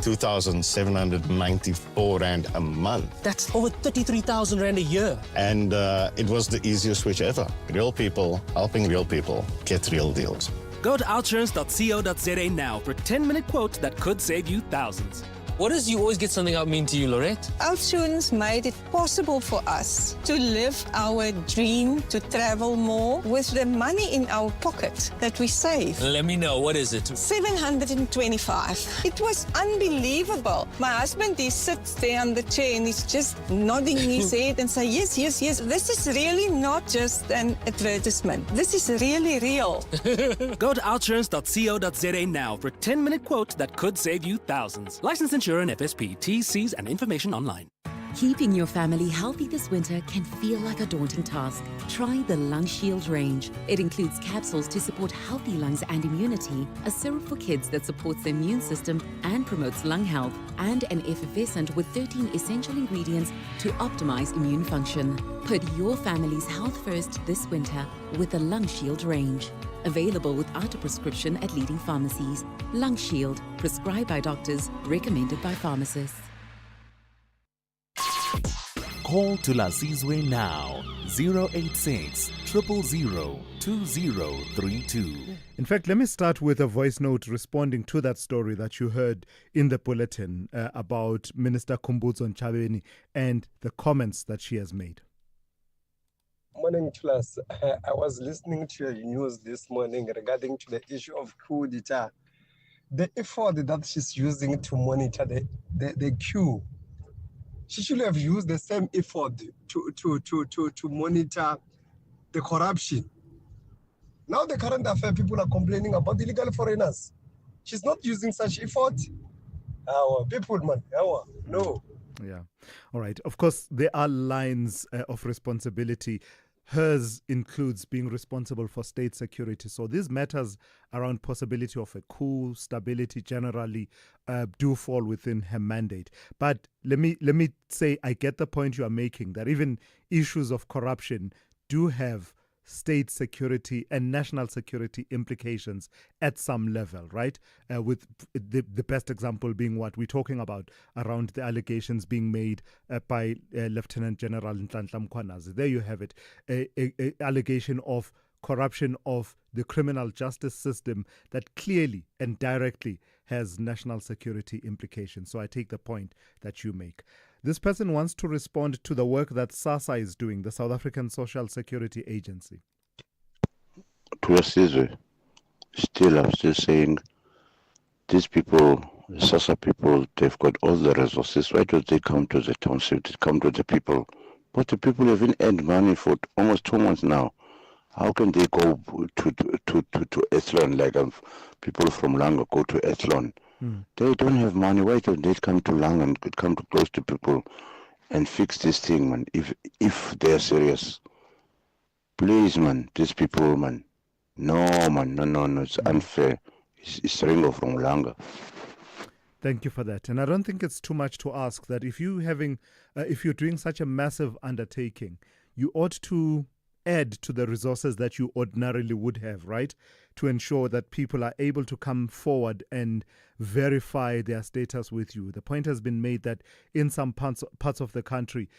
2,794 Rand a month. That's over 33,000 Rand a year. And it was the easiest switch ever. Real people helping real people get real deals. Go to outsurance.co.za now for a 10-minute quote that could save you thousands. What does you always get something out mean to you, Lorette? Outsurance made it possible for us to live our dream to travel more with the money in our pocket that we save. Let me know, what is it? 725. It was unbelievable. My husband, he sits there on the chair and he's just nodding his head and say, yes, yes, yes. This is really not just an advertisement. This is really real. Go to outsurance.co.za now for a 10-minute quote that could save you thousands. Licensed insurer and FSP, T's, C's and information online. Keeping your family healthy this winter can feel like a daunting task. Try the Lung Shield range. It includes capsules to support healthy lungs and immunity, a syrup for kids that supports the immune system and promotes lung health, and an effervescent with 13 essential ingredients to optimize immune function. Put your family's health first this winter with the Lung Shield range. Available without a prescription at leading pharmacies. Lung Shield, prescribed by doctors, recommended by pharmacists. Call Thulasizwe now, 086 000 2032. In fact, let me start with a voice note responding to that story that you heard in the bulletin about Minister Khumbudzo Ntshavheni and the comments that she has made. Morning, Thulas. I was listening to your news this morning regarding to the issue of coup d'etat. The effort that she's using to monitor the queue, she should have used the same effort to monitor the corruption. Now the current affair, people are complaining about illegal foreigners. She's not using such effort. Our people, man, no. Yeah. All right. Of course, there are lines of responsibility. Hers includes being responsible for state security. So these matters around possibility of a coup, stability generally, do fall within her mandate. But let me say, I get the point you are making, that even issues of corruption do have state security and national security implications at some level, right? With the best example being what we're talking about around the allegations being made by Lieutenant General Nhlanhla Mkhwanazi. There you have it, a allegation of corruption of the criminal justice system that clearly and directly has national security implications. So I take the point that you make. This person wants to respond to the work that Sassa is doing, the South African Social Security Agency. Thulasizwe, I'm still saying, these people, the Sassa people, they've got all the resources. Why don't they come to the township, they come to the people? But the people haven't earned money for almost 2 months now. How can they go to Ethlon, like people from Langa go to Ethlon? They don't have money. Why don't they come to Langa and come to close to people and fix this thing, man? If they're serious, please, man, these people, man. No, man, no, it's unfair. It's Ringo from Langa. Thank you for that. And I don't think it's too much to ask that if you're doing such a massive undertaking, you ought to add to the resources that you ordinarily would have, right? To ensure that people are able to come forward and verify their status with you. The point has been made that in some parts of the country,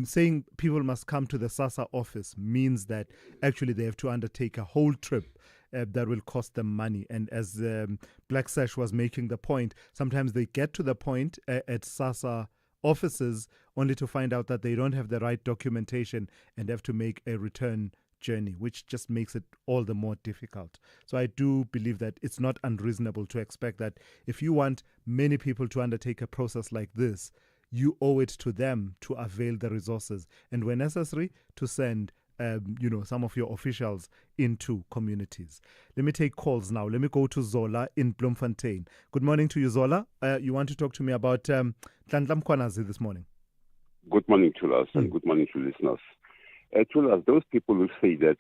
saying people must come to the Sassa office means that actually they have to undertake a whole trip that will cost them money. And as Black Sash was making the point, sometimes they get to the point at Sassa offices only to find out that they don't have the right documentation and have to make a return journey, which just makes it all the more difficult. So I do believe that it's not unreasonable to expect that if you want many people to undertake a process like this, you owe it to them to avail the resources and, when necessary, to send some of your officials into communities. Let me take calls now. Let me go to Zola in Bloemfontein. Good morning to you, Zola. You want to talk to me about Nhlanhla Mkhwanazi this morning? Good morning, Thulas, and good morning to listeners. Thulas, those people who say that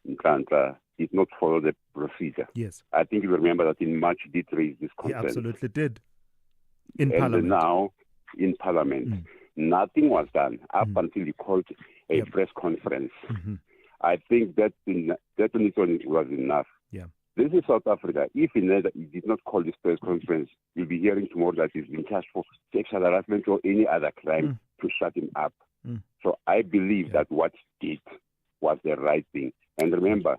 Nhlanhla did not follow the procedure. Yes. I think you remember that in March he did raise this concern. He absolutely did. In Parliament. Now, in Parliament, nothing was done up until he called a press conference. I think that on its own was enough. Yeah. This is South Africa. If he did not call this press conference, you'll be hearing tomorrow that he's been charged for sexual harassment or any other crime to shut him up. So I believe that what he did was the right thing. And remember,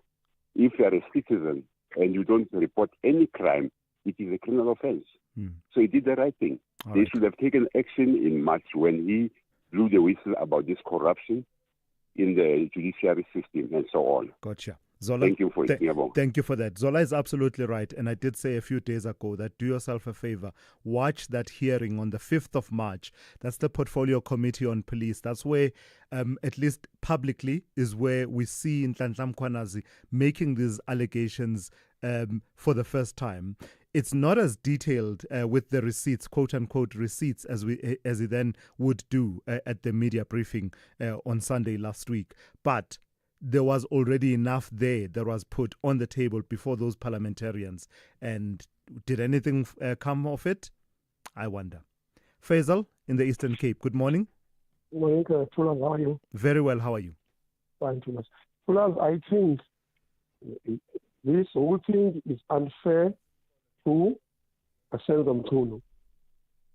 if you are a citizen and you don't report any crime, it is a criminal offense. So he did the right thing. They should have taken action in March when he blew the whistle about this corruption in the judiciary system and so on. Gotcha. Zola, thank you for thank you for that. Zola is absolutely right. And I did say a few days ago that do yourself a favor. Watch that hearing on the 5th of March. That's the Portfolio Committee on Police. That's where, at least publicly, is where we see Nhlanhla Mkhwanazi making these allegations for the first time. It's not as detailed with the receipts, quote-unquote receipts, as he then would do at the media briefing on Sunday last week. But there was already enough there that was put on the table before those parliamentarians. And did anything come of it? I wonder. Faisal in the Eastern Cape, good morning. Good morning, Thulas. How are you? Very well, how are you? Fine, Thulas. Thulas, I think this whole thing is unfair to Senzo Mchunu.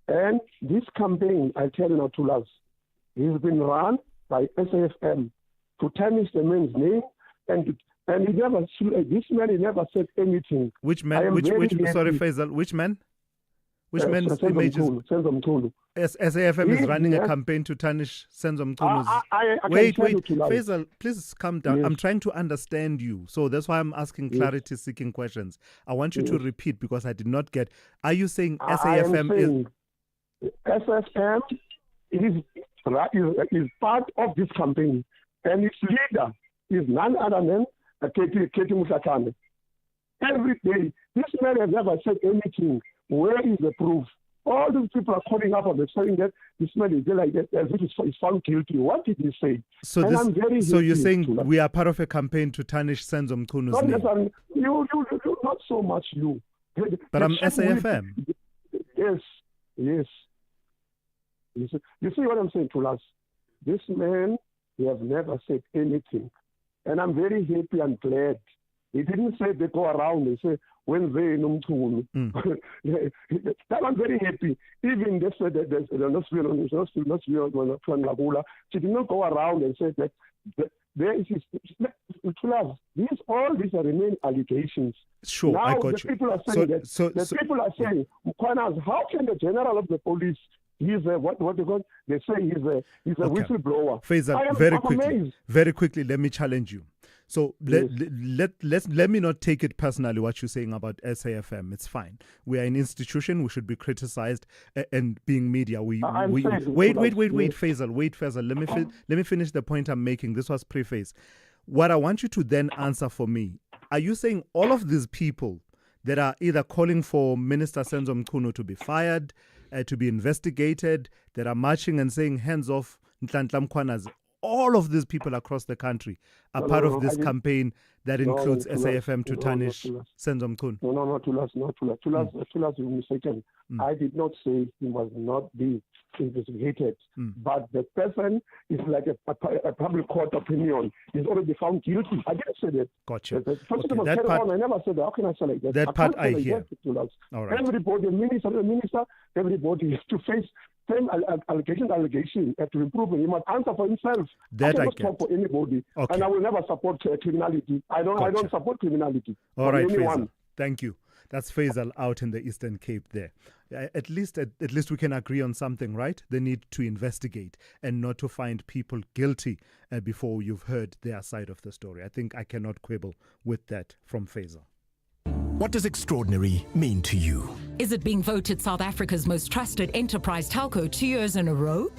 And this campaign, I tell you now, Thulas, has been run by SAFM to tarnish the man's name, and he never, this man, he never said anything. Which man? Sorry, Faisal, which man? Which man's images? Senzo Mchunu. SAFM is running a campaign to tarnish Senzo Mchunu's. Wait, Faisal, please calm down. Yes. I'm trying to understand you, so that's why I'm asking clarity-seeking questions. I want you to repeat because I did not get. Are you saying SAFM SAFM is part of this campaign, and its leader is none other than Katie Musakane. Every day, this man has never said anything. Where is the proof? All these people are calling up on the saying that this man is like that, as if he's found guilty. What did he say? So, you're saying we are part of a campaign to tarnish Senzo Mchunu's name? You, not so much you. But I'm SAFM. Yes. You see what I'm saying, Thulas? This man, he has never said anything. And I'm very happy and glad. He didn't say they go around and say, when they Mchunu. That I'm very happy. Even they said that she did not go around and say that there is these are remain allegations. Sure, now I got the people are saying people are saying, how can the general of the police, he's a what they call, they say he's a whistleblower. Faisal, very quickly, let me challenge you. So let me not take it personally what you're saying about SAFM. It's fine. We are an institution. We should be criticized. And being media, wait, Faisal. Let me finish the point I'm making. This was preface. What I want you to then answer for me. Are you saying all of these people that are either calling for Minister Senzo Mchunu to be fired, to be investigated, that are marching and saying hands off Nhlanhla Mkhwanazi, all of these people across the country are part of this campaign that includes SAFM to tarnish Senzo Mchunu? No, Thulas, you're mistaken. I did not say he must not be investigated, but the person is like a public court opinion. He's already found guilty. I didn't say that. Gotcha. That part, I never said that. How can I say like that? That part I hear. All right. Everybody, the minister, everybody has to face same allegation to improve. He must answer for himself. That I get. For anybody, and I will never support criminality. I don't support criminality. All right, Faisal. Thank you. That's Faisal out in the Eastern Cape there. At least we can agree on something, right? They need to investigate and not to find people guilty before you've heard their side of the story. I think I cannot quibble with that from Faisal. What does extraordinary mean to you? Is it being voted South Africa's most trusted enterprise telco 2 years in a row?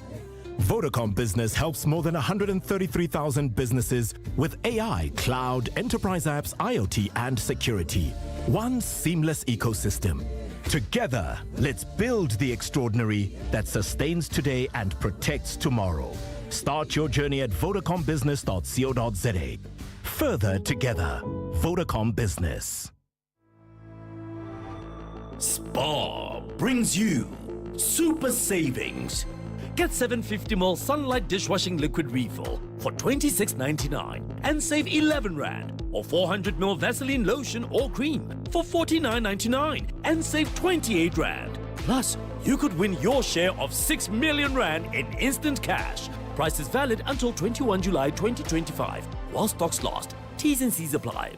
Vodacom Business helps more than 133,000 businesses with AI, cloud, enterprise apps, IoT, and security. One seamless ecosystem. Together, let's build the extraordinary that sustains today and protects tomorrow. Start your journey at vodacombusiness.co.za. Further together, Vodacom Business. SPAR brings you super savings. Get 750ml Sunlight dishwashing liquid refill for R26.99 and save 11 Rand. Or 400ml Vaseline lotion or cream for R49.99 and save 28 Rand. Plus, you could win your share of 6 million Rand in instant cash. Price is valid until 21 July 2025 while stocks last. T's and C's apply.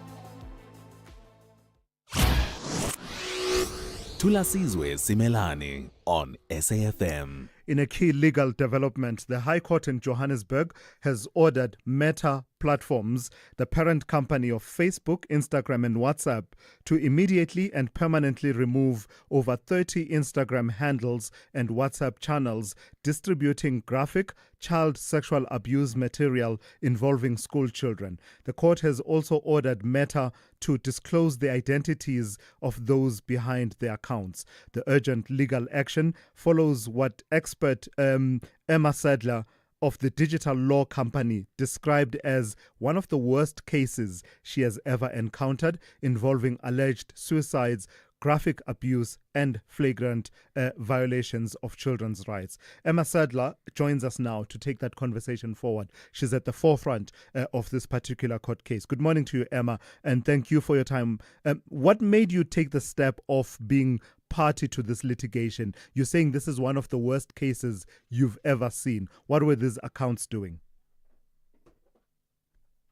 Thulasizwe Simelane on SAFM. In a key legal development, the High Court in Johannesburg has ordered Meta Platforms, the parent company of Facebook, Instagram and WhatsApp, to immediately and permanently remove over 30 Instagram handles and WhatsApp channels distributing graphic child sexual abuse material involving school children. The court has also ordered Meta to disclose the identities of those behind the accounts. The urgent legal action follows what expert Emma Sadler of the digital law company described as one of the worst cases she has ever encountered, involving alleged suicides, graphic abuse and flagrant violations of children's rights. Emma Sadler joins us now to take that conversation forward. She's at the forefront of this particular court case. Good morning to you, Emma, and thank you for your time. What made you take the step of being party to this litigation? You're saying this is one of the worst cases you've ever seen. What were these accounts doing?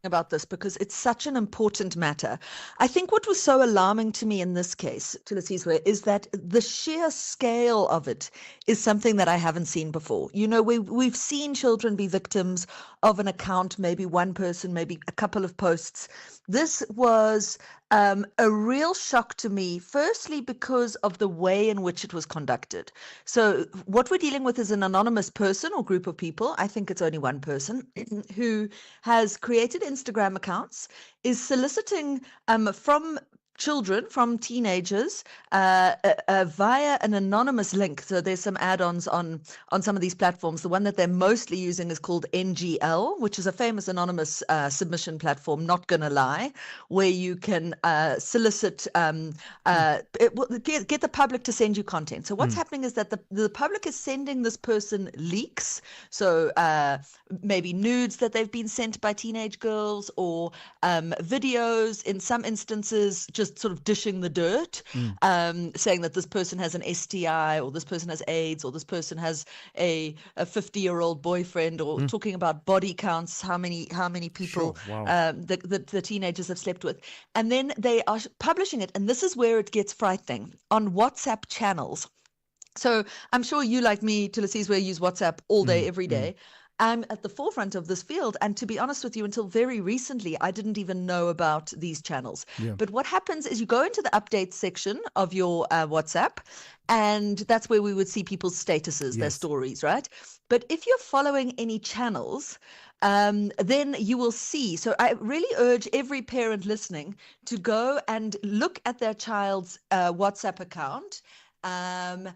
About this because it's such an important matter. I think what was so alarming to me in this case, Thulasizwe, is that the sheer scale of it is something that I haven't seen before. You know, we've seen children be victims of an account, maybe one person, maybe a couple of posts. This was a real shock to me, firstly, because of the way in which it was conducted. So what we're dealing with is an anonymous person or group of people. I think it's only one person who has created Instagram accounts, is soliciting from children, from teenagers, via an anonymous link. So there's some add-ons on some of these platforms. The one that they're mostly using is called NGL, which is a famous anonymous submission platform, not gonna lie, where you can solicit, get the public to send you content. So what's happening is that the public is sending this person leaks. So maybe nudes that they've been sent by teenage girls, or videos, in some instances, just sort of dishing the dirt, saying that this person has an STI, or this person has AIDS, or this person has a 50-year-old boyfriend, or talking about body counts, how many people the teenagers have slept with. And then they are publishing it, and this is where it gets frightening, on WhatsApp channels. So I'm sure you, like me, Thulasizwe, use WhatsApp all day, every day. I'm at the forefront of this field, and to be honest with you, until very recently, I didn't even know about these channels. But what happens is you go into the update section of your WhatsApp, and that's where we would see people's statuses, their stories, right? But if you're following any channels, then you will see. So I really urge every parent listening to go and look at their child's WhatsApp account, and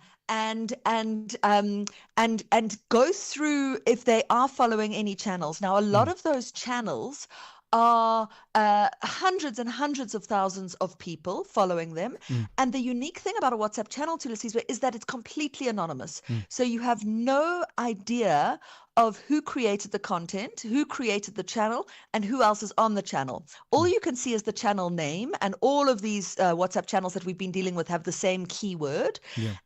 go through if they are following any channels. Now, a lot of those channels are hundreds and hundreds of thousands of people following them. And the unique thing about a WhatsApp channel, Thulasizwe, is that it's completely anonymous. So you have no idea of who created the content, who created the channel, and who else is on the channel. All you can see is the channel name, and all of these WhatsApp channels that we've been dealing with have the same keyword.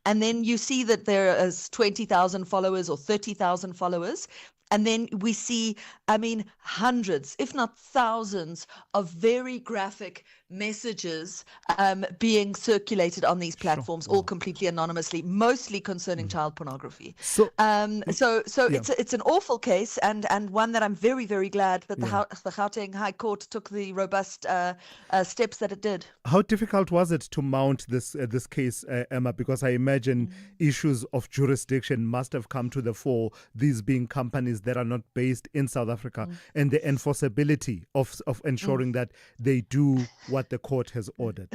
And then you see that there is 20,000 followers or 30,000 followers. And then we see, I mean, hundreds, if not thousands, of very graphic messages being circulated on these platforms, all completely anonymously, mostly concerning child pornography. So it's an awful case, and one that I'm very, very glad that the Gauteng High Court took the robust steps that it did. How difficult was it to mount this case, Emma? Because I imagine issues of jurisdiction must have come to the fore, these being companies that are not based in South Africa, and the enforceability of ensuring that they do what the court has ordered.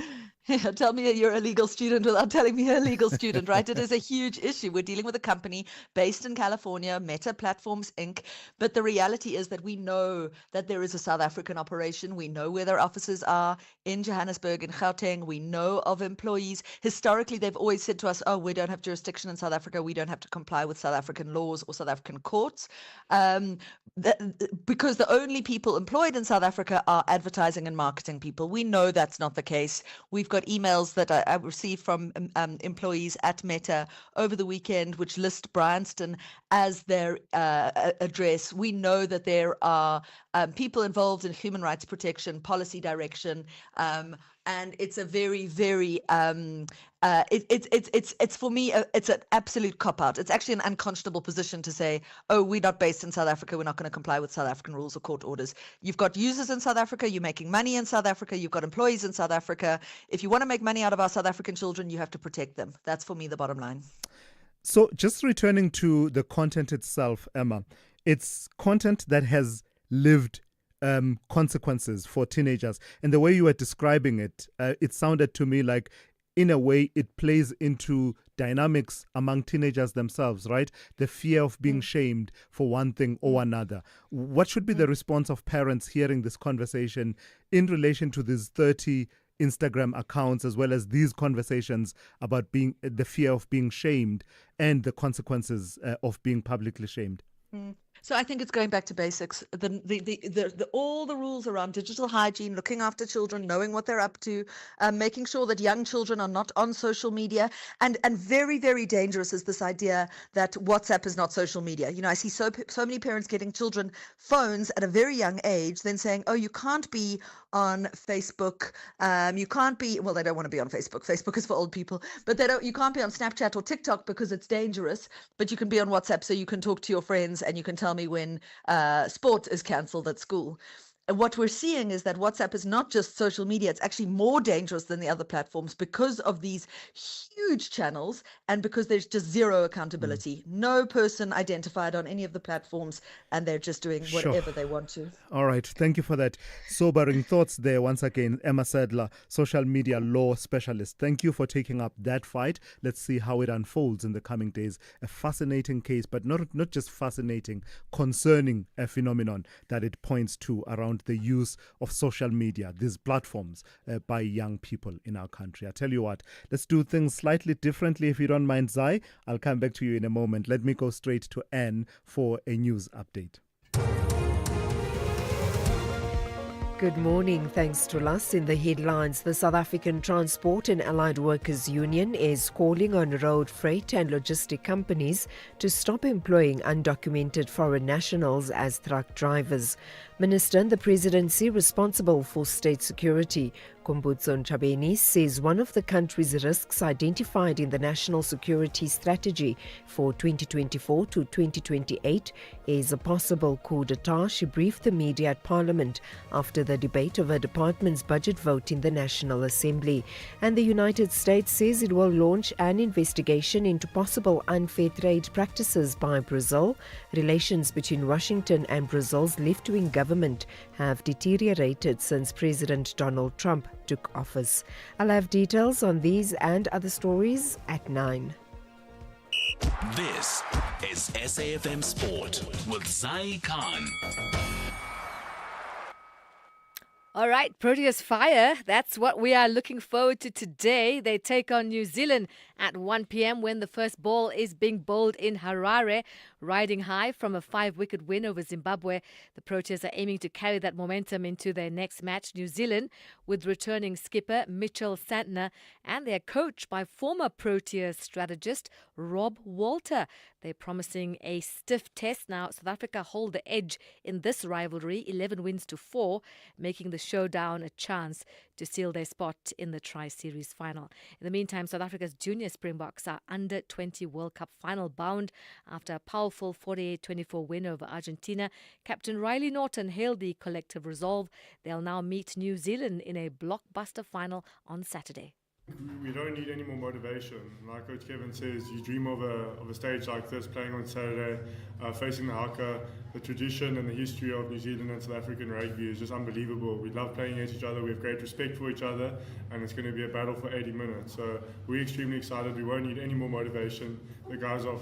Tell me you're a legal student without telling me you're a legal student, right? It is a huge issue. We're dealing with a company based in California, Meta Platforms Inc. But the reality is that we know that there is a South African operation. We know where their offices are in Johannesburg, in Gauteng. We know of employees. Historically, they've always said to us, oh, we don't have jurisdiction in South Africa. We don't have to comply with South African laws or South African courts. Because the only people employed in South Africa are advertising and marketing people. We know that's not the case. We've got emails that I received from employees at Meta over the weekend, which list Bryanston as their address. We know that there are people involved in human rights protection, policy direction, and it's a very, very it's for me it's an absolute cop out. It's actually an unconscionable position to say, oh, we're not based in South Africa, we're not going to comply with South African rules or court orders. You've got users in South Africa, you're making money in South Africa, you've got employees in South Africa. If you want to make money out of our South African children, you have to protect them. That's for me the bottom line. So just returning to the content itself, Emma, it's content that has lived consequences for teenagers. And the way you were describing it, it sounded to me like, in a way, it plays into dynamics among teenagers themselves, right? The fear of being shamed for one thing or another. What should be the response of parents hearing this conversation in relation to these 30 Instagram accounts, as well as these conversations about being the fear of being shamed and the consequences of being publicly shamed? So I think it's going back to basics. All the rules around digital hygiene, looking after children, knowing what they're up to, making sure that young children are not on social media, and very, very dangerous is this idea that WhatsApp is not social media. You know, I see so many parents getting children phones at a very young age, then saying, oh, you can't be on Facebook. You can't be, well, they don't want to be on Facebook. Facebook is for old people, but you can't be on Snapchat or TikTok because it's dangerous, but you can be on WhatsApp so you can talk to your friends and you can tell me when sport is cancelled at school. And what we're seeing is that WhatsApp is not just social media, it's actually more dangerous than the other platforms because of these huge channels and because there's just zero accountability. No person identified on any of the platforms, and they're just doing whatever they want to. All right. Thank you for that sobering thoughts there. Once again, Emma Sadler, social media law specialist. Thank you for taking up that fight. Let's see how it unfolds in the coming days. A fascinating case, but not just fascinating, concerning a phenomenon that it points to around the use of social media, these platforms, by young people in our country. I tell you what, let's do things slightly differently if you don't mind, Zai. I'll come back to you in a moment. Let me go straight to Anne for a news update. Good morning. Thanks to us. In the headlines, the South African Transport and Allied Workers Union is calling on road freight and logistic companies to stop employing undocumented foreign nationals as truck drivers. Minister in the presidency responsible for state security, Kumbutso Ntshabeni, says one of the country's risks identified in the National Security Strategy for 2024 to 2028 is a possible coup d'etat. She briefed the media at Parliament after the debate of her department's budget vote in the National Assembly. And the United States says it will launch an investigation into possible unfair trade practices by Brazil. Relations between Washington and Brazil's left-wing government have deteriorated since President Donald Trump took office. I'll have details on these and other stories at 9. This is SAFM Sport with Zai Khan. All right, Proteas Fire, that's what we are looking forward to today. They take on New Zealand at 1 p.m. when the first ball is being bowled in Harare. Riding high from a 5-wicket win over Zimbabwe, the Proteas are aiming to carry that momentum into their next match, New Zealand, with returning skipper Mitchell Santner and their coach by former Proteas strategist Rob Walter. They're promising a stiff test. Now, South Africa hold the edge in this rivalry, 11 wins to 4, making the showdown a chance to seal their spot in the Tri-Series final. In the meantime, South Africa's junior Springboks are under 20 World Cup final bound after a powerful 48-24 win over Argentina. Captain Riley Norton hailed the collective resolve. They'll now meet New Zealand in a blockbuster final on Saturday. We don't need any more motivation. Like Coach Kevin says, you dream of a stage like this, playing on Saturday, facing the haka. The tradition and the history of New Zealand and South African rugby is just unbelievable. We love playing against each other, we have great respect for each other, and it's going to be a battle for 80 minutes. So we're extremely excited. We won't need any more motivation. The guys I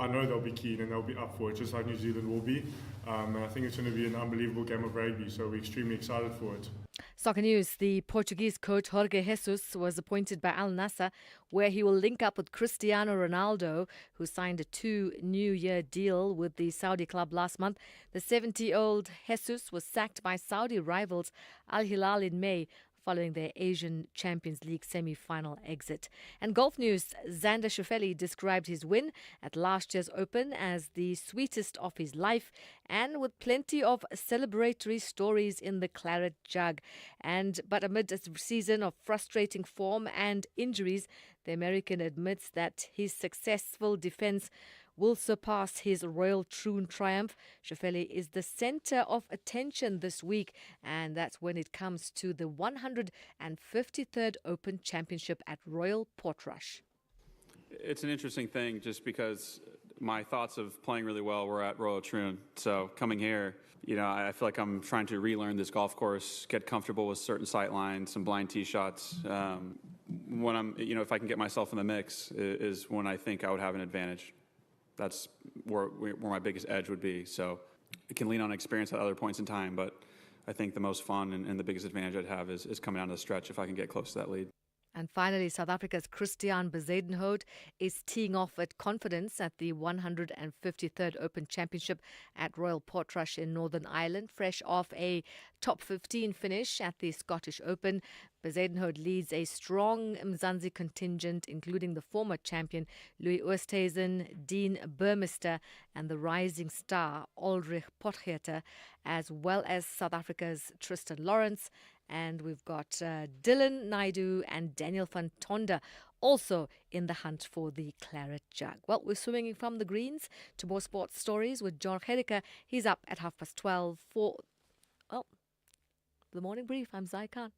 know they'll be keen and they'll be up for it, just like New Zealand will be. And I think it's going to be an unbelievable game of rugby, so we're extremely excited for it. Soccer news. The Portuguese coach Jorge Jesus was appointed by Al Nassr, where he will link up with Cristiano Ronaldo, who signed a 2-year deal with the Saudi club last month. The 70-year-old Jesus was sacked by Saudi rivals Al Hilal in May, following their Asian Champions League semi-final exit. And golf news, Xander Schauffele described his win at last year's Open as the sweetest of his life, and with plenty of celebratory stories in the claret jug. But amid a season of frustrating form and injuries, the American admits that his successful defense will surpass his Royal Troon triumph. Schauffele is the center of attention this week, and that's when it comes to the 153rd Open Championship at Royal Portrush. It's an interesting thing just because my thoughts of playing really well were at Royal Troon. So coming here, I feel like I'm trying to relearn this golf course, get comfortable with certain sight lines, some blind tee shots. When I'm, if I can get myself in the mix is when I think I would have an advantage. That's where my biggest edge would be. So it can lean on experience at other points in time, but I think the most fun and the biggest advantage I'd have is coming down to the stretch if I can get close to that lead. And finally, South Africa's Christian Bezuidenhout is teeing off at confidence at the 153rd Open Championship at Royal Portrush in Northern Ireland, fresh off a top 15 finish at the Scottish Open. Bezuidenhout leads a strong Mzansi contingent, including the former champion Louis Oosthuizen, Dean Burmester, and the rising star Ulrich Potgieter, as well as South Africa's Tristan Lawrence. And we've got Dylan Naidu and Daniel van Tonder also in the hunt for the claret jug. Well, we're swinging from the greens to more sports stories with John Gericke. He's up at 12:30 for the morning brief. I'm Zai Khan.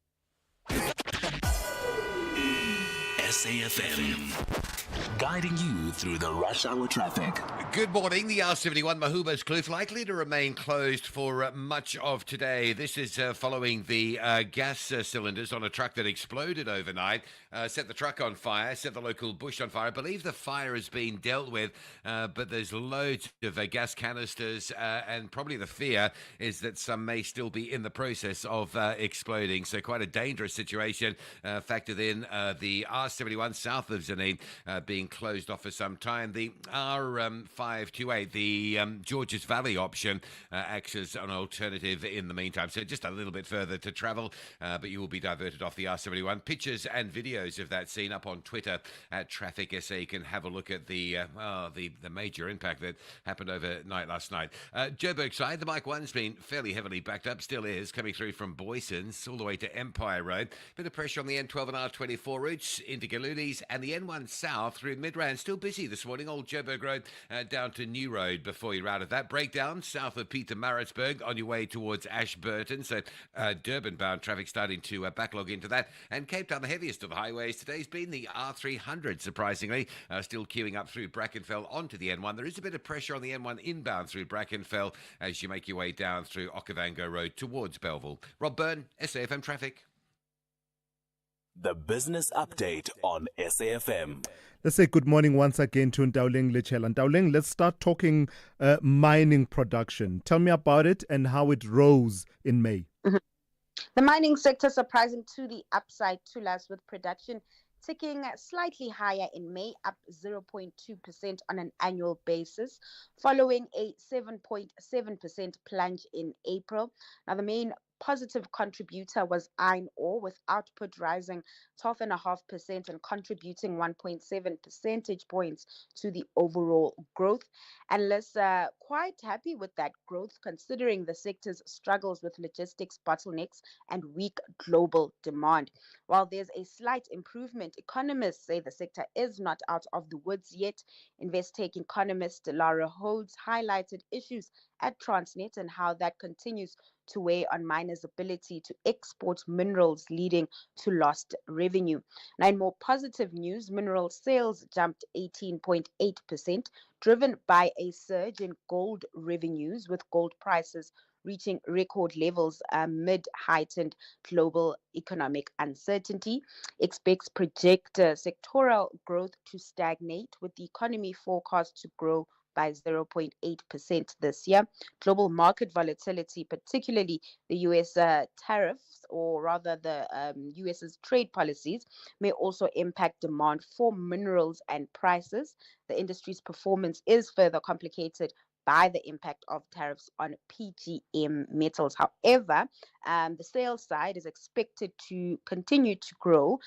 SAFM, guiding you through the rush hour traffic. Good morning. The R71 Mahuba's Kloof likely to remain closed for much of today. This is following the gas cylinders on a truck that exploded overnight, set the truck on fire, set the local bush on fire. I believe the fire has been dealt with, but there's loads of gas canisters, and probably the fear is that some may still be in the process of exploding. So quite a dangerous situation. Factored in the R71 south of Zanin being closed off for some time. The R528, the Georges Valley option, acts as an alternative in the meantime. So just a little bit further to travel, but you will be diverted off the R71. Pictures and videos of that scene up on Twitter at Traffic SA. You can have a look at the major impact that happened overnight last night. Joburg side, the Mike 1's been fairly heavily backed up, still is, coming through from Boysons all the way to Empire Road. Bit of pressure on the N12 and R24 routes into Galudi's, and the N1 south through Midrand. Still busy this morning. Old Joburg Road down to New Road before you're out of that. Breakdown south of Pietermaritzburg on your way towards Ashburton. So Durban-bound traffic starting to backlog into that. And Cape Town, the heaviest of the highways today's been the R300, surprisingly. Still queuing up through Brackenfell onto the N1. There is a bit of pressure on the N1 inbound through Brackenfell as you make your way down through Okavango Road towards Belleville. Rob Byrne, SAFM Traffic. The business update on SAFM. Let's say good morning once again to Ndauling Lechela. Ndauling, let's start talking mining production. Tell me about it and how it rose in May. Mm-hmm. The mining sector surprising to the upside to us, with production ticking slightly higher in May, up 0.2% on an annual basis, following a 7.7% plunge in April. Now, the main positive contributor was iron ore, with output rising 12.5% and contributing 1.7 percentage points to the overall growth. Analysts are quite happy with that growth, considering the sector's struggles with logistics bottlenecks and weak global demand. While there's a slight improvement, economists say the sector is not out of the woods yet. Investec economist Lara Holds highlighted issues at Transnet and how that continues to weigh on miners' ability to export minerals, leading to lost revenue. Now, in more positive news, mineral sales jumped 18.8%, driven by a surge in gold revenues, with gold prices reaching record levels amid heightened global economic uncertainty. Experts project sectoral growth to stagnate, with the economy forecast to grow by 0.8% this year. Global market volatility, particularly the U.S. Tariffs, or rather the U.S.'s trade policies, may also impact demand for minerals and prices. The industry's performance is further complicated by the impact of tariffs on PGM metals. However, the sales side is expected to continue to grow,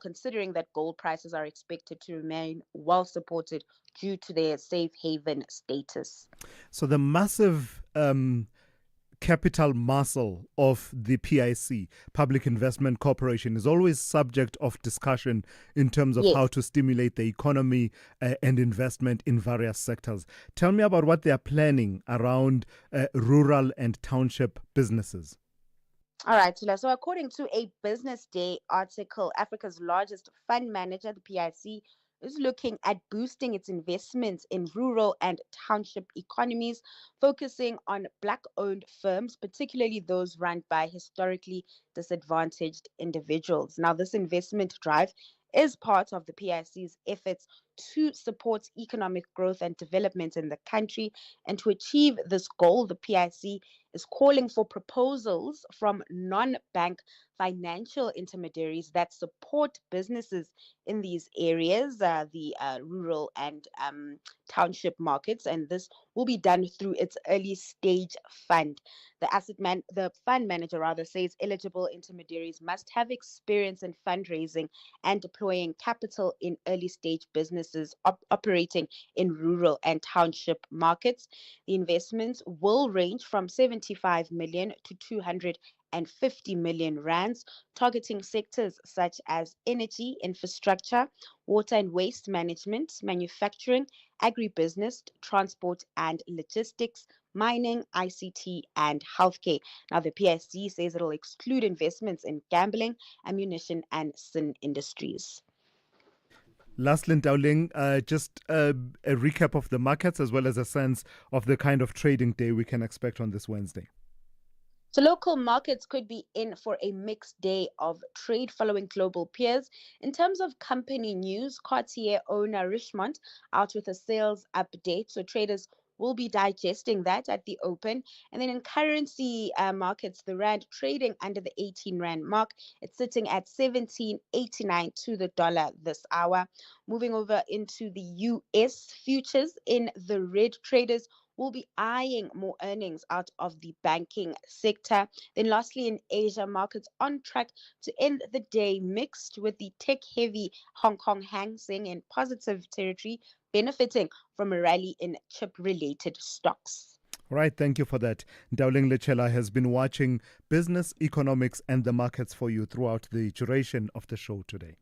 considering that gold prices are expected to remain well supported due to their safe haven status. So the massive capital muscle of the PIC, Public Investment Corporation, is always subject of discussion in terms of how to stimulate the economy and investment in various sectors. Tell me about what they are planning around rural and township businesses. All right, Tula. So according to a Business Day article, Africa's largest fund manager, the PIC, is looking at boosting its investments in rural and township economies, focusing on Black-owned firms, particularly those run by historically disadvantaged individuals. Now, this investment drive is part of the PIC's efforts to support economic growth and development in the country. And to achieve this goal, the PIC is calling for proposals from non-bank financial intermediaries that support businesses in these areas, the rural and township markets, and this will be done through its early stage fund. The fund manager rather says eligible intermediaries must have experience in fundraising and deploying capital in early stage businesses operating in rural and township markets. The investments will range from 75 million to 250 million rands, targeting sectors such as energy, infrastructure, water and waste management, manufacturing, agribusiness, transport and logistics, mining, ICT, and healthcare. Now, the PIC says it will exclude investments in gambling, ammunition, and sin industries. Lastly, Dowling, just a recap of the markets as well as a sense of the kind of trading day we can expect on this Wednesday. So local markets could be in for a mixed day of trade following global peers. In terms of company news, Cartier owner Richemont out with a sales update. So traders will be digesting that at the open. And then in currency markets, the rand trading under the 18 rand mark. It's sitting at 17.89 to the dollar this hour. Moving over into the US futures, in the red, traders will be eyeing more earnings out of the banking sector. Then lastly, in Asia, markets on track to end the day mixed, with the tech-heavy Hong Kong Hang Seng in positive territory, benefiting from a rally in chip-related stocks. Right, thank you for that. Dowling Lechela has been watching business, economics and the markets for you throughout the duration of the show today.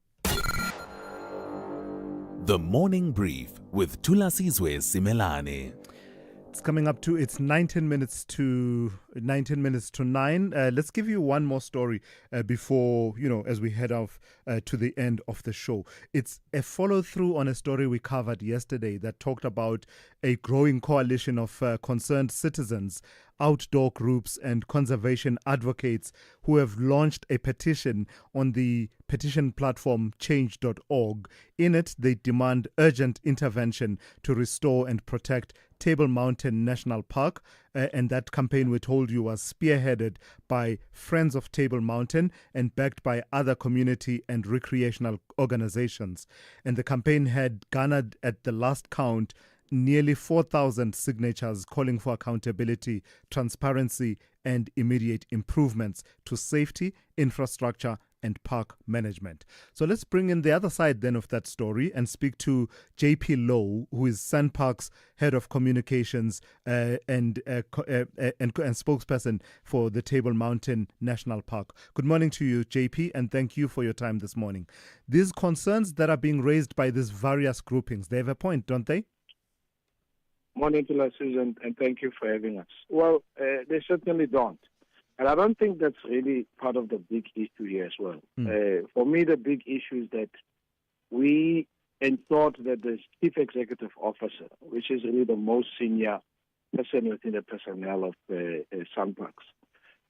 The Morning Brief with Thulasizwe Simelane. It's coming up to 19 minutes to 9. Let's give you one more story before, as we head off to the end of the show. It's a follow through on a story we covered yesterday that talked about a growing coalition of concerned citizens, outdoor groups and conservation advocates who have launched a petition on the petition platform change.org. In it, they demand urgent intervention to restore and protect Table Mountain National Park, and that campaign, we told you, was spearheaded by Friends of Table Mountain and backed by other community and recreational organizations. And the campaign had garnered, at the last count, nearly 4,000 signatures calling for accountability, transparency, and immediate improvements to safety, infrastructure, and park management. So let's bring in the other side then of that story and speak to JP Lowe, who is SANParks Head of Communications and spokesperson for the Table Mountain National Park. Good morning to you, JP, and thank you for your time this morning. These concerns that are being raised by these various groupings, they have a point, don't they? Morning to us, Susan, and thank you for having us. Well, they certainly don't. And I don't think that's really part of the big issue here as well. For me, the big issue is that we thought that the chief executive officer, which is really the most senior person within the personnel of SAPS,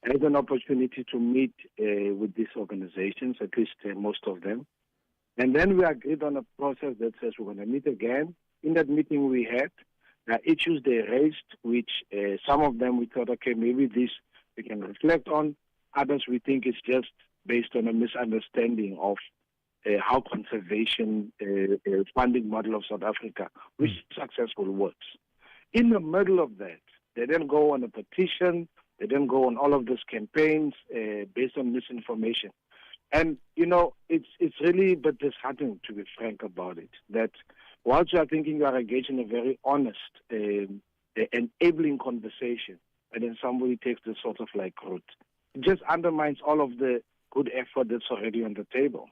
has an opportunity to meet with these organizations, at least most of them. And then we agreed on a process that says we're going to meet again. In that meeting we had, issues they raised, which some of them we thought, okay, maybe this we can reflect on. Others we think it's just based on a misunderstanding of how conservation funding model of South Africa, which successful works. In the middle of that, they then go on a petition, they then go on all of these campaigns based on misinformation. And, you know, it's really a bit disheartening, to be frank about it, that whilst you are thinking you are engaged in a very honest, enabling conversation, and then somebody takes this sort of like route, it just undermines all of the good effort that's already on the table.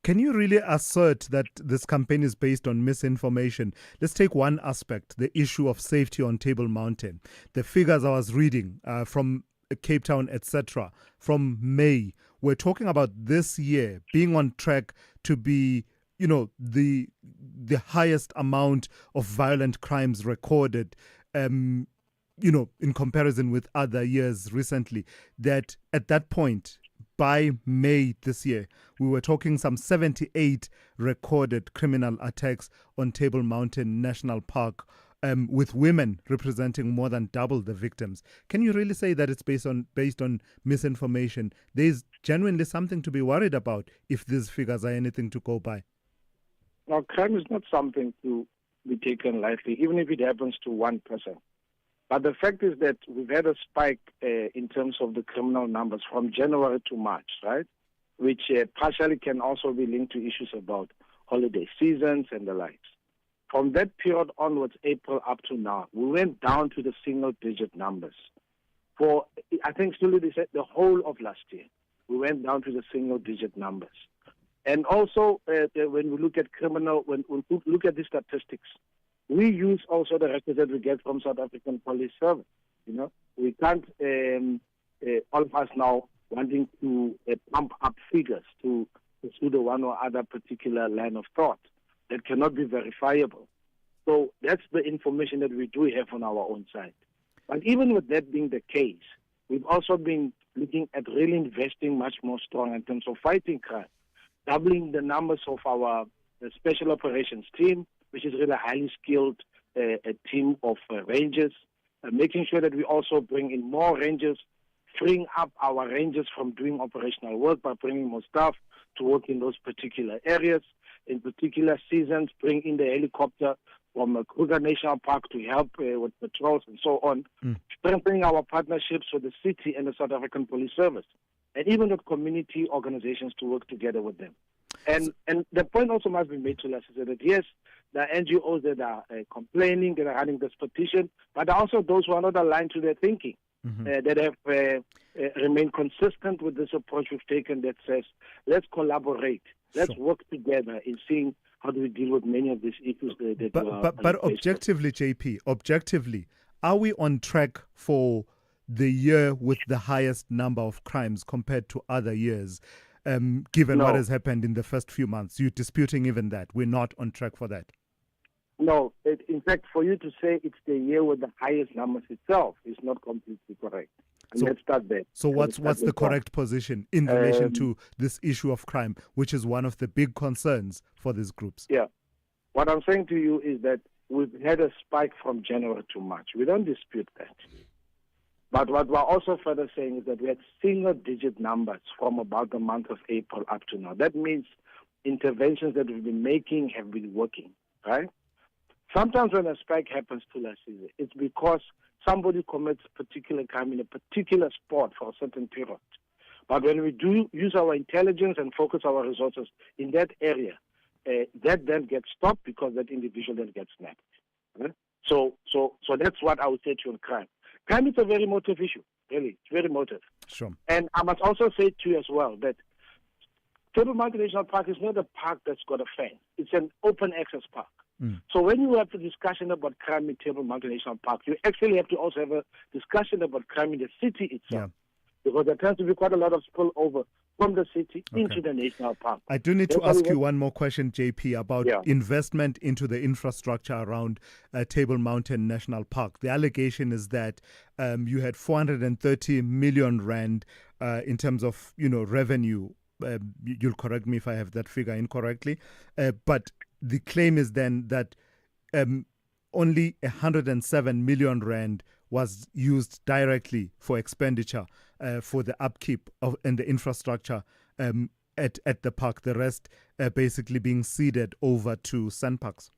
Can you really assert that this campaign is based on misinformation? Let's take one aspect, the issue of safety on Table Mountain. The figures I was reading from Cape Town, etc., from May, we're talking about this year being on track to be, you know, the highest amount of violent crimes recorded, you know, in comparison with other years recently. That at that point, by May this year, we were talking some 78 recorded criminal attacks on Table Mountain National Park, with women representing more than double the victims. Can you really say that it's based on misinformation? There's genuinely something to be worried about if these figures are anything to go by. Now, crime is not something to be taken lightly, even if it happens to one person. But the fact is that we've had a spike in terms of the criminal numbers from January to March, right? Which partially can also be linked to issues about holiday seasons and the likes. From that period onwards, April up to now, we went down to the single-digit numbers. For, I think, still the whole of last year, we went down to the single-digit numbers. And also, when we look at when we look at the statistics, we use also the records that we get from South African Police Service. You know, we can't, all of us now wanting to pump up figures to pursue the one or other particular line of thought that cannot be verifiable. So that's the information that we do have on our own side. But even with that being the case, we've also been looking at really investing much more strong in terms of fighting crime, doubling the numbers of our special operations team, which is really a highly skilled a team of rangers, making sure that we also bring in more rangers, freeing up our rangers from doing operational work by bringing more staff to work in those particular areas. In particular seasons, bring in the helicopter from Kruger National Park to help with patrols and so on, strengthening our partnerships with the city and the South African Police Service, and even with community organizations to work together with them. And the point also must be made to us is that yes, there are NGOs that are complaining, that are running this petition, but also those who are not aligned to their thinking, that have remained consistent with this approach we've taken that says, let's collaborate, let's work together in seeing how do we deal with many of these issues. But objectively, JP, are we on track for the year with the highest number of crimes compared to other years? Given what has happened in the first few months, you're disputing even that. We're not on track for that. No, in fact, for you to say it's the year with the highest numbers itself is not completely correct. And let's start there. So what's the correct position in relation to this issue of crime, which is one of the big concerns for these groups? Yeah. What I'm saying to you is that we've had a spike from January to March. We don't dispute that. But what we're also further saying is that we had single-digit numbers from about the month of April up to now. That means interventions that we've been making have been working, right? Sometimes when a spike happens to us, it's because somebody commits a particular crime in a particular spot for a certain period. But when we do use our intelligence and focus our resources in that area, that then gets stopped because that individual then gets snapped. Right? So that's what I would say to you on crime. Crime is a very motive issue, really. It's very motive. Sure. And I must also say to you as well that Table Mountain National Park is not a park that's got a fence. It's an open access park. So when you have a discussion about crime in Table Mountain National Park, you actually have to also have a discussion about crime in the city itself. Because there tends to be quite a lot of spillover from the city into the national park. I do need to ask you one more question, JP, about investment into the infrastructure around Table Mountain National Park. The allegation is that you had 430 million rand in terms of revenue. You'll correct me if I have that figure incorrectly. But the claim is then that only 107 million rand was used directly for expenditure for the upkeep of and the infrastructure at the park. The rest basically being ceded over to SAPS.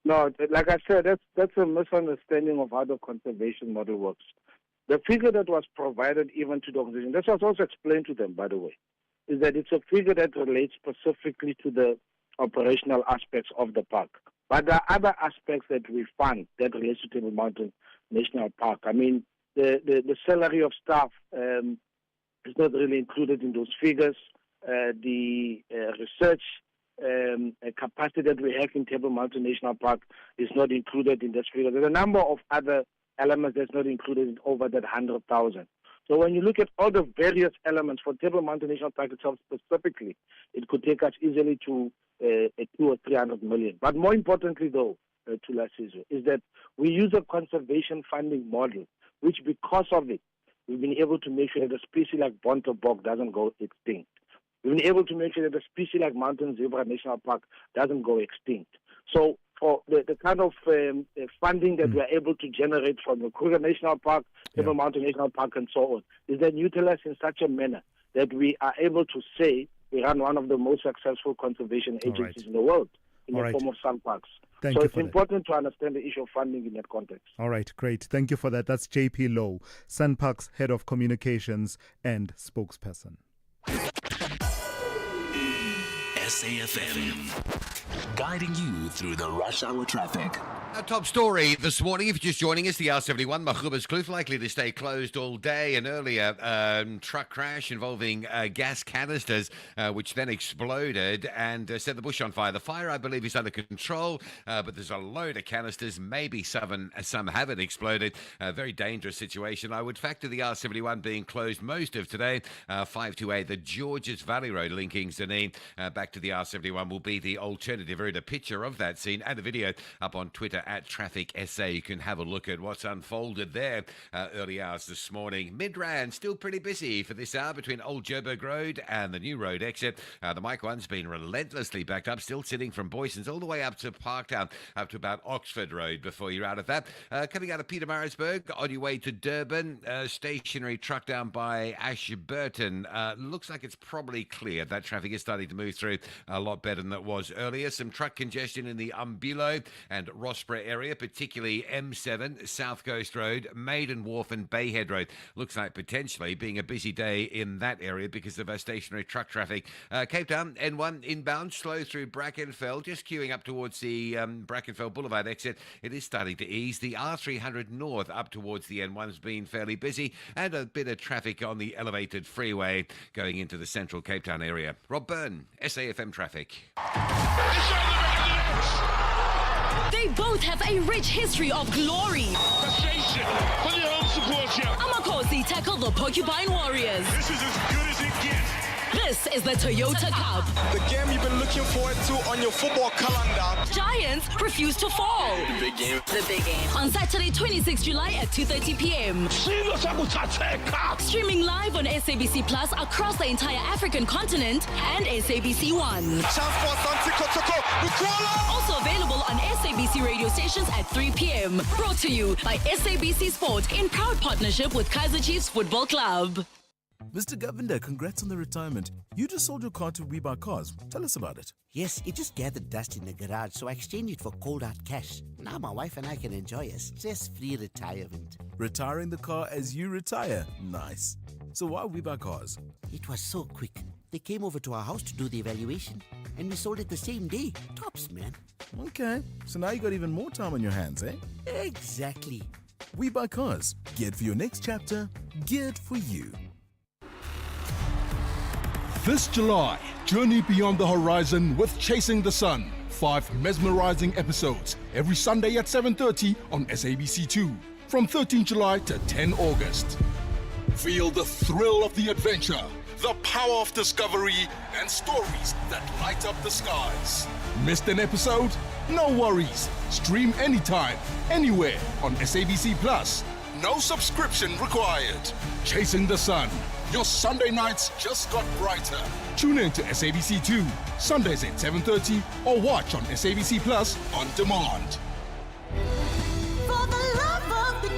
No, like I said, that's a misunderstanding of how the conservation model works. The figure that was provided even to the organization, this was also explained to them, by the way, is that it's a figure that relates specifically to the operational aspects of the park. But there are other aspects that we fund that relates to Table Mountain National Park. I mean, the salary of staff is not really included in those figures. The research capacity that we have in Table Mountain National Park is not included in this figure. There's a number of other elements that's not included in over that 100,000. So when you look at all the various elements for Table Mountain National Park itself specifically, it could take us easily to 200 or 300 million. But more importantly, though, Thulasizwe, is that we use a conservation funding model, which because of it, we've been able to make sure that a species like Bontebok doesn't go extinct. We've been able to make sure that a species like Mountain Zebra National Park doesn't go extinct. So for the kind of funding that we are able to generate from the Kruger National Park, Table Mountain National Park, and so on, is then utilized in such a manner that we are able to say we run one of the most successful conservation agencies in the world in the form of sun parks. So it's important to understand the issue of funding in that context. All right, great. Thank you for that. That's JP Lowe, SAPS Head of Communications and Spokesperson. SAFM, guiding you through the rush hour traffic. Our top story this morning, if you're just joining us, the R71 Machuba's Kloof likely to stay closed all day. An earlier truck crash involving gas canisters, which then exploded and set the bush on fire. The fire, I believe, is under control, but there's a load of canisters. Maybe some haven't exploded. Very dangerous situation. I would factor the R71 being closed most of today. 528, the Georges Valley Road linking Zanine back to the R71 will be the alternative route. A picture of that scene and a video up on Twitter at Traffic SA. You can have a look at what's unfolded there early hours this morning. Midrand still pretty busy for this hour between Old Joburg Road and the New Road exit. The Mike 1's been relentlessly backed up, still sitting from Boyson's all the way up to Parktown, up to about Oxford Road before you're out of that. Coming out of Pietermaritzburg, on your way to Durban, stationary truck down by Ashburton. Looks like it's probably clear. That traffic is starting to move through a lot better than it was earlier. Some truck congestion in the Umbilo and Rossborough area, particularly M7, South Coast Road, Maiden Wharf and Bayhead Road. Looks like potentially being a busy day in that area because of stationary truck traffic. Cape Town, N1 inbound, slow through Brackenfell, just queuing up towards the Brackenfell Boulevard exit. It is starting to ease. The R300 North up towards the N1 has been fairly busy, and a bit of traffic on the elevated freeway going into the central Cape Town area. Rob Byrne, SAFM Traffic. They both have a rich history of glory. Amakosi tackle the Porcupine Warriors. This is as good as it gets. This is the Toyota Cup. The game you've been looking forward to on your football calendar. Giants refuse to fall. The big game. The big game. On Saturday, 26 July at 2:30 p.m. Streaming live on SABC Plus across the entire African continent and SABC One. Also available on SABC radio stations at 3 p.m. Brought to you by SABC Sport in proud partnership with Kaizer Chiefs Football Club. Mr. Govender, congrats on the retirement. You just sold your car to We Buy Cars. Tell us about it. Yes, it just gathered dust in the garage, so I exchanged it for cold hard cash. Now my wife and I can enjoy a stress-free retirement. Retiring the car as you retire. Nice. So why We Buy Cars? It was so quick. They came over to our house to do the evaluation, and we sold it the same day. Tops, man. Okay, so now you got even more time on your hands, eh? Exactly. We Buy Cars. Geared for your next chapter. Geared for you. This July, journey beyond the horizon with Chasing the Sun. 5 mesmerizing episodes every Sunday at 7:30 on SABC2 from 13 July to 10 August. Feel the thrill of the adventure, the power of discovery, and stories that light up the skies. Missed an episode? No worries. Stream anytime, anywhere on SABC Plus. No subscription required. Chasing the Sun. Your Sunday nights just got brighter. Tune in to SABC2 Sundays at 7:30 or watch on SABC Plus on demand. For the love of the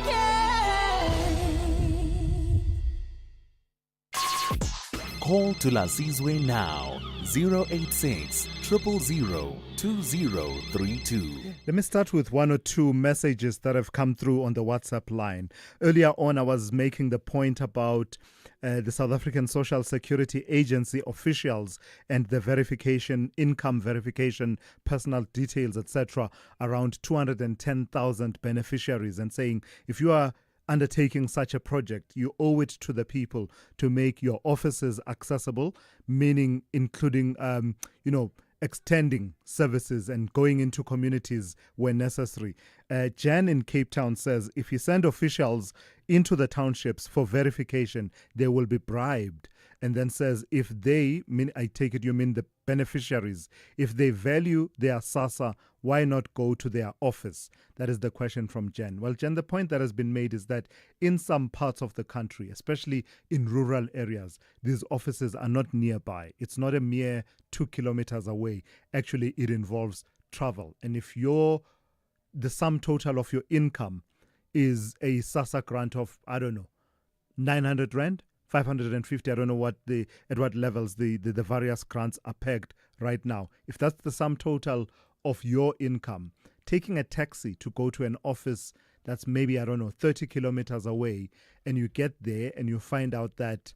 Call Thulasizwe now. 086 000 2032. Let me start with one or two messages that have come through on the WhatsApp line. Earlier on, I was making the point about the South African Social Security Agency officials and the verification, income verification, personal details, etc., around 210,000 beneficiaries, and saying if you are undertaking such a project, you owe it to the people to make your offices accessible, meaning including, extending services and going into communities where necessary. Jan in Cape Town says if you send officials into the townships for verification, they will be bribed. And then says if they, I take it you mean the beneficiaries, if they value their Sassa, why not go to their office? That is the question from Jen. Well, Jen, the point that has been made is that in some parts of the country, especially in rural areas, these offices are not nearby. It's not a mere 2 kilometers away. Actually, it involves travel. And if the sum total of your income is a Sassa grant of, 900 Rand, 550, I don't know at what levels the various grants are pegged right now. If that's the sum total of your income, taking a taxi to go to an office that's maybe, 30 kilometers away, and you get there and you find out that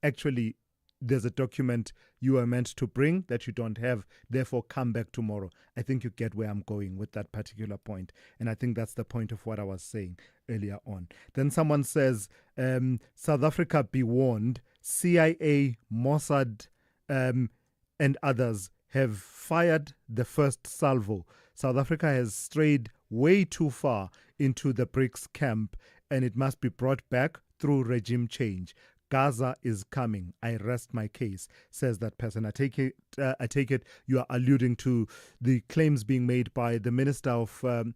actually there's a document you are meant to bring that you don't have, therefore come back tomorrow. I think you get where I'm going with that particular point. And I think that's the point of what I was saying earlier on. Then someone says, South Africa be warned, CIA, Mossad, and others have fired the first salvo. South Africa has strayed way too far into the BRICS camp, and it must be brought back through regime change. Gaza is coming. I rest my case, says that person. I take it you are alluding to the claims being made by the minister in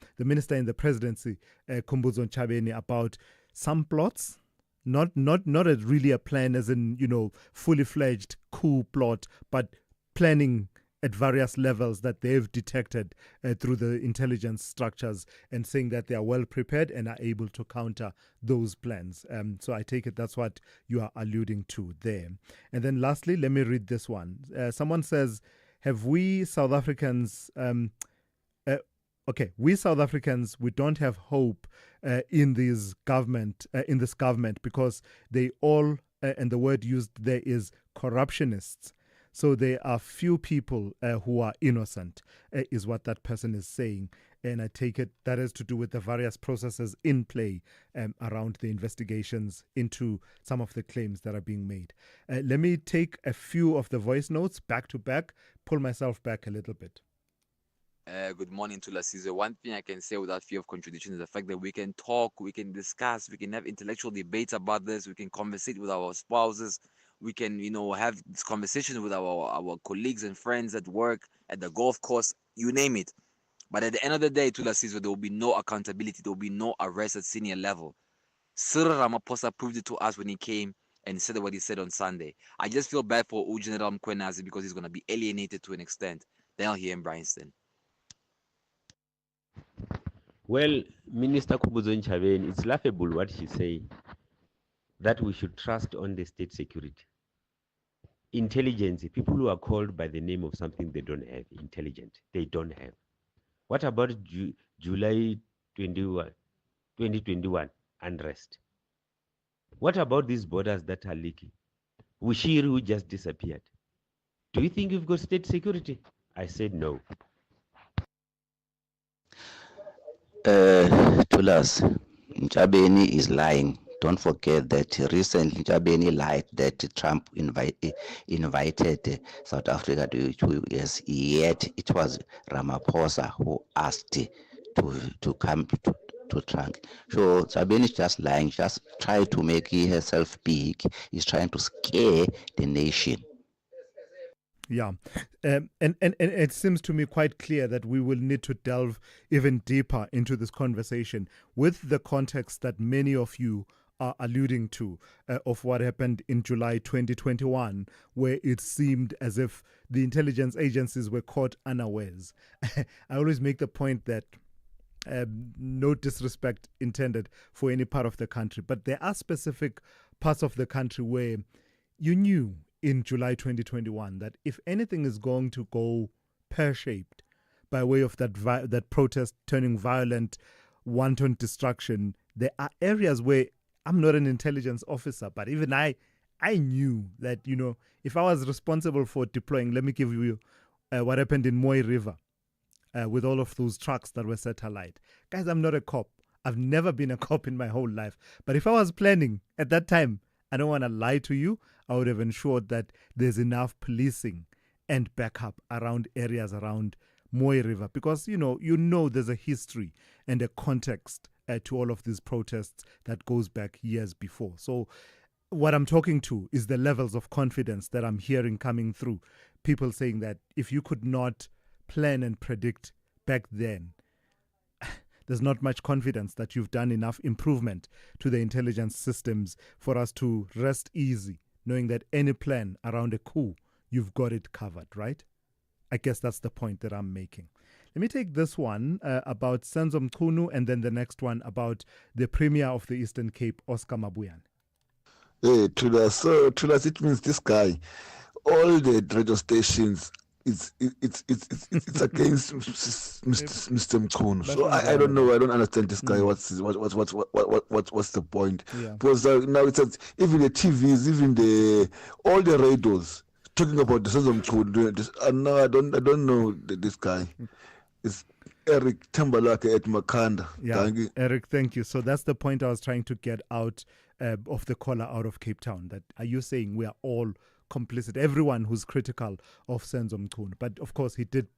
the presidency, Khumbudzo Ntshavheni, about some plots, not really a plan as in fully fledged coup plot, but planning at various levels that they've detected through the intelligence structures, and saying that they are well prepared and are able to counter those plans. So I take it that's what you are alluding to there. And then lastly, let me read this one. Someone says, have we South Africans... we South Africans, we don't have hope in this government because they all, and the word used there is corruptionists. So there are few people who are innocent, is what that person is saying. And I take it that has to do with the various processes in play around the investigations into some of the claims that are being made. Let me take a few of the voice notes back to back, pull myself back a little bit. Good morning, Thulasizwe. One thing I can say without fear of contradiction is the fact that we can talk, we can discuss, we can have intellectual debates about this, we can conversate with our spouses, we can, have this conversation with our colleagues and friends at work, at the golf course, you name it. But at the end of the day, Thulasizwe, there will be no accountability, there will be no arrest at senior level. Cyril Ramaphosa proved it to us when he came and said what he said on Sunday. I just feel bad for General Mkwenazi because he's going to be alienated to an extent. Then I'll hear him, Bryanston. Well, Minister Khumbudzo Ntshavheni, it's laughable what she's saying, that we should trust on the state security. Intelligence, people who are called by the name of something they don't have, intelligent, they don't have. What about July 2021 unrest? What about these borders that are leaking? Ushiri who just disappeared. Do you think you've got state security? I said no. Thulas, Ntshavheni is lying don't forget that recently Jabeni lied that Trump invited South Africa to US, yet it was Ramaphosa who asked to come to Trump. So Jabeni is just lying, just try to make herself big. He's trying to scare the nation. Yeah. And it seems to me quite clear that we will need to delve even deeper into this conversation with the context that many of you are alluding to of what happened in July 2021, where it seemed as if the intelligence agencies were caught unawares. I always make the point that no disrespect intended for any part of the country, but there are specific parts of the country where you knew in July 2021 that if anything is going to go pear-shaped by way of that protest turning violent, wanton destruction, there are areas where I'm not an intelligence officer, but even I knew that, you know, if I was responsible for deploying, let me give you what happened in Moy River with all of those trucks that were set alight. Guys, I'm not a cop. I've never been a cop in my whole life. But if I was planning at that time, I don't want to lie to you, I would have ensured that there's enough policing and backup around areas around Moy River, because you know there's a history and a context to all of these protests that goes back years before. So what I'm talking to is the levels of confidence that I'm hearing coming through. People saying that if you could not plan and predict back then, there's not much confidence that you've done enough improvement to the intelligence systems for us to rest easy, knowing that any plan around a coup, you've got it covered, right? I guess that's the point that I'm making. Let me take this one about Senzo Mchunu, and then the next one about the Premier of the Eastern Cape, Oscar Mabuyane. Hey, Thulas, it means this guy, all the radio stations, it's against Mr. Mchunu. So I don't know. I don't understand this guy. What's the point? Yeah. Because now it's even the TVs, even all the radios talking about the Senzo Mchunu. No, I don't know this guy. It's Eric Tambalake at Makanda. Yeah, Eric, thank you. So that's the point I was trying to get out of the caller out of Cape Town. That are you saying we are all complicit, everyone who's critical of Senzo Mchunu? But of course, he did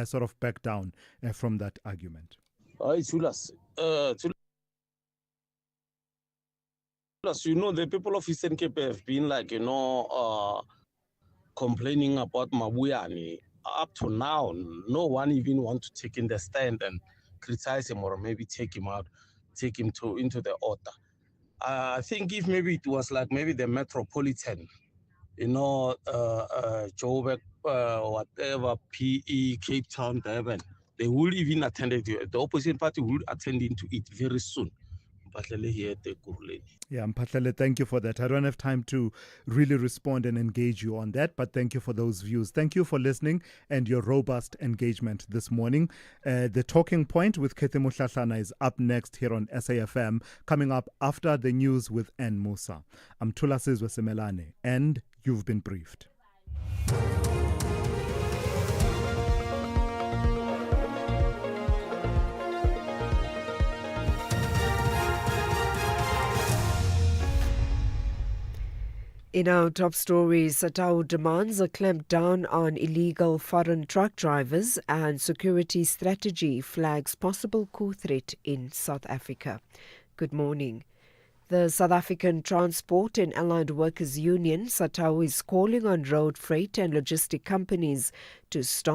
sort of back down from that argument. Hi, Thulas. Thulas, you know, the people of Eastern Cape have been complaining about Mabuyane. Up to now, no one even wants to take in the stand and criticize him or maybe take him out, take him into the order. I think if maybe it was maybe the Metropolitan, Joburg, whatever, PE, Cape Town, Durban, they will even attend it. The opposition party will attend into it very soon. Yeah, Mpatlele, thank you for that. I don't have time to really respond and engage you on that, but thank you for those views. Thank you for listening and your robust engagement this morning. The Talking Point with Kete Motlatlana is up next here on SAFM, coming up after the news with N. Musa. I'm Thulasizwe Simelane, and you've been briefed. In our top stories, Satao demands a clampdown on illegal foreign truck drivers, and security strategy flags possible coup threat in South Africa. Good morning. The South African Transport and Allied Workers Union, Satao, is calling on road freight and logistic companies to stop